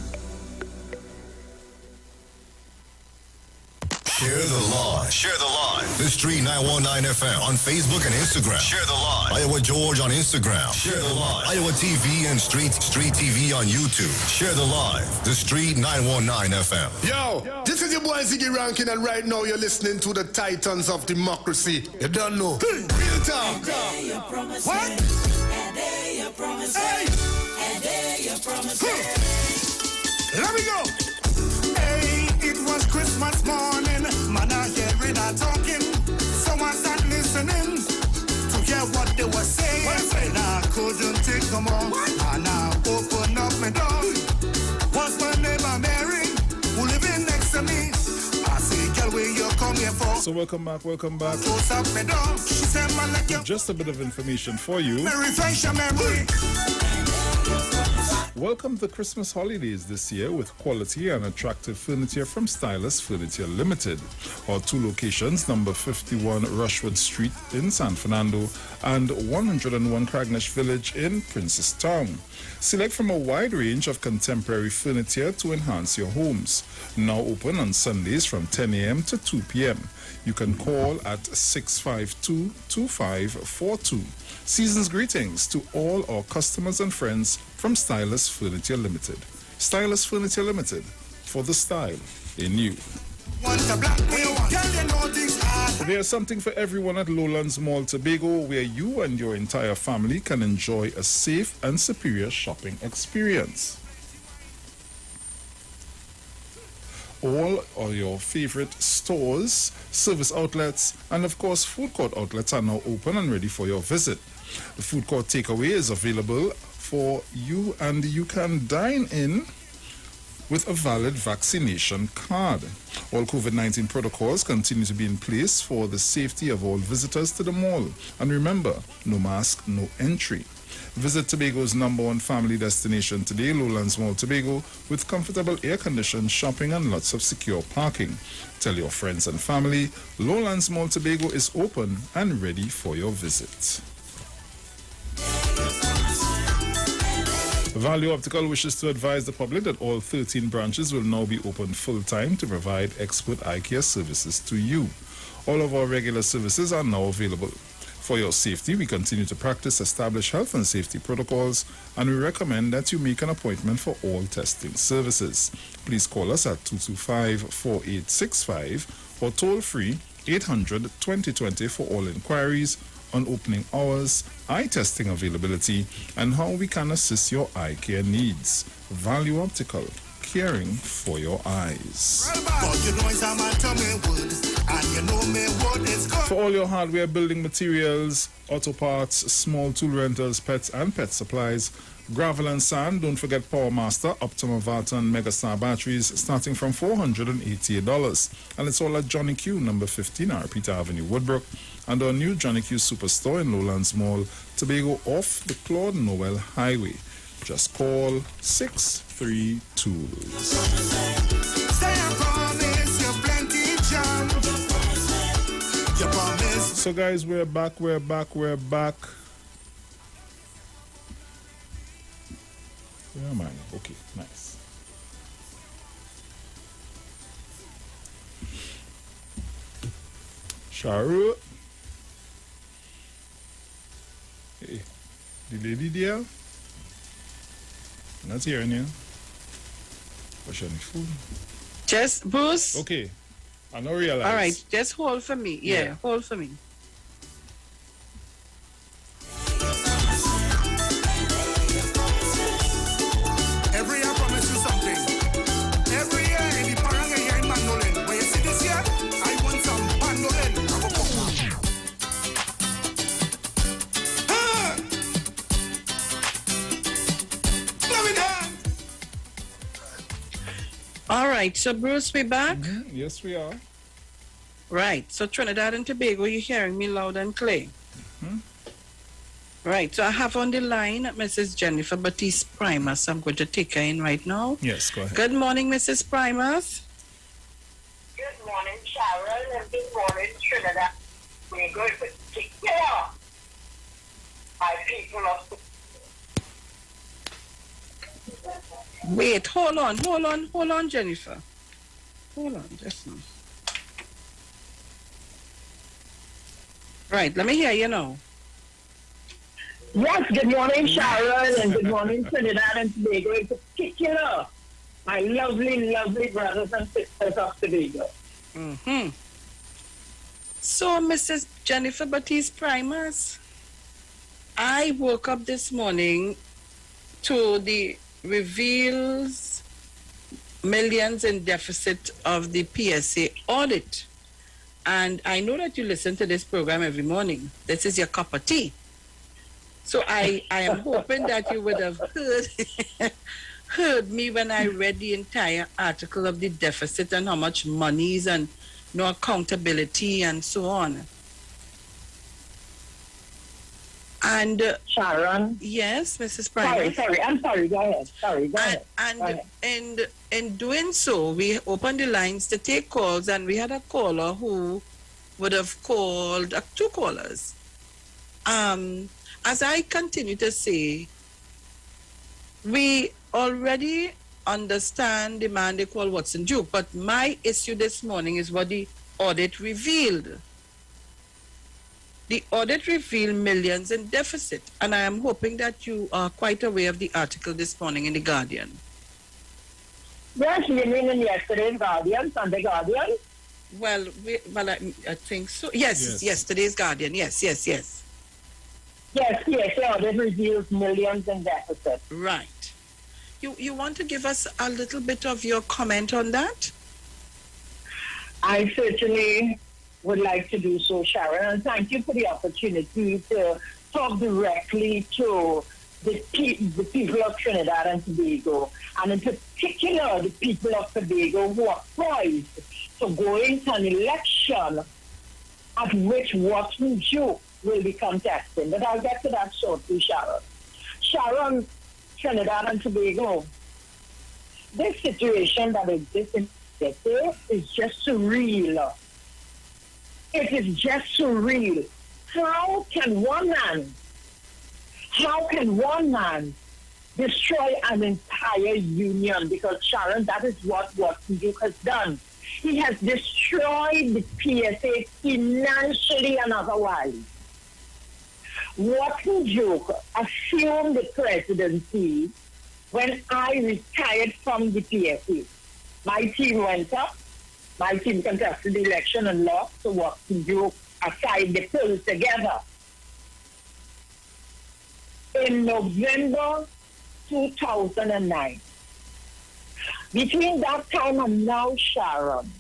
[SPEAKER 6] Share the live. Share the live. The Street 919 FM on Facebook and Instagram. Share the live. Iowa George on Instagram. Share the live. Iowa TV and Street TV on YouTube. Share the live. The Street 919 FM.
[SPEAKER 25] Yo, this is your boy Ziggy Rankin, and right now you're listening to the Titans of Democracy. You don't know. Real talk. What? Hey. Let me go. Hey, it was Christmas morning. Man, I hearing and talking. Someone sat listening to hear what they were saying. And I couldn't take them on. And I opened up my door. Was my neighbor Mary, who living next to me. I say, girl, where you come here for?
[SPEAKER 14] So welcome back.
[SPEAKER 25] Close up my door. She said, man, like you.
[SPEAKER 14] Just a bit of information for you.
[SPEAKER 25] Refresh your memory.
[SPEAKER 14] Welcome the Christmas holidays this year with quality and attractive furniture from Stylus Furniture Limited. Our two locations, number 51 Rushwood Street in San Fernando and 101 Cragnish Village in Princestown. Select from a wide range of contemporary furniture to enhance your homes. Now open on Sundays from 10 a.m. to 2 p.m. You can call at 652-2542. Season's greetings to all our customers and friends from Stylus Furniture Limited. Stylus Furniture Limited, for the style in you. There's something for everyone at Lowlands Mall Tobago, where you and your entire family can enjoy a safe and superior shopping experience. All of your favorite stores, service outlets, and of course food court outlets are now open and ready for your visit. The food court takeaway is available for you, and you can dine in with a valid vaccination card. All COVID-19 protocols continue to be in place for the safety of all visitors to the mall. And remember, no mask, no entry. Visit Tobago's #1 family destination today, Lowlands Mall Tobago, with comfortable air-conditioned shopping and lots of secure parking. Tell your friends and family, Lowlands Mall Tobago is open and ready for your visit. Value Optical wishes to advise the public that all 13 branches will now be open full-time to provide expert eye care services to you. All of our regular services are now available. For your safety, we continue to practice established health and safety protocols, and we recommend that you make an appointment for all testing services. Please call us at 225-4865 or toll-free 800-2020 for all inquiries on opening hours, eye testing availability, and how we can assist your eye care needs. Value Optical, caring for your eyes.
[SPEAKER 25] But you know it's a man to me wood, and You know me what is good.
[SPEAKER 14] For all your hardware, building materials, auto parts, small tool rentals, pets and pet supplies, gravel and sand, don't forget Power Master, Optima Vartan Megastar batteries starting from $488. And it's all at Johnny Q, number 15, Peter Avenue, Woodbrook, and our new Johnny Q Superstore in Lowlands Mall, Tobago, off the Claude Noel Highway. Just call 63 So guys, we're back. Yeah, man. Okay, nice. Sharu. Hey, the lady there? Not hearing you. What's your phone?
[SPEAKER 15] Just, Bruce?
[SPEAKER 14] Okay. I don't realize.
[SPEAKER 15] All right, just hold for me. Yeah, hold for me.
[SPEAKER 25] Every year I promise you something. Every year in the Paranga here in Mandolin. When you see this year, I want some Mandolin.
[SPEAKER 15] All right, so Bruce, we back?
[SPEAKER 14] Mm-hmm. Yes, we are.
[SPEAKER 15] Right, so Trinidad and Tobago, you're hearing me loud and clear.
[SPEAKER 14] Mm-hmm.
[SPEAKER 15] Right, so I have on the line Mrs. Jennifer Batiste Primus. I'm going to take her in right now.
[SPEAKER 14] Yes, go ahead.
[SPEAKER 15] Good morning, Mrs. Primus.
[SPEAKER 5] Good morning, Sharon, and good morning, Trinidad. We're going to take care of my people of
[SPEAKER 15] Wait, hold on, Jennifer. Hold on, just now. Right, let me hear you now.
[SPEAKER 5] Yes, good morning, Sharon, and good morning, Trinidad and Tobago. In particular, my lovely, lovely brothers and sisters of Tobago.
[SPEAKER 15] Mm-hmm. So, Mrs. Jennifer Batiste Primus, I woke up this morning to the reveals millions in deficit of the PSA audit. And I know that you listen to this program every morning. This is your cup of tea. So I am hoping that you would have heard me when I read the entire article of the deficit and how much monies and no accountability and so on. And
[SPEAKER 5] Sharon?
[SPEAKER 15] Yes, Mrs. Primus.
[SPEAKER 5] I'm sorry, go ahead. Go ahead.
[SPEAKER 15] And in doing so, we opened the lines to take calls, and we had a caller who would have called, two callers. As I continue to say, we already understand the man they call Watson Duke, but my issue this morning is what the audit revealed. The audit revealed millions in deficit, and I am hoping that you are quite aware of the article this morning in The Guardian.
[SPEAKER 5] Yes, you mean in yesterday's Guardian, Sunday Guardian?
[SPEAKER 15] Well, I think so. Yes, yesterday's Guardian. Yes.
[SPEAKER 5] Yes, the audit reveals millions in deficit.
[SPEAKER 15] Right. You want to give us a little bit of your comment on that?
[SPEAKER 5] I certainly would like to do so, Sharon, and thank you for the opportunity to talk directly to the people of Trinidad and Tobago, and in particular the people of Tobago who are poised to go into an election at which Watson Duke will be contesting. But I'll get to that shortly, Sharon. Sharon, Trinidad and Tobago, this situation that exists in Tobago is just surreal. It is just surreal. How can one man destroy an entire union? Because, Sharon, that is what Watson Duke has done. He has destroyed the PSA financially and otherwise. Watson Duke assumed the presidency when I retired from the PSA. My team went up. My team contested the election and lost, so Watson Duke assigned the polls together. In November 2009. Between that time and now, Sharon,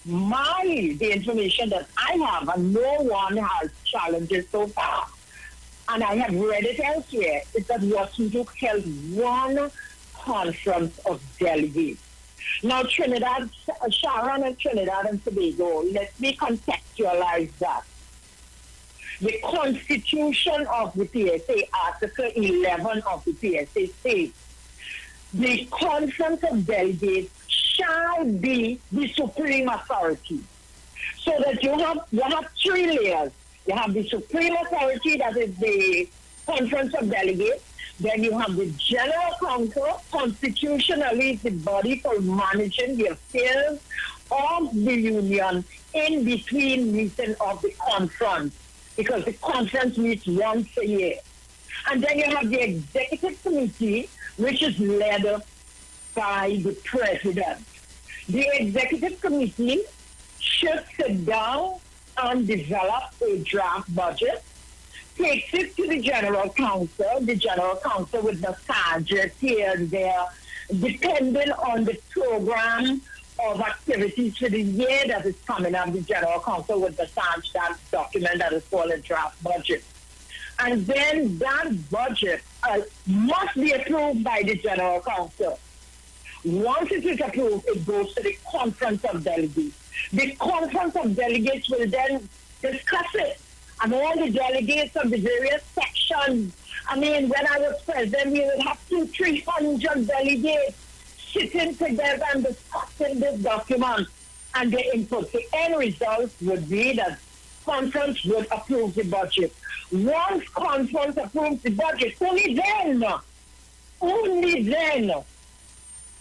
[SPEAKER 5] the information that I have, and no one has challenged it so far, and I have read it elsewhere, is that Watson Duke held one conference of delegates. Now, Sharon and Trinidad and Tobago, let me contextualize that. The Constitution of the PSA, Article 11 of the PSA states, the Conference of Delegates shall be the supreme authority. So that you have 3 layers. You have the supreme authority, that is the Conference of Delegates. Then you have the General Council, constitutionally the body for managing the affairs of the Union in between meeting of the conference, because the conference meets once a year. And then you have the Executive Committee, which is led by the President. The Executive Committee should sit down and develop a draft budget, takes it to the General Council. The General Council would massage it here and there, depending on the program of activities for the year that is coming up. The General Council would massage that document that is called a draft budget. And then that budget must be approved by the General Council. Once it is approved, it goes to the Conference of Delegates. The Conference of Delegates will then discuss it. And all the delegates of the various sections, I mean, when I was president, we would have 200-300 delegates sitting together and discussing this document and the input. The end result would be that conference would approve the budget. Once conference approves the budget, only then,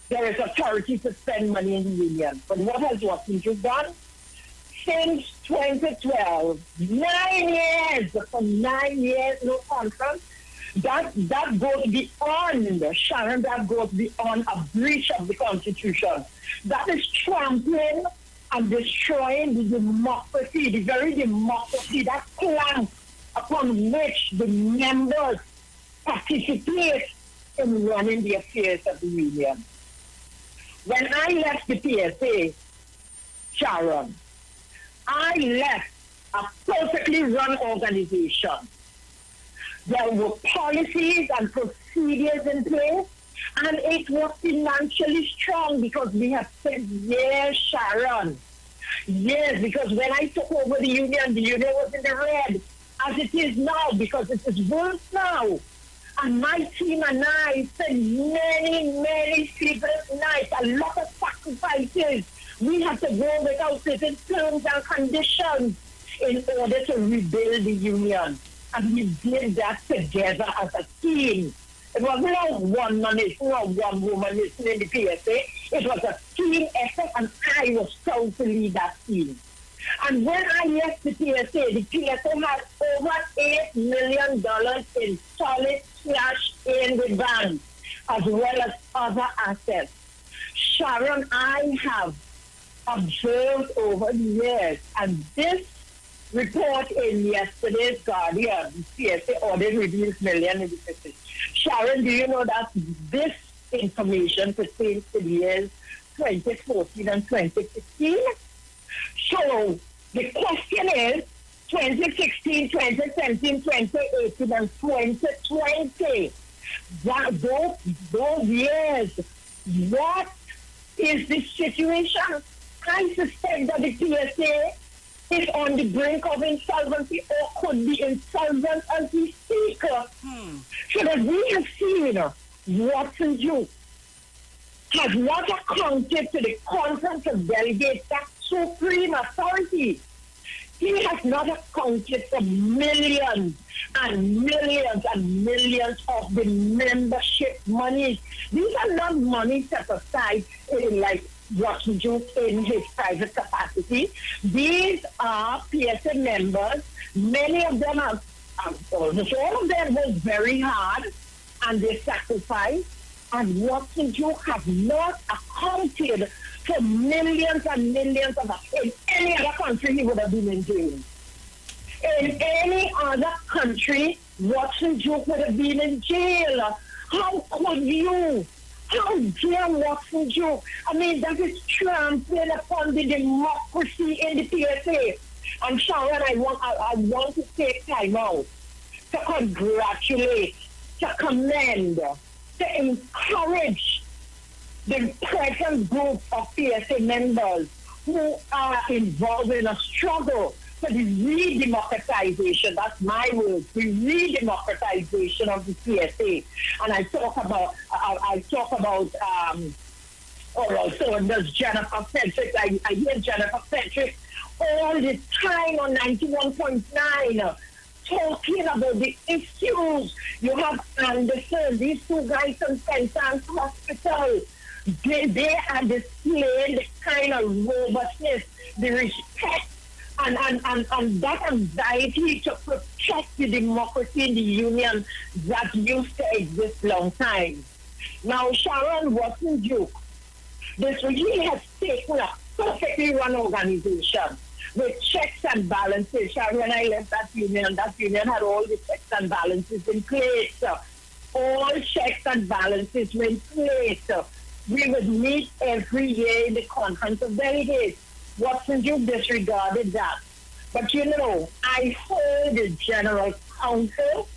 [SPEAKER 5] there is authority to spend money in the union. But what has Washington done? Since 2012, 9 years, for 9 years, no conference. That goes beyond, Sharon, that goes beyond a breach of the Constitution. That is trampling and destroying the democracy, the very democracy, that plank upon which the members participate in running the affairs of the union. When I left the PSA, Sharon, I left a perfectly run organization. There were policies and procedures in place, and it was financially strong because we have spent years, Sharon. Yes, because when I took over the union was in the red, as it is now, because it is worse now. And my team and I spent many sleepless nights, a lot of sacrifices. We had to go without certain terms and conditions in order to rebuild the union. And we did that together as a team. It was not one man, it's not one woman listening to the PSA. It was a team effort, and I was proud to lead that team. And when I left the PSA had over $8 million in solid cash in the bank, as well as other assets. Sharon, I have observed over the years, and this report in yesterday's Guardian, PSA audit reveals million in the city. Sharon, do you know that this information pertains to the years 2014 and 2016? So the question is 2016, 2017, 2018, and 2020. Those years, what is the situation? I suspect that the PSA is on the brink of insolvency or could be insolvent as we speak. So that we have seen Watson Duke has not accounted to the Conference of Delegates, that supreme authority. He has not accounted for millions and millions and millions of the membership money. These are not money set aside in like Watson Duke in his private capacity. These are PSA members. Many of them are, almost all of them work very hard and they sacrifice. And Watson Duke has not accounted for millions and millions of us. In any other country, he would have been in jail. In any other country, Watson Duke would have been in jail. How could you How dare Watson joke? I mean, that is trampling upon the democracy in the PSA. And Sharon, I want to take time out to congratulate, to commend, to encourage the present group of PSA members who are involved in a struggle for the re-democratization, that's my word, the re-democratization of the PSA. And I talk about also there's Jennifer Centric. I hear Jennifer Centric all the time on 91.9 talking about the issues. You have Anderson, these two guys from St. Anne's Hospital. They are displaying the kind of robustness, the respect, and that anxiety to protect the democracy in the union that used to exist long time. Now, Sharon wasn't joke. This really has taken a perfectly run organization with checks and balances. Sharon, when I left that union had all the checks and balances in place. All checks and balances were in place. We would meet every year in the conference of delegates. Watson Duke disregarded that. But you know, I heard the General Council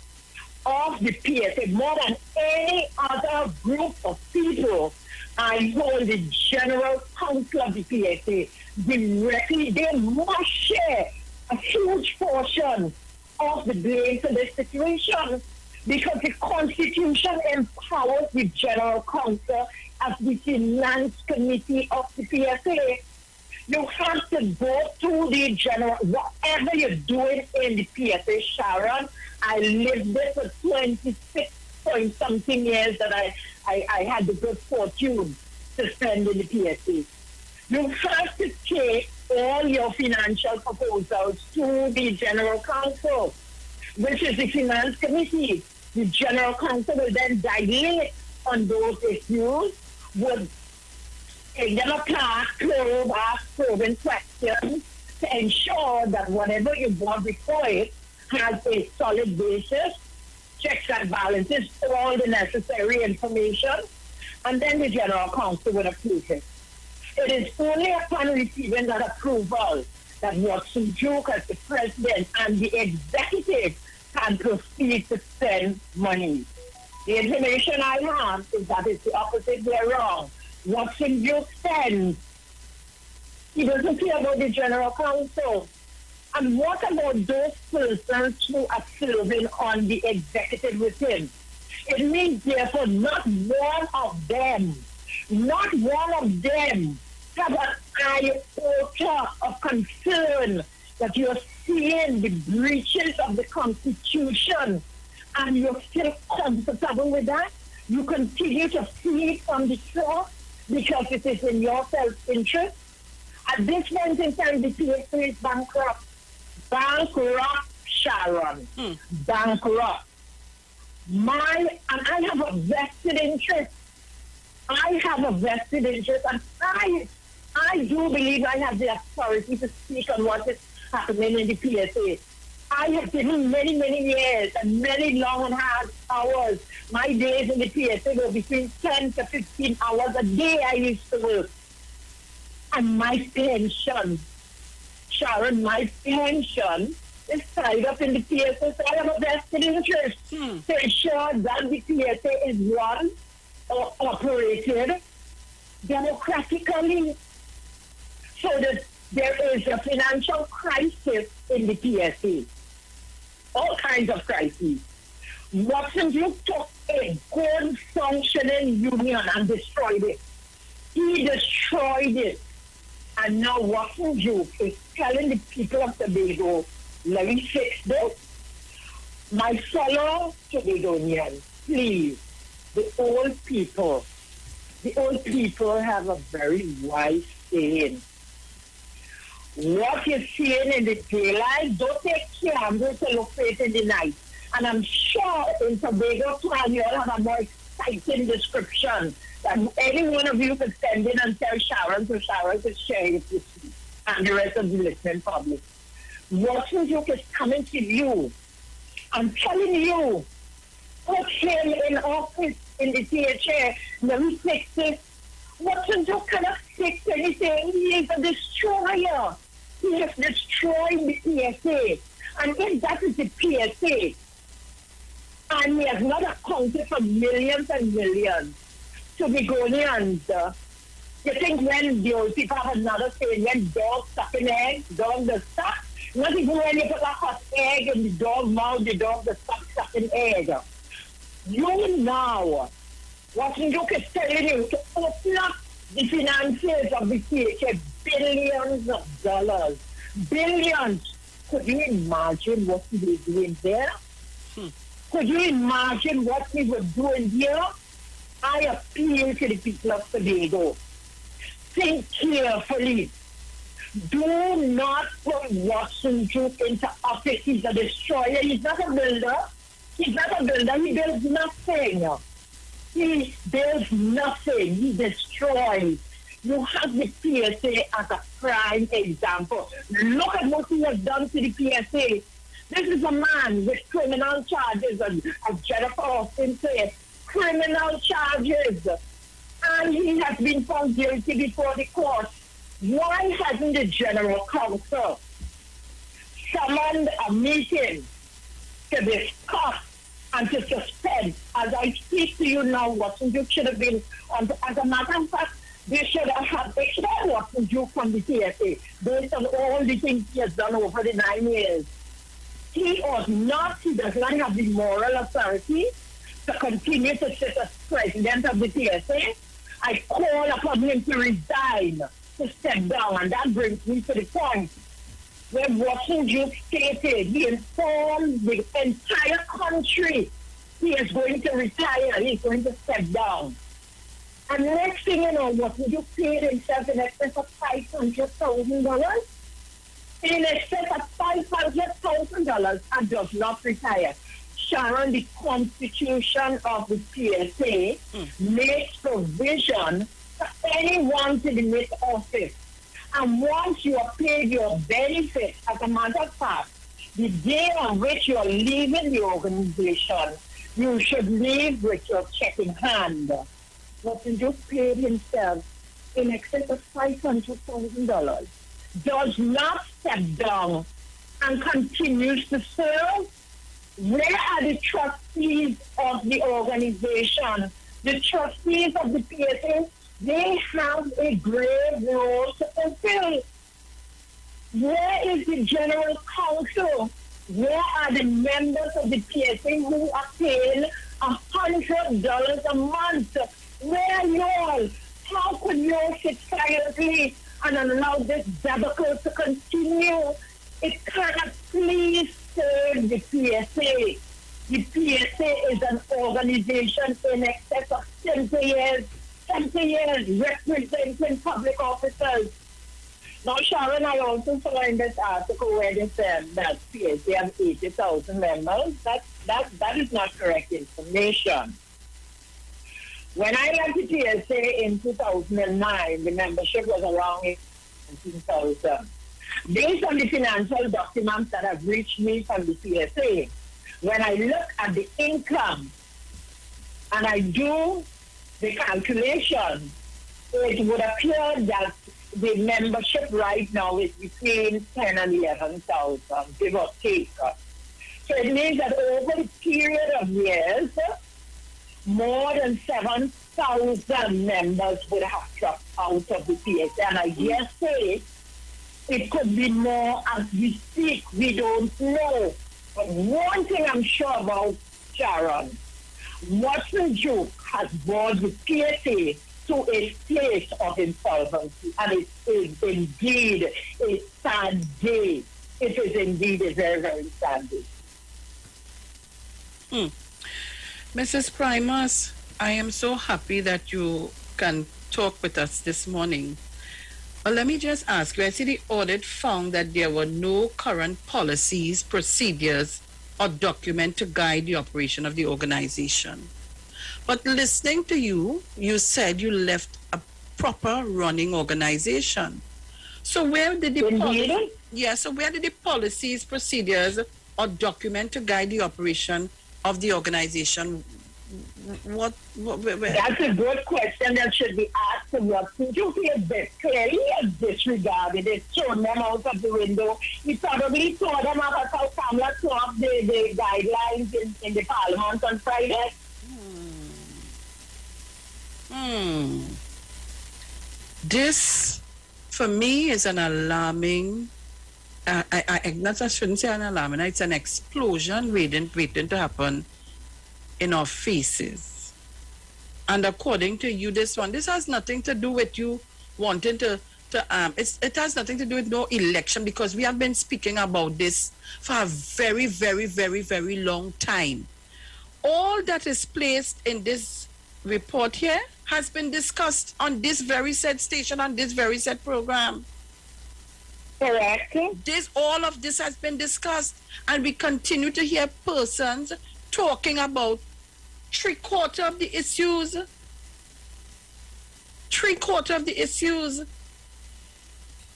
[SPEAKER 5] of the PSA, more than any other group of people, I hold the General Council of the PSA directly. They must share a huge portion of the blame for this situation because the Constitution empowers the General Council as the Finance Committee of the PSA. You have to go to the general, whatever you're doing in the PSA, Sharon. I lived there for 26 point something years that I had the good fortune to spend in the PSA. You have to take all your financial proposals to the General Council, which is the Finance Committee. The General Council will then dilate on those issues, would take them apart, ask probing questions to ensure that whatever you brought before it has a solid basis, checks and balances, all the necessary information, and then the General Council would approve it. It is only upon receiving that approval that Watson Duke as the president and the executive can proceed to spend money. The information I have is that it's the opposite way around. Watson Duke spends. He doesn't care about the General Council. And what about those persons who are serving on the executive with him? It means, therefore, not one of them have an iota of concern that you're seeing the breaches of the Constitution and you're still comfortable with that. You continue to feed from the shore because it is in your self-interest. At this point in time, the PSA is bankrupt. Bankrupt, Sharon. Bankrupt. And I have a vested interest. And I do believe I have the authority to speak on what is happening in the PSA. I have given many, many years and many long and hard hours. My days in the PSA were between 10 to 15 hours a day I used to work. And my pension, Sharon, my pension is tied up in the PSA. So I have a vested interest to ensure that the PSA is run or operated democratically. So that there is a financial crisis in the PSA. All kinds of crises. Watson Duke took a good functioning union and destroyed it. He destroyed it. And now Watson Duke is telling the people of Tobago, let me fix this. My fellow Tobagonians, please, the old people have a very wise saying. What you're seeing in the daylight, don't take cameras to look for it in the night. And I'm sure in Tobago plan you'll have a more exciting description that any one of you could send in and tell Sharon, so Sharon could share it with you and the rest of the listening public. Watson Duke is coming to you. I'm telling you, put him in office in the THA. Now he fixed it. Watson Duke cannot fix anything. He is a destroyer. He has destroyed the PSA. And if that is the PSA, and he has not accounted for millions and millions to Begonians, you think when those people have another saying, when dogs suck an egg, dog does suck? Not even when you put a hot egg in the dog's mouth, the dog does suck an egg. You now, Washington is telling you to open up the finances of the THA, billions of dollars. Billions. Could you imagine what he was doing there? Could you imagine what he was doing here? I appeal to the people of Tobago. Think carefully. Do not put Watson Duke into office. He's a destroyer. He's not a builder. He's not a builder. He builds nothing. He builds nothing. He destroys. You have the PSA as a prime example. Look at what he has done to the PSA. This is a man with criminal charges, as Jennifer Austin said, criminal charges. And he has been found guilty before the court. Why hasn't the General Counsel summoned a meeting to discuss and to suspend? As I speak to you now, Watson Duke should have been, as a matter of fact, they should have expelled Watson Duke from the TSA based on all the things he has done over the 9 years. He does not have the moral authority to continue to sit as president of the TSA. I call upon him to resign, to step down, and that brings me to the point where Watson Duke stated he informed the entire country he is going to retire, he's going to step down. And next thing you know, Watson Duke paid himself in excess of $500,000, in excess of $500,000, and does not retire. Sharon, the Constitution of the PSA makes provision for anyone to limit office. And once you are paid your benefit, as a matter of fact, the day on which you are leaving the organization, you should leave with your check in hand. Watson Duke paid himself in excess of $500,000, does not step down, and continues to serve. Where are the trustees of the organization? The trustees of the PSA, they have a grave role to fulfill. Where is the General Counsel? Where are the members of the PSA who are paying $100 a month? Where are you all? How could you sit silently and allow this debacle to continue? It cannot please serve the PSA. The PSA is an organization in excess of 70 years representing public officers. Now, Sharon, I also saw in this article where they said that PSA has 80,000 members. That is not correct information. When I left the PSA in 2009, the membership was around 17,000. Based on the financial documents that have reached me from the PSA, when I look at the income and I do the calculation, it would appear that the membership right now is between 10 and 11,000, give or take. So it means that over the period of years, more than 7,000 members would have dropped out of the PSA. And I dare say it could be more as we speak. We don't know. But one thing I'm sure about, Sharon, Watson Duke has brought the PSA to a state of insolvency. And it is indeed a sad day. It is indeed a very, very sad day.
[SPEAKER 15] Mrs. Primus, I am so happy that you can talk with us this morning. Well, let me just ask you, I see the audit found that there were no current policies, procedures, or document to guide the operation of the organization. But listening to you, you said you left a proper running organization. So where did the so where did the policies, procedures, or document to guide the operation of the organization
[SPEAKER 5] That's a good question that should be asked to Watson. You feel that clearly he has disregarded it, thrown them out of the window. He probably saw them up at how Kamala threw up the guidelines in the Parliament on Friday.
[SPEAKER 15] This, for me, is an alarming. I shouldn't say an alarming. It's an explosion waiting to happen in our faces. And according to you, this has nothing to do with you wanting to it has nothing to do with no election, because we have been speaking about this for a very, very, very, very long time. All that is placed in this report here has been discussed on this very said station, on this very said program.
[SPEAKER 5] Correct.
[SPEAKER 15] All of this has been discussed, and we continue to hear persons talking about three-quarters of the issues.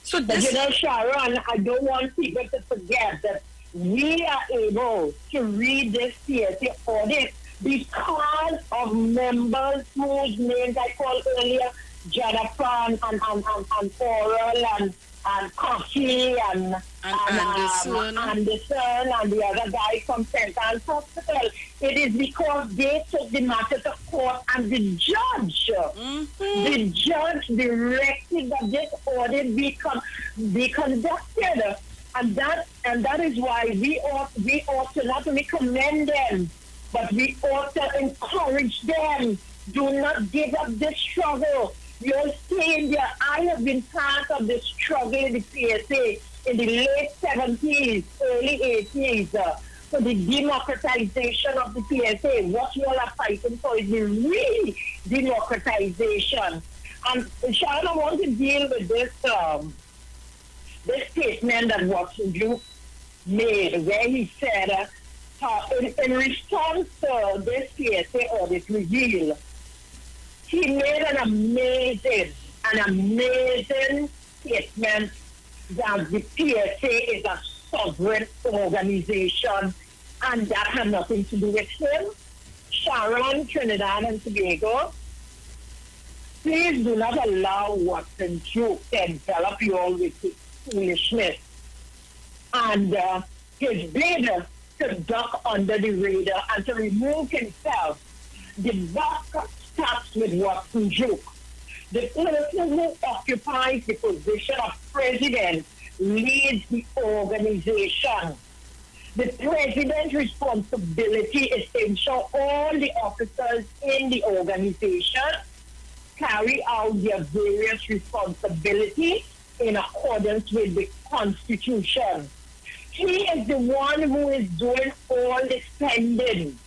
[SPEAKER 15] So
[SPEAKER 5] but you know, Sharon, I don't want people to forget that we are able to read this PSA audit because of members whose names I called earlier, Jonathan and Oral and Coffee and Anderson and the other guy from St. Anne's Hospital. It is because they took the matter to court, and the judge directed that this audit be conducted, and that is why we ought to not only commend them, but we ought to encourage them. Do not give up this struggle. You're saying that I have been part of the struggle in the PSA in the late 70s, early 80s, for the democratization of the PSA. What you all are fighting for is the real democratization. And Sharon, I want to deal with this statement that Watson Duke made, where he said, in response to this PSA audit reveal, he made an amazing statement that the PSA is a sovereign organization, and that had nothing to do with him. Sharon, Trinidad and Tobago, please do not allow Watson Duke to envelop you all with his foolishness and his bid to duck under the radar and to remove himself. The buck starts with Watson Duke. The person who occupies the position of president leads the organization. The president's responsibility is to ensure all the officers in the organization carry out their various responsibilities in accordance with the Constitution. He is the one who is doing all the spending.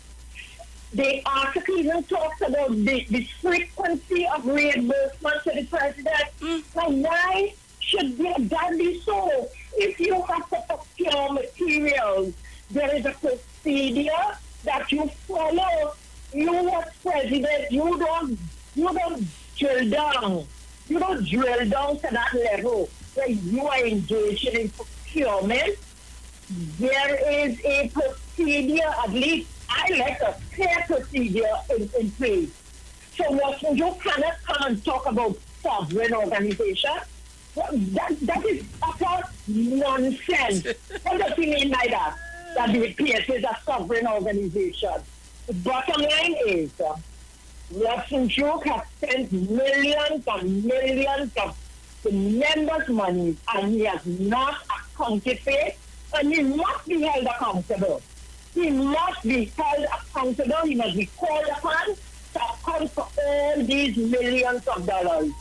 [SPEAKER 5] The article even talks about the frequency of reimbursement to the president. Now, why should that be so? If you have to procure materials, there is a procedure that you follow. You as president, you don't drill down. You don't drill down to that level where you are engaged in procurement. There is a procedure, at least I like a clear procedure in place. So Watson, you cannot come and talk about sovereign organization. That is utter nonsense. What does he mean by that? That the PSA is a sovereign organization. The bottom line is Watson Duke has spent millions and millions of the members' money, and he has not accounted for it, and he must be held accountable. He must be held accountable. He must be called upon to account for all these millions of dollars.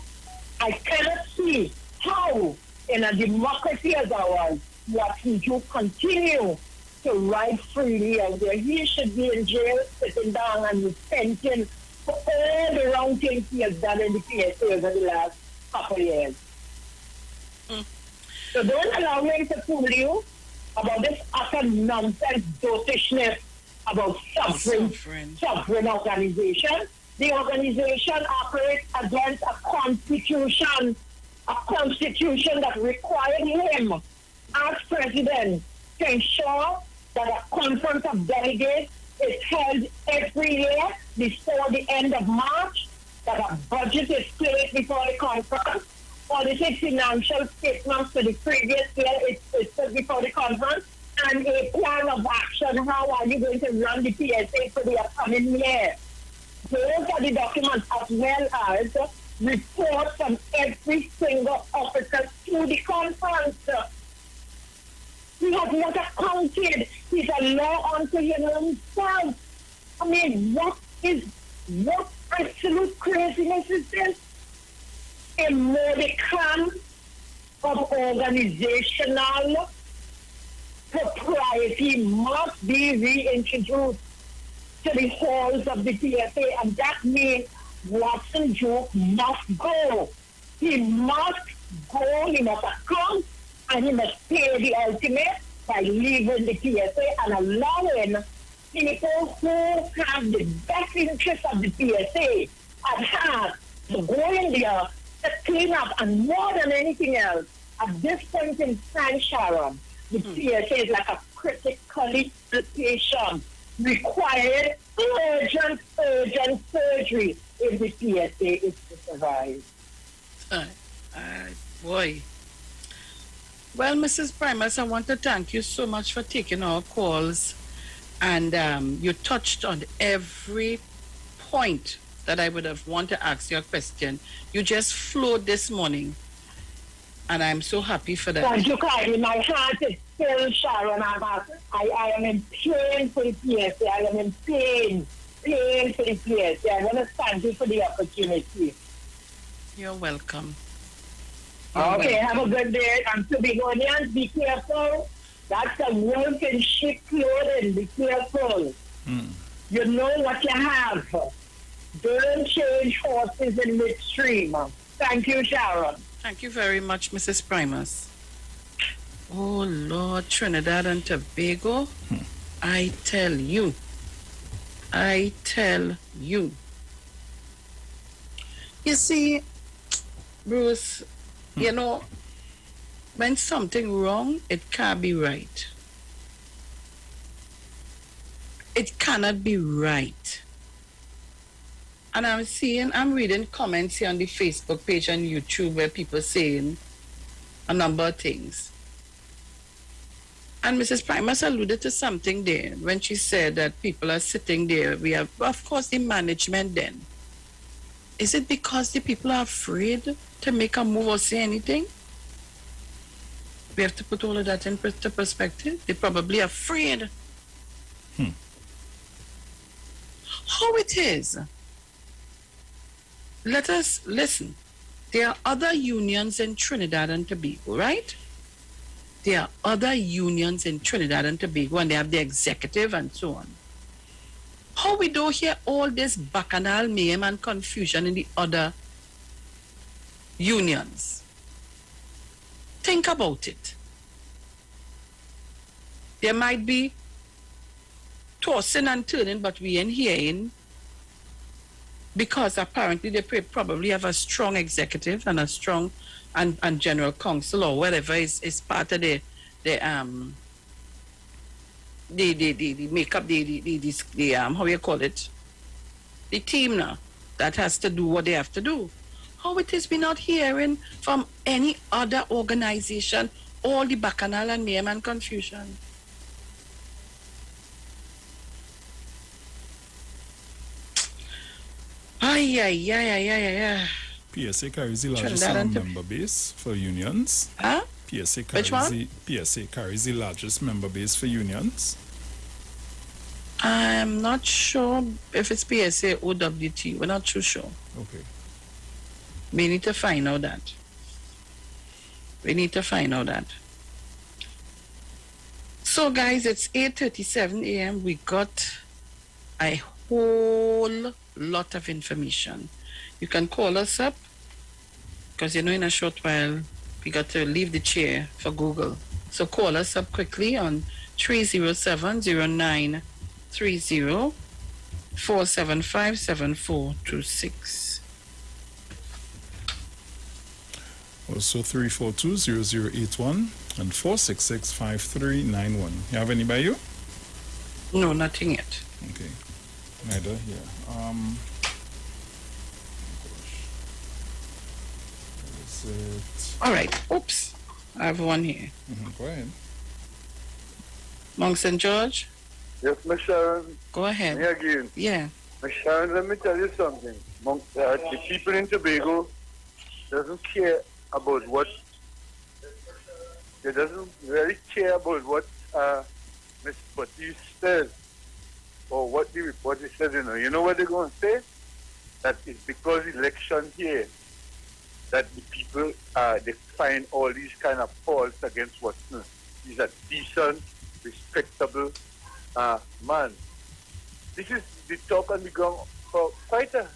[SPEAKER 5] I cannot see how, in a democracy as ours, Watson Duke continue to ride freely out there. He should be in jail, sitting down and repenting for all the wrong things he has done in the PSA over the last couple of years. So don't allow him to fool you about this utter nonsense dotishness about sovereign organization. The organization operates against a constitution that required him as president to ensure that a conference of delegates is held every year before the end of March, that a budget is placed before the conference, or is it financial statements for the previous year is put before the conference, and a plan of action, how are you going to run the PSA for the upcoming year? Those are the documents, as well as reports from every single officer to the conference. He has not accounted. He's a law unto him himself. I mean, what absolute craziness is this? A modicum of organizational propriety must be reintroduced to the halls of the PSA, and that means Watson Joe must go. He must go, he must account, and he must pay the ultimate by leaving the PSA and allowing people who have the best interest of the PSA at heart to go in there to clean up. And more than anything else, at this point in time, Sharon, the PSA is like a critically ill patient, required urgent surgery if the PSA is to survive.
[SPEAKER 15] Boy. Well, Mrs. Primus, I want to thank you so much for taking our calls. And you touched on every point that I would have wanted to ask you a question. You just flowed this morning. And I'm so happy for that.
[SPEAKER 5] Thank you, Kylie. My heart is still, Sharon. I am in pain for the PSA. I am in pain for the PSA. I want to thank you for the opportunity.
[SPEAKER 15] You're welcome.
[SPEAKER 5] Okay, have a good day. And to Begonians, be careful. That's a wolf in sheep clothing. Be careful. You know what you have. Don't change horses in midstream. Thank you, Sharon.
[SPEAKER 15] Thank you very much, Mrs. Primus. Oh, Lord, Trinidad and Tobago, I tell you. You see, Bruce, you know, when something wrong, it can't be right. It cannot be right. And I'm reading comments here on the Facebook page and YouTube where people saying a number of things. And Mrs. Primus alluded to something there when she said that people are sitting there. We have, of course, the management then. Is it because the people are afraid to make a move or say anything? We have to put all of that into perspective. They're probably afraid. How it is? Let us listen. There are other unions in Trinidad and Tobago, right? There are other unions in Trinidad and Tobago, and they have the executive and so on. How we don't hear all this bacchanal mayhem and confusion in the other unions? Think about it. There might be tossing and turning, but we ain't hearing, because apparently they probably have a strong executive and a strong and general counsel or whatever is part of the makeup, the how you call it, the team now that has to do what they have to do. How it is we not hearing from any other organization all the bacchanal and mayhem and confusion?
[SPEAKER 14] PSA carries the largest member base for unions.
[SPEAKER 15] Huh?
[SPEAKER 14] PSA carries the largest member base for unions.
[SPEAKER 15] I'm not sure if it's PSA or WT. We're not too sure.
[SPEAKER 14] Okay.
[SPEAKER 15] We need to find out that. So, guys, it's 8:37 a.m. We got a whole lot of information. You can call us up because in a short while we got to leave the chair for Google. So call us up quickly on 307-0930 475-7426.
[SPEAKER 14] Also 342-0081 and 466-5391. You have any by you?
[SPEAKER 15] No, nothing yet.
[SPEAKER 14] Okay. Neither here. Is it?
[SPEAKER 15] All right. Oops. I have one here.
[SPEAKER 14] Go ahead.
[SPEAKER 15] Monk St. George?
[SPEAKER 21] Yes, Miss Sharon.
[SPEAKER 15] Go ahead.
[SPEAKER 21] Me again.
[SPEAKER 15] Yeah.
[SPEAKER 21] Miss Sharon, let me tell you something. The people in Tobago doesn't care about what they doesn't really care about what Miss Patty says or what the reporter says. You know what they're going to say? That it's because election here that the people they find all these kind of faults against Watson. He's a decent, respectable man. This is the talk on the ground for quite a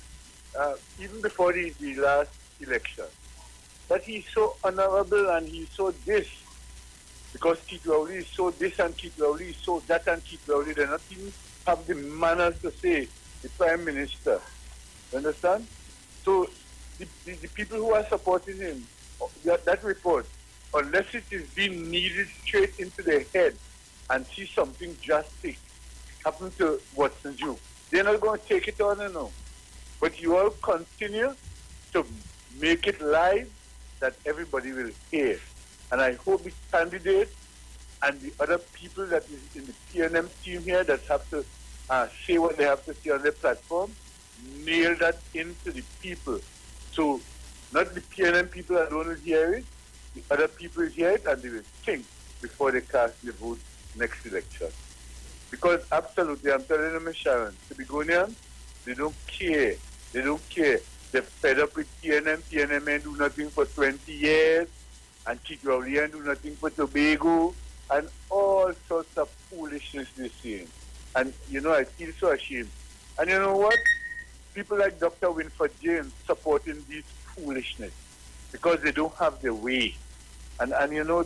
[SPEAKER 21] even before the last election. But he's so honorable and he's so this. Because Keith Rowley is so this and Keith Rowley is so that and Keith Rowley, they not even have the manners to say the Prime Minister. You understand? So the people who are supporting him, that report, unless it is being needed straight into their head and see something drastic happen to Watson Jew, they're not going to take it on, But you all continue to make it live that everybody will hear. And I hope the candidate and the other people that is in the PNM team here that have to say what they have to say on their platform, nail that into the people. So not the PNM people that don't hear it, the other people hear it and they will think before they cast their vote next election. Because absolutely, I'm telling you, Ms. Sharon, the Begonians, they don't care. They don't care. They're fed up with PNM. PNM ain't do nothing for 20 years. And Keith Rowley ain't do nothing for Tobago. And all sorts of foolishness they're saying. And, I feel so ashamed. And you know what? People like Dr. Winford James supporting this foolishness because they don't have the way. And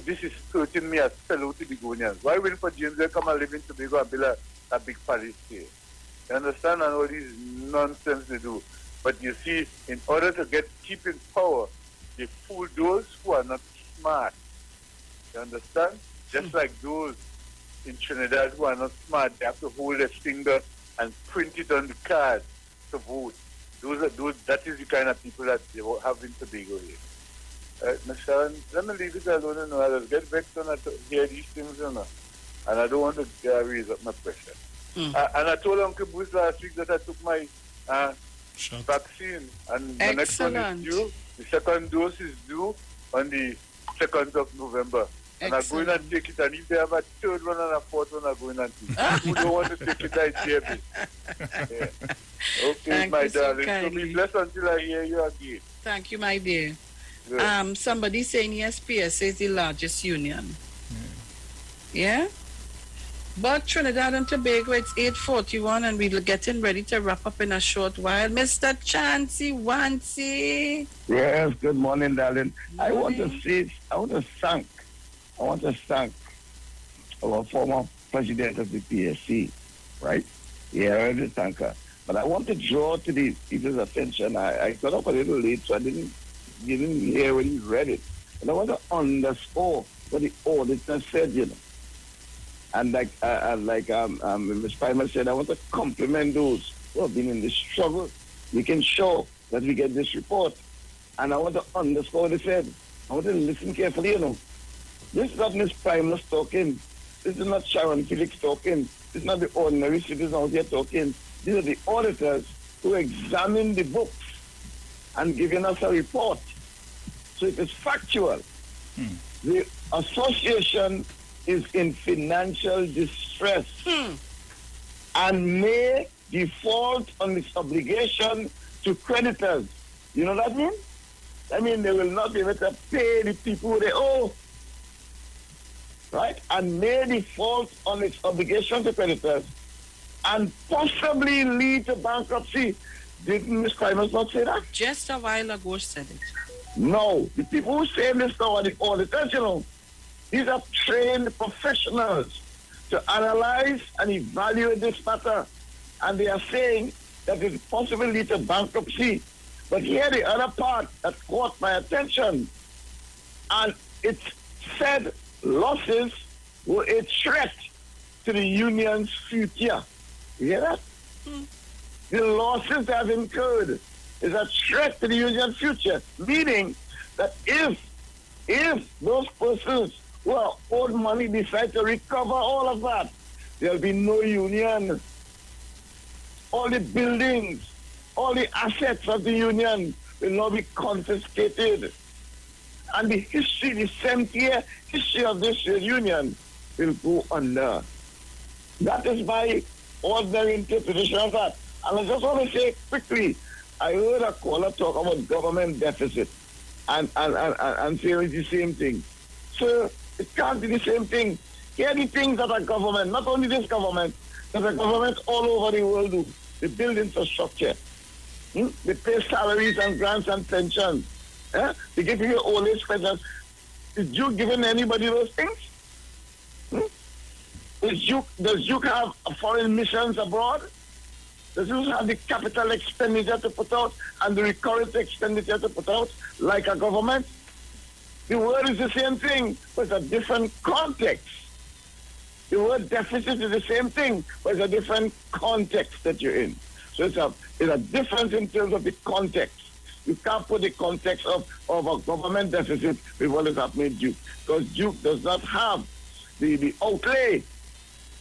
[SPEAKER 21] this is hurting me as fellow Tobagonians. Why Winford James will come and live in Tobago and build a big palace here? You understand? And all these nonsense they do. But you see, in order to keep in power, they fool those who are not smart. You understand? Just like those in Trinidad who are not smart, they have to hold their finger and print it on the card to vote. That is the kind of people that they have in Tobago here. Ms. Sharon, let me leave it alone. I will get vexed when I hear these things, and I don't want to raise up my pressure. And I told Uncle Bruce last week that I took my vaccine, and the next one is due. The second dose is due on the 2nd of November. And I'm going and take it, and if they have a third one and a fourth one, I'm going and take it. Who don't want to take it, I dare me. Yeah. Okay,
[SPEAKER 15] Thank
[SPEAKER 21] my
[SPEAKER 15] you so
[SPEAKER 21] darling. So
[SPEAKER 15] kindly.
[SPEAKER 21] be blessed until I hear you again.
[SPEAKER 15] Thank you, my dear.
[SPEAKER 21] Good.
[SPEAKER 15] Somebody saying yes, PSA is the largest union. Yeah? But Trinidad and Tobago, it's 8:41 and we're getting ready to wrap up in a short while. Mr. Chancey Wancy.
[SPEAKER 4] Yes, good morning, darling. I want to thank our former president of the PSC, right? Yeah, I already thank her. But I want to draw to the people's attention. I got up a little late, so I didn't hear when he read it. And I want to underscore what the auditor said, And like Ms. Primer said, I want to compliment those who have been in this struggle. We can show that we get this report. And I want to underscore what they said. I want to listen carefully, This is not Ms. Primer talking. This is not Sharon Felix talking. This is not the ordinary citizens out here talking. These are the auditors who examine the books and giving us a report. So it is factual. The association is in financial distress and may default on its obligation to creditors. You know what that means? That means they will not be able to pay the people they owe. Right? And may default on its obligation to creditors and possibly lead to bankruptcy. Didn't Ms. Crimers not say that?
[SPEAKER 15] Just a while ago said it.
[SPEAKER 4] No. The people who say this now are the auditors, These are trained professionals to analyze and evaluate this matter. And they are saying that it possibly lead to bankruptcy. But here the other part that caught my attention. And it said losses were a threat to the union's future. You hear that? the losses they have incurred is a threat to the union future, meaning that if those persons who are owed money decide to recover all of that, there'll be no union. All the buildings, all the assets of the union will now be confiscated. And the history, the 70-year history of this union will go under. That is my ordinary interpretation of that. And I just want to say quickly, I heard a caller talk about government deficit and say it's the same thing. So it can't be the same thing. Here are the things that a government, not only this government, but a government all over the world do. They build infrastructure. They pay salaries and grants and pensions. They give you all these pensions. Is Duke giving anybody those things? Does Duke have foreign missions abroad? Does Duke have the capital expenditure to put out and the recurrent expenditure to put out like a government? The word is the same thing, but it's a different context. The word deficit is the same thing, but it's a different context that you're in. So it's a difference in terms of the context. You can't put the context of a government deficit with what is happening in Duke, because Duke does not have the outlay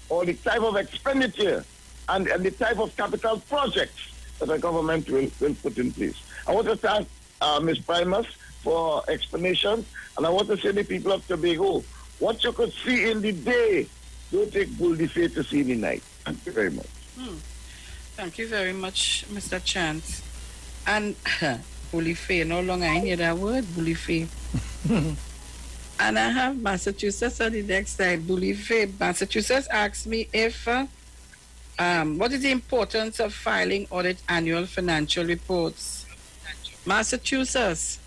[SPEAKER 4] or the type of expenditure and the type of capital projects that a government will put in place. I want to thank Ms. Primus for explanation, and I want to say to the people of Tobago, what you could see in the day, don't take bull defeat to see in the night. Thank you very much.
[SPEAKER 15] Thank you very much, Mr. Chance. And bully fee, no longer I hear that word, bully fee. And I have Massachusetts on the next side, bully fee. Massachusetts asked me if, what is the importance of filing audit annual financial reports? Massachusetts.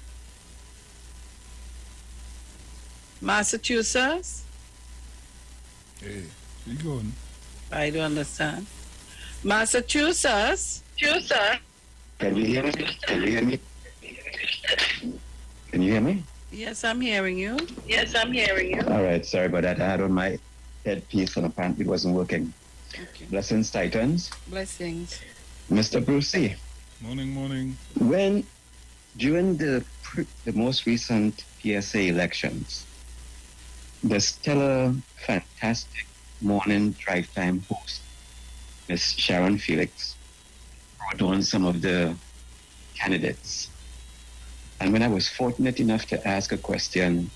[SPEAKER 14] Hey, you going?
[SPEAKER 15] I don't understand. Massachusetts.
[SPEAKER 3] Can you hear me? Can you hear me?
[SPEAKER 15] Yes, I'm hearing you.
[SPEAKER 3] All right, sorry about that. I had on my headpiece and apparently it wasn't working.
[SPEAKER 15] Okay.
[SPEAKER 3] Blessings, Titans.
[SPEAKER 15] Blessings.
[SPEAKER 3] Mr. Brucey.
[SPEAKER 14] Morning.
[SPEAKER 3] During the most recent PSA elections, the stellar, fantastic morning drive time host, Miss Sharon Felix, brought on some of the candidates. And when I was fortunate enough to ask a question,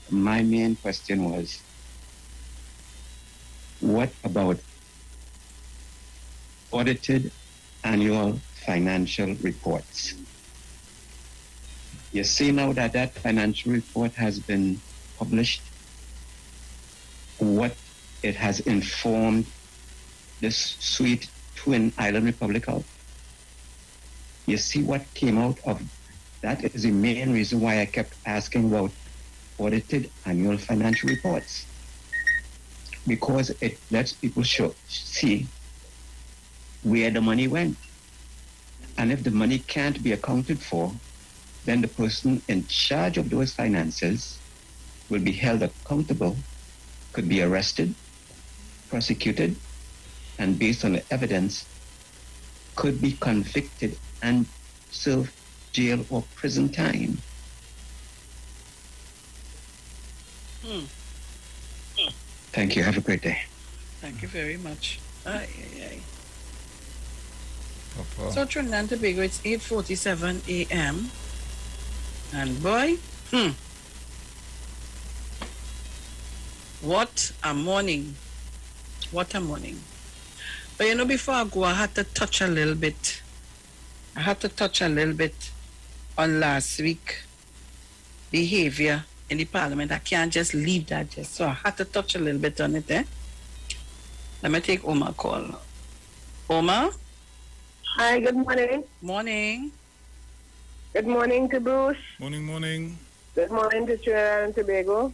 [SPEAKER 3] my main question was, what about audited annual financial reports? You see now that financial report has been published, what it has informed this sweet twin island republic of. You see what came out of that is the main reason why I kept asking about audited annual financial reports, because it lets people see where the money went. And if the money can't be accounted for, then the person in charge of those finances will be held accountable, could be arrested, prosecuted, and based on the evidence, could be convicted and serve jail or prison time. Thank you. Have a great day.
[SPEAKER 15] Thank you very much. So Trinidad and Tobago, it's 8:47 a.m. And boy, what a morning. What a morning. But you know, before I go, I had to touch a little bit on last week behavior in the parliament. I can't just leave that just. So I had to touch a little bit on it, Let me take Omar call. Omar?
[SPEAKER 7] Hi, good morning.
[SPEAKER 15] Morning.
[SPEAKER 7] Good morning to Bruce.
[SPEAKER 14] Morning.
[SPEAKER 7] Good morning to Trinidad and Tobago.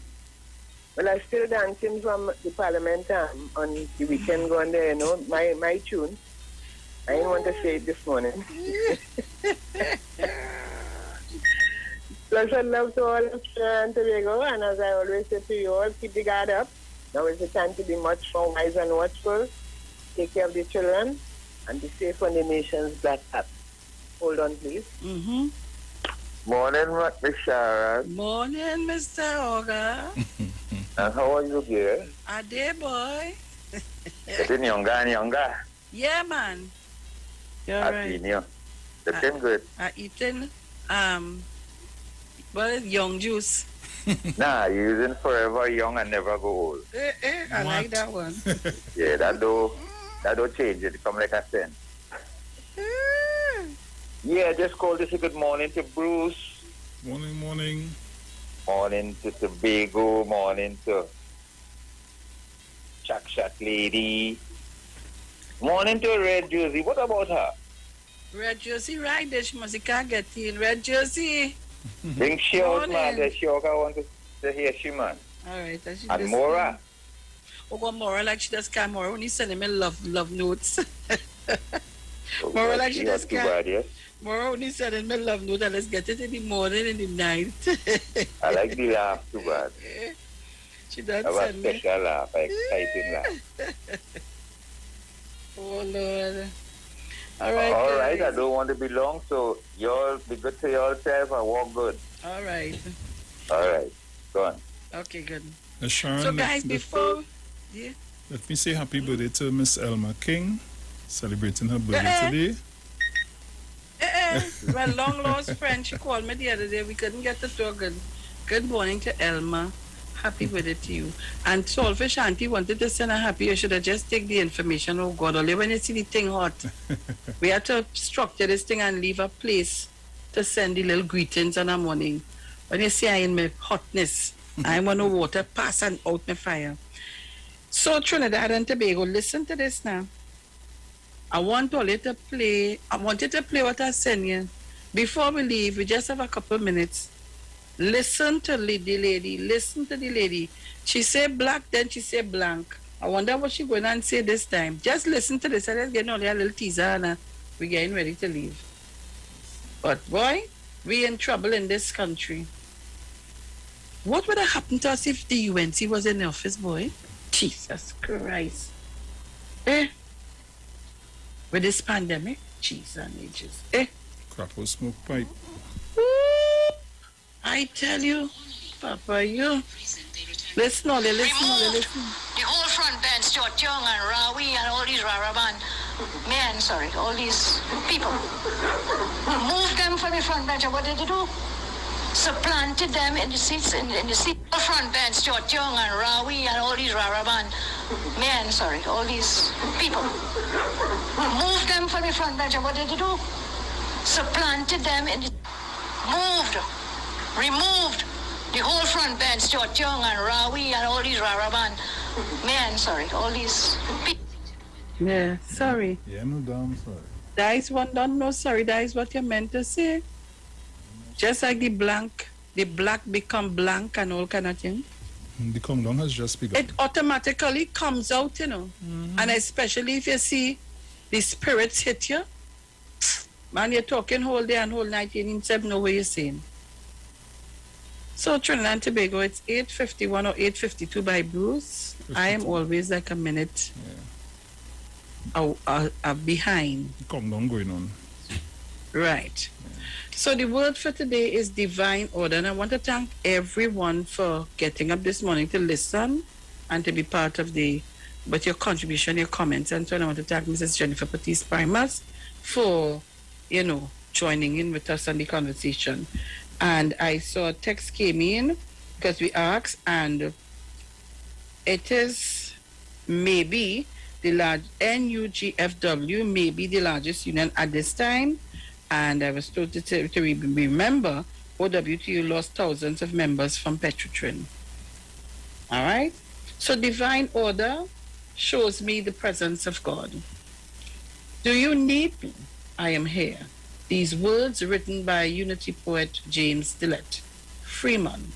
[SPEAKER 7] Well, I still dancing from the parliament on the weekend going there, you know, my tune. I didn't want to say it this morning. Plus, I love to all of Trinidad and Tobago, and as I always say to you all, keep the guard up. Now is the time to be much more wise and watchful. Take care of the children. and the Safe on the Nation's Black app. Hold on, please.
[SPEAKER 15] Mm-hmm.
[SPEAKER 7] Morning, Miss Sharon.
[SPEAKER 15] Morning, Mr. Oga.
[SPEAKER 7] And how are you, girl?
[SPEAKER 15] A day, boy.
[SPEAKER 7] Getting younger and younger.
[SPEAKER 15] Yeah, man. You're right.
[SPEAKER 7] Seen you. Looking good.
[SPEAKER 15] Eating, young juice.
[SPEAKER 7] Nah, you're using forever young and never go old.
[SPEAKER 15] I like that one.
[SPEAKER 7] Yeah, that don't change it. Come like a sin. Yeah, just called to say good morning to Bruce.
[SPEAKER 14] Morning.
[SPEAKER 7] Morning to Tobago. Morning to Shack Lady. Morning to Red Jersey. What about her?
[SPEAKER 15] Red Jersey, right there. She can't get in. Red Jersey.
[SPEAKER 7] Bring she out, man. The show I want to hear she, man.
[SPEAKER 15] All right.
[SPEAKER 7] And Mora.
[SPEAKER 15] Mora, like she does can. Mora only sending me love notes. Mora, like she does can. Mora only sending me love notes, and let's get it in the morning and the night.
[SPEAKER 7] I like the laugh too bad.
[SPEAKER 15] She does
[SPEAKER 7] send me. A special laugh, exciting laugh.
[SPEAKER 15] Oh, Lord.
[SPEAKER 7] All right, I don't want to be long, so y'all be good to yourself and walk good.
[SPEAKER 15] All right,
[SPEAKER 7] go on.
[SPEAKER 15] Okay, good.
[SPEAKER 14] Sharon,
[SPEAKER 15] so, guys, before... Yeah?
[SPEAKER 14] Let me say happy birthday to Miss Elma King, celebrating her birthday today.
[SPEAKER 15] Well, long lost friend, she called me the other day. We couldn't get to talk. Good morning to Elma. Happy birthday to you. And Solfish Auntie wanted to send a happy. You should have just take the information. Oh God, only when you see the thing hot. We had to structure this thing and leave a place to send the little greetings in the morning. When you see I in my hotness, I want to water pass and out my fire. So Trinidad and Tobago, listen to this now. I want you to play what I send you. Before we leave, we just have a couple minutes. Listen to the lady. She said black, then she said blank. I wonder what she's going to say this time. Just listen to this. Let's get only a little teaser and we're getting ready to leave. But boy, we in trouble in this country. What would have happened to us if the UNC was in the office, boy? Jesus Christ. With this pandemic? Jesus and ages.
[SPEAKER 14] Crack or smoke pipe.
[SPEAKER 15] I tell you, Papa, you. Listen.
[SPEAKER 9] The whole front bench, Stuart Young and Rawi and all these Raraban all these people. Moved them from the front bench, and what did they do? Supplanted them in the seats, in the seat. The front bench, Stuart Young and Rawi and all these Raraban all these people. Moved them from the front bench, and what did they do? Supplanted them in the... Removed the whole front bench, Stuart Young and Rawi and all these Raraban all these people.
[SPEAKER 15] Yeah, sorry.
[SPEAKER 14] Yeah, no damn sorry.
[SPEAKER 15] That is one don't know sorry, that is what you meant to say. Just like the black become blank and all kind of thing.
[SPEAKER 14] The countdown has just begun.
[SPEAKER 15] It automatically comes out, And especially if you see the spirits hit you. Man, you're talking whole day and whole night, you didn't even know what you're saying. So Trinidad and Tobago, it's 8:51 or 8:52 by Bruce. 52. I am always like a minute behind.
[SPEAKER 14] Countdown going on.
[SPEAKER 15] Right. Yeah. So the word for today is divine order. And I want to thank everyone for getting up this morning to listen and to be part of your contribution, your comments. And so I want to thank Mrs. Jennifer Patis Primas for, joining in with us on the conversation. And I saw a text came in because we asked, and it is maybe the large NUGFW, maybe the largest union at this time. And I was told to remember OWTU lost thousands of members from Petrotrin. All right? So divine order shows me the presence of God. Do you need me? I am here. These words written by Unity poet James Dillett Freeman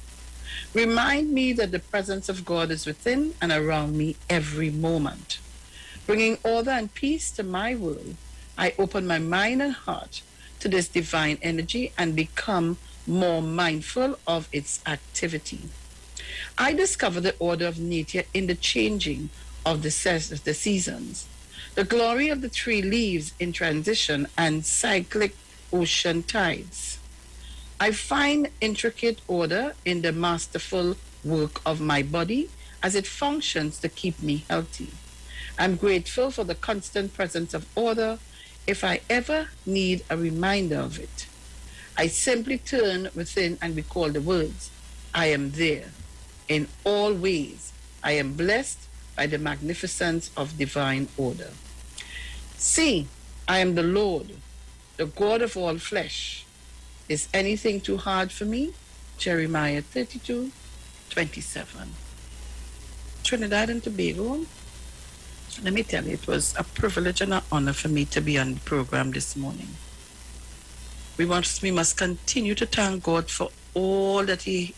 [SPEAKER 15] remind me that the presence of God is within and around me every moment. Bringing order and peace to my world, I open my mind and heart to this divine energy and become more mindful of its activity. I discover the order of nature in the changing of the seasons. The glory of the three leaves in transition and cyclic ocean tides. I find intricate order in the masterful work of my body as it functions to keep me healthy. I'm grateful for the constant presence of order if I ever need a reminder of it. I simply turn within and recall the words, I am there. In all ways, I am blessed by the magnificence of divine order. See, I am the Lord, the God of all flesh. Is anything too hard for me? Jeremiah 32:27. Trinidad and Tobago, let me tell you, it was a privilege and an honor for me to be on the program this morning. We must continue to thank God for all that He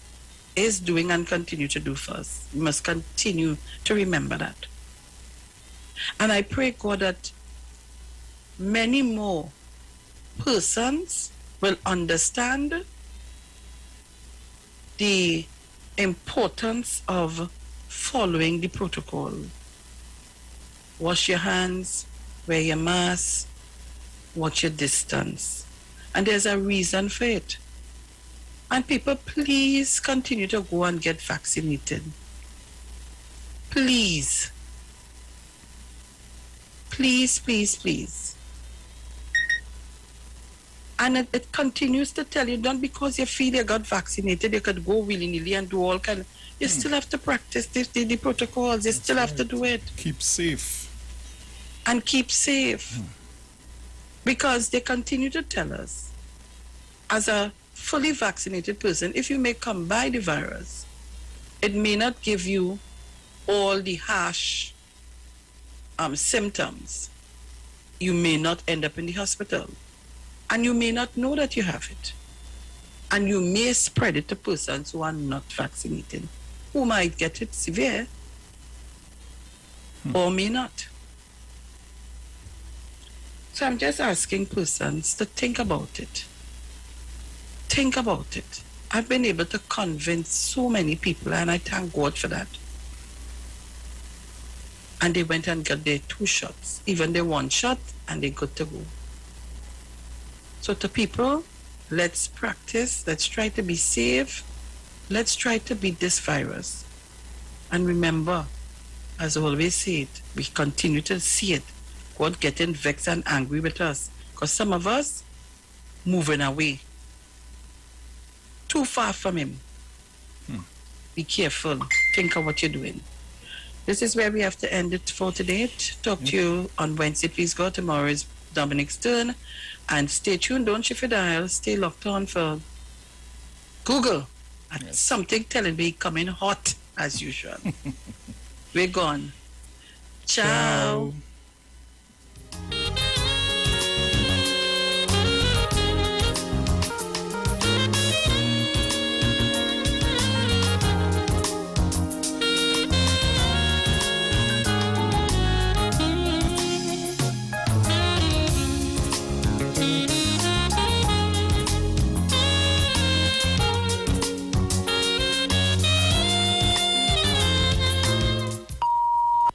[SPEAKER 15] is doing and continue to do for us. We must continue to remember that. And I pray, God, that many more persons will understand the importance of following the protocol. Wash your hands, wear your mask, watch your distance. And there's a reason for it. And people, please continue to go and get vaccinated. Please. Please, please, please. And it continues to tell you, don't because you feel you got vaccinated, you could go willy-nilly and do all kind of... You still have to practice the protocols. You still have to do it.
[SPEAKER 14] Keep safe.
[SPEAKER 15] And keep safe. Because they continue to tell us, as a fully vaccinated person, if you may come by the virus, it may not give you all the harsh symptoms. You may not end up in the hospital. And you may not know that you have it. And you may spread it to persons who are not vaccinated, who might get it severe or may not. So I'm just asking persons to think about it. Think about it. I've been able to convince so many people, and I thank God for that. And they went and got their 2 shots, even their 1 shot, and they're good to go. So to people, let's practice, let's try to be safe, let's try to beat this virus. And remember, as I always say it, we continue to see it. God getting vexed and angry with us. Because some of us moving away. Too far from Him. Be careful. Think of what you're doing. This is where we have to end it for today. Talk to you on Wednesday, please God. Tomorrow is Dominic's turn. And stay tuned. Don't shift your dial. Stay locked on for Google. And something telling me coming hot as usual. We're gone. Ciao.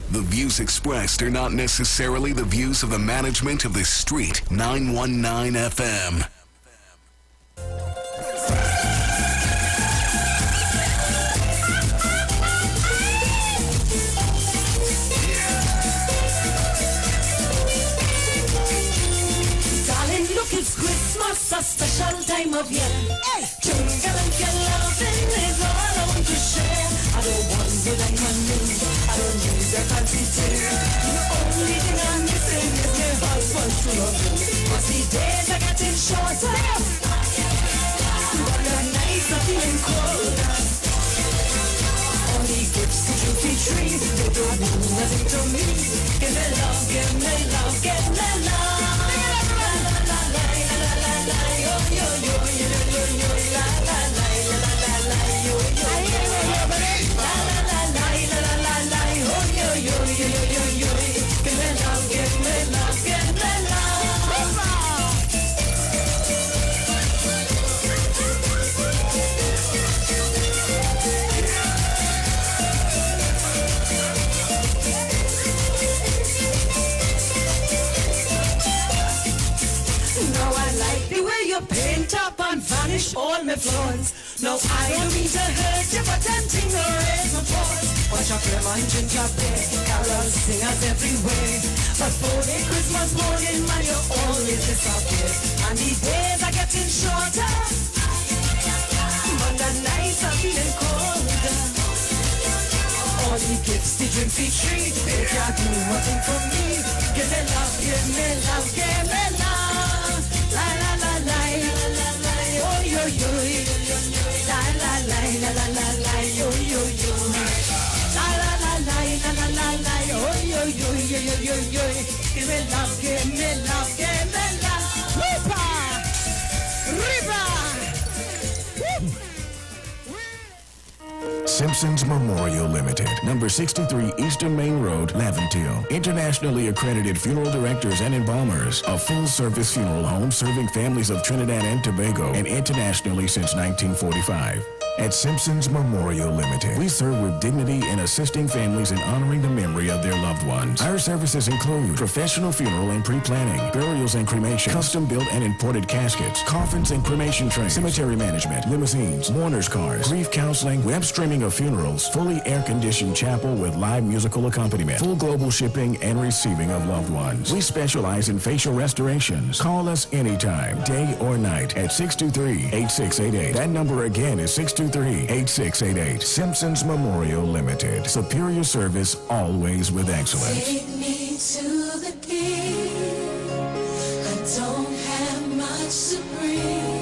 [SPEAKER 2] The views expressed are not necessarily the views of the management of the Street 919 FM.
[SPEAKER 1] Darling, look, it's Christmas, a special time of year. Hey, jingle and your loving is all I want to share. I don't want you like money, I don't need your fancy tear. The only thing I'm missing is my husband to love you. Cause the days are getting shorter, but the nights are feeling colder. All the gifts that you be trees, they don't mean nothing to me. Give me love, give me love, give me love. know I like the way you paint up and vanish all my flaws. No, I don't mean to hurt you, but tempting to raise my voice. Watch your plum and ginger beer, carols, singers everywhere. But for the Christmas morning, man, you always disappear. And the days are getting shorter, but the nights are feeling colder. All the gifts, the drink, the treat, they can't do nothing for me. Give me love, give me love, give me love. La la la la, la la, oh yo yo, la la la, la la la la, yo yo yo. La la la la, la la la la, oh yo yo yo yo yo yo. Give me love, give me love, give me love. River, river.
[SPEAKER 10] Simpsons Memorial Limited, number 63 Eastern Main Road, Laventille. Internationally accredited funeral directors and embalmers. A full-service funeral home serving families of Trinidad and Tobago and internationally since 1945. At Simpsons Memorial Limited, we serve with dignity in assisting families in honoring the memory of their loved ones. Our services include professional funeral and pre-planning, burials and cremation, custom-built and imported caskets, coffins and cremation trays, cemetery management, limousines, mourners cars, grief counseling, web streaming of funerals, fully air-conditioned chapel with live musical accompaniment, full global shipping and receiving of loved ones. We specialize in facial restorations. Call us anytime, day or night, at 623-8688. That number again is 623-8688. Simpsons Memorial Limited. Superior service, always with excellence.
[SPEAKER 1] Take me to the king. I don't have much to bring.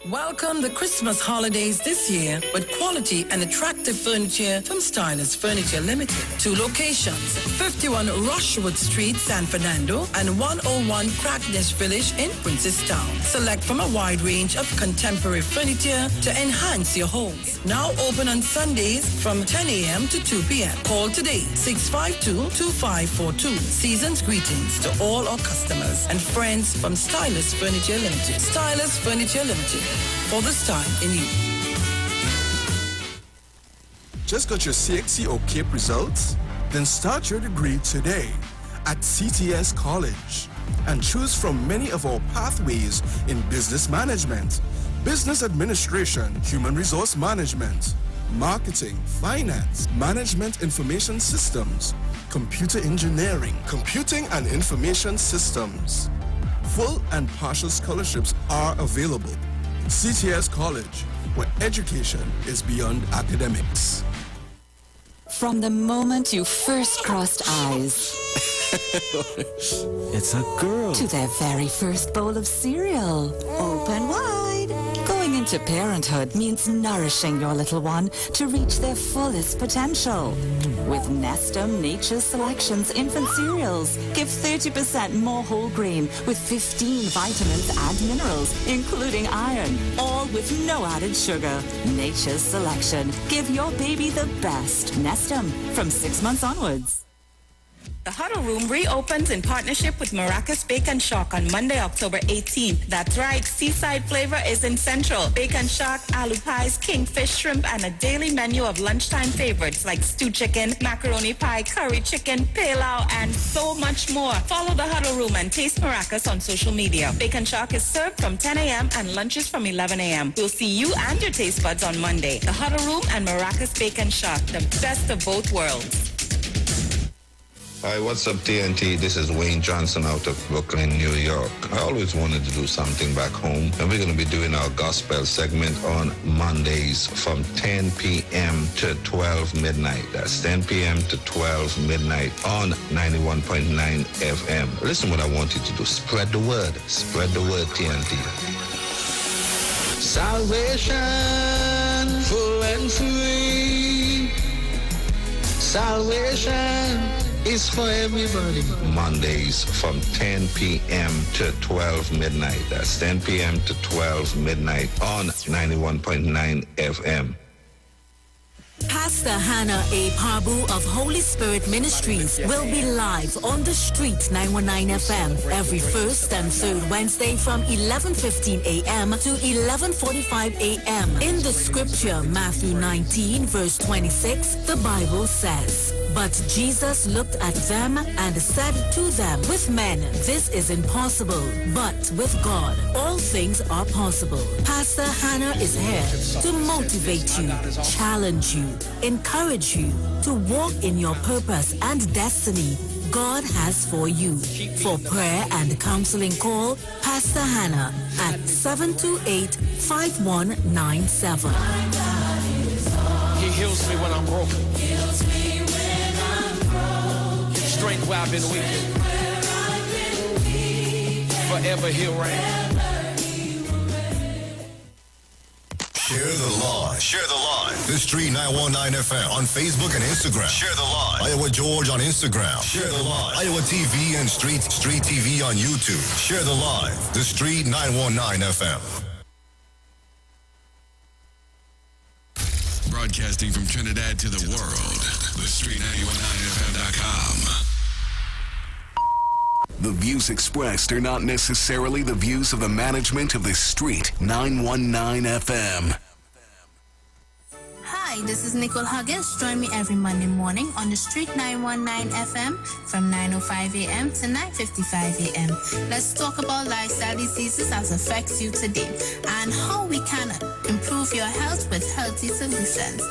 [SPEAKER 16] Welcome the Christmas holidays this year with quality and attractive furniture from Stylist Furniture Limited. 2 locations, 51 Rushwood Street, San Fernando, and 101 Crackness Village in Princestown. Select from a wide range of contemporary furniture to enhance your homes. Now open on Sundays from 10 a.m. to 2 p.m. Call today, 652-2542. Season's greetings to all our customers and friends from Stylist Furniture Limited. Stylist Furniture Limited. For this time in you.
[SPEAKER 11] Just got your CXC or CAPE results? Then start your degree today at CTS College and choose from many of our pathways in business management, business administration, human resource management, marketing, finance, management information systems, computer engineering, computing and information systems. Full and partial scholarships are available. CTS College, where education is beyond academics.
[SPEAKER 12] From the moment you first crossed eyes,
[SPEAKER 13] it's a girl.
[SPEAKER 12] To their very first bowl of cereal. Open wide. Going into parenthood means nourishing your little one to reach their fullest potential. With Nestum Nature's Selections infant cereals, give 30% more whole grain with 15 vitamins and minerals, including iron, all with no added sugar. Nature's Selection. Give your baby the best. Nestum, from 6 months onwards.
[SPEAKER 18] The Huddle Room reopens in partnership with Maracas Bake and Shock on Monday, October 18th. That's right, seaside flavor is in Central. Bake and Shock, aloo pies, kingfish, shrimp, and a daily menu of lunchtime favorites like stew chicken, macaroni pie, curry chicken, pilau, and so much more. Follow the Huddle Room and taste Maracas on social media. Bake and Shock is served from 10 a.m. and lunches from 11 a.m. We'll see you and your taste buds on Monday. The Huddle Room and Maracas Bake and Shock, the best of both worlds.
[SPEAKER 20] Hi, what's up, TNT? This is Wayne Johnson out of Brooklyn, New York. I always wanted to do something back home, and we're going to be doing our gospel segment on Mondays from 10 p.m. to 12 midnight. That's 10 p.m. to 12 midnight on 91.9 FM. Listen what I want you to do. Spread the word. Spread the word, TNT.
[SPEAKER 1] Salvation, full and free. Salvation is for everybody.
[SPEAKER 20] Mondays from 10 p.m. to 12 midnight. That's 10 p.m. to 12 midnight on 91.9 FM.
[SPEAKER 8] Pastor Hannah A. Pabu of Holy Spirit Ministries will be live on the street 919 FM every first and third Wednesday from 11:15 a.m. to 11:45 a.m. In the scripture, Matthew 19 verse 26, the Bible says, "But Jesus looked at them and said to them, with men this is impossible, but with God all things are possible." Pastor Hannah is here to motivate you, challenge you, encourage you to walk in your purpose and destiny God has for you. For prayer and counseling, call Pastor Hannah at 728-5197.
[SPEAKER 13] He heals me when I'm broken. Gives strength where I've been weak. Forever he'll reign.
[SPEAKER 6] Share the live. Share the live. The Street 919 FM on Facebook and Instagram. Share the live. Iowa George on Instagram. Share the live. Iowa TV and Street TV on YouTube. Share the live. The Street 919 FM.
[SPEAKER 10] Broadcasting from Trinidad to the world. The Street919FM.com.
[SPEAKER 2] The views expressed are not necessarily the views of the management of the Street 919 FM.
[SPEAKER 17] Hi, this is Nicole Huggins. Join me every Monday morning on the Street 919 FM from 9:05 a.m. to 9:55 a.m. Let's talk about lifestyle diseases that affects you today and how we can improve your health with healthy solutions.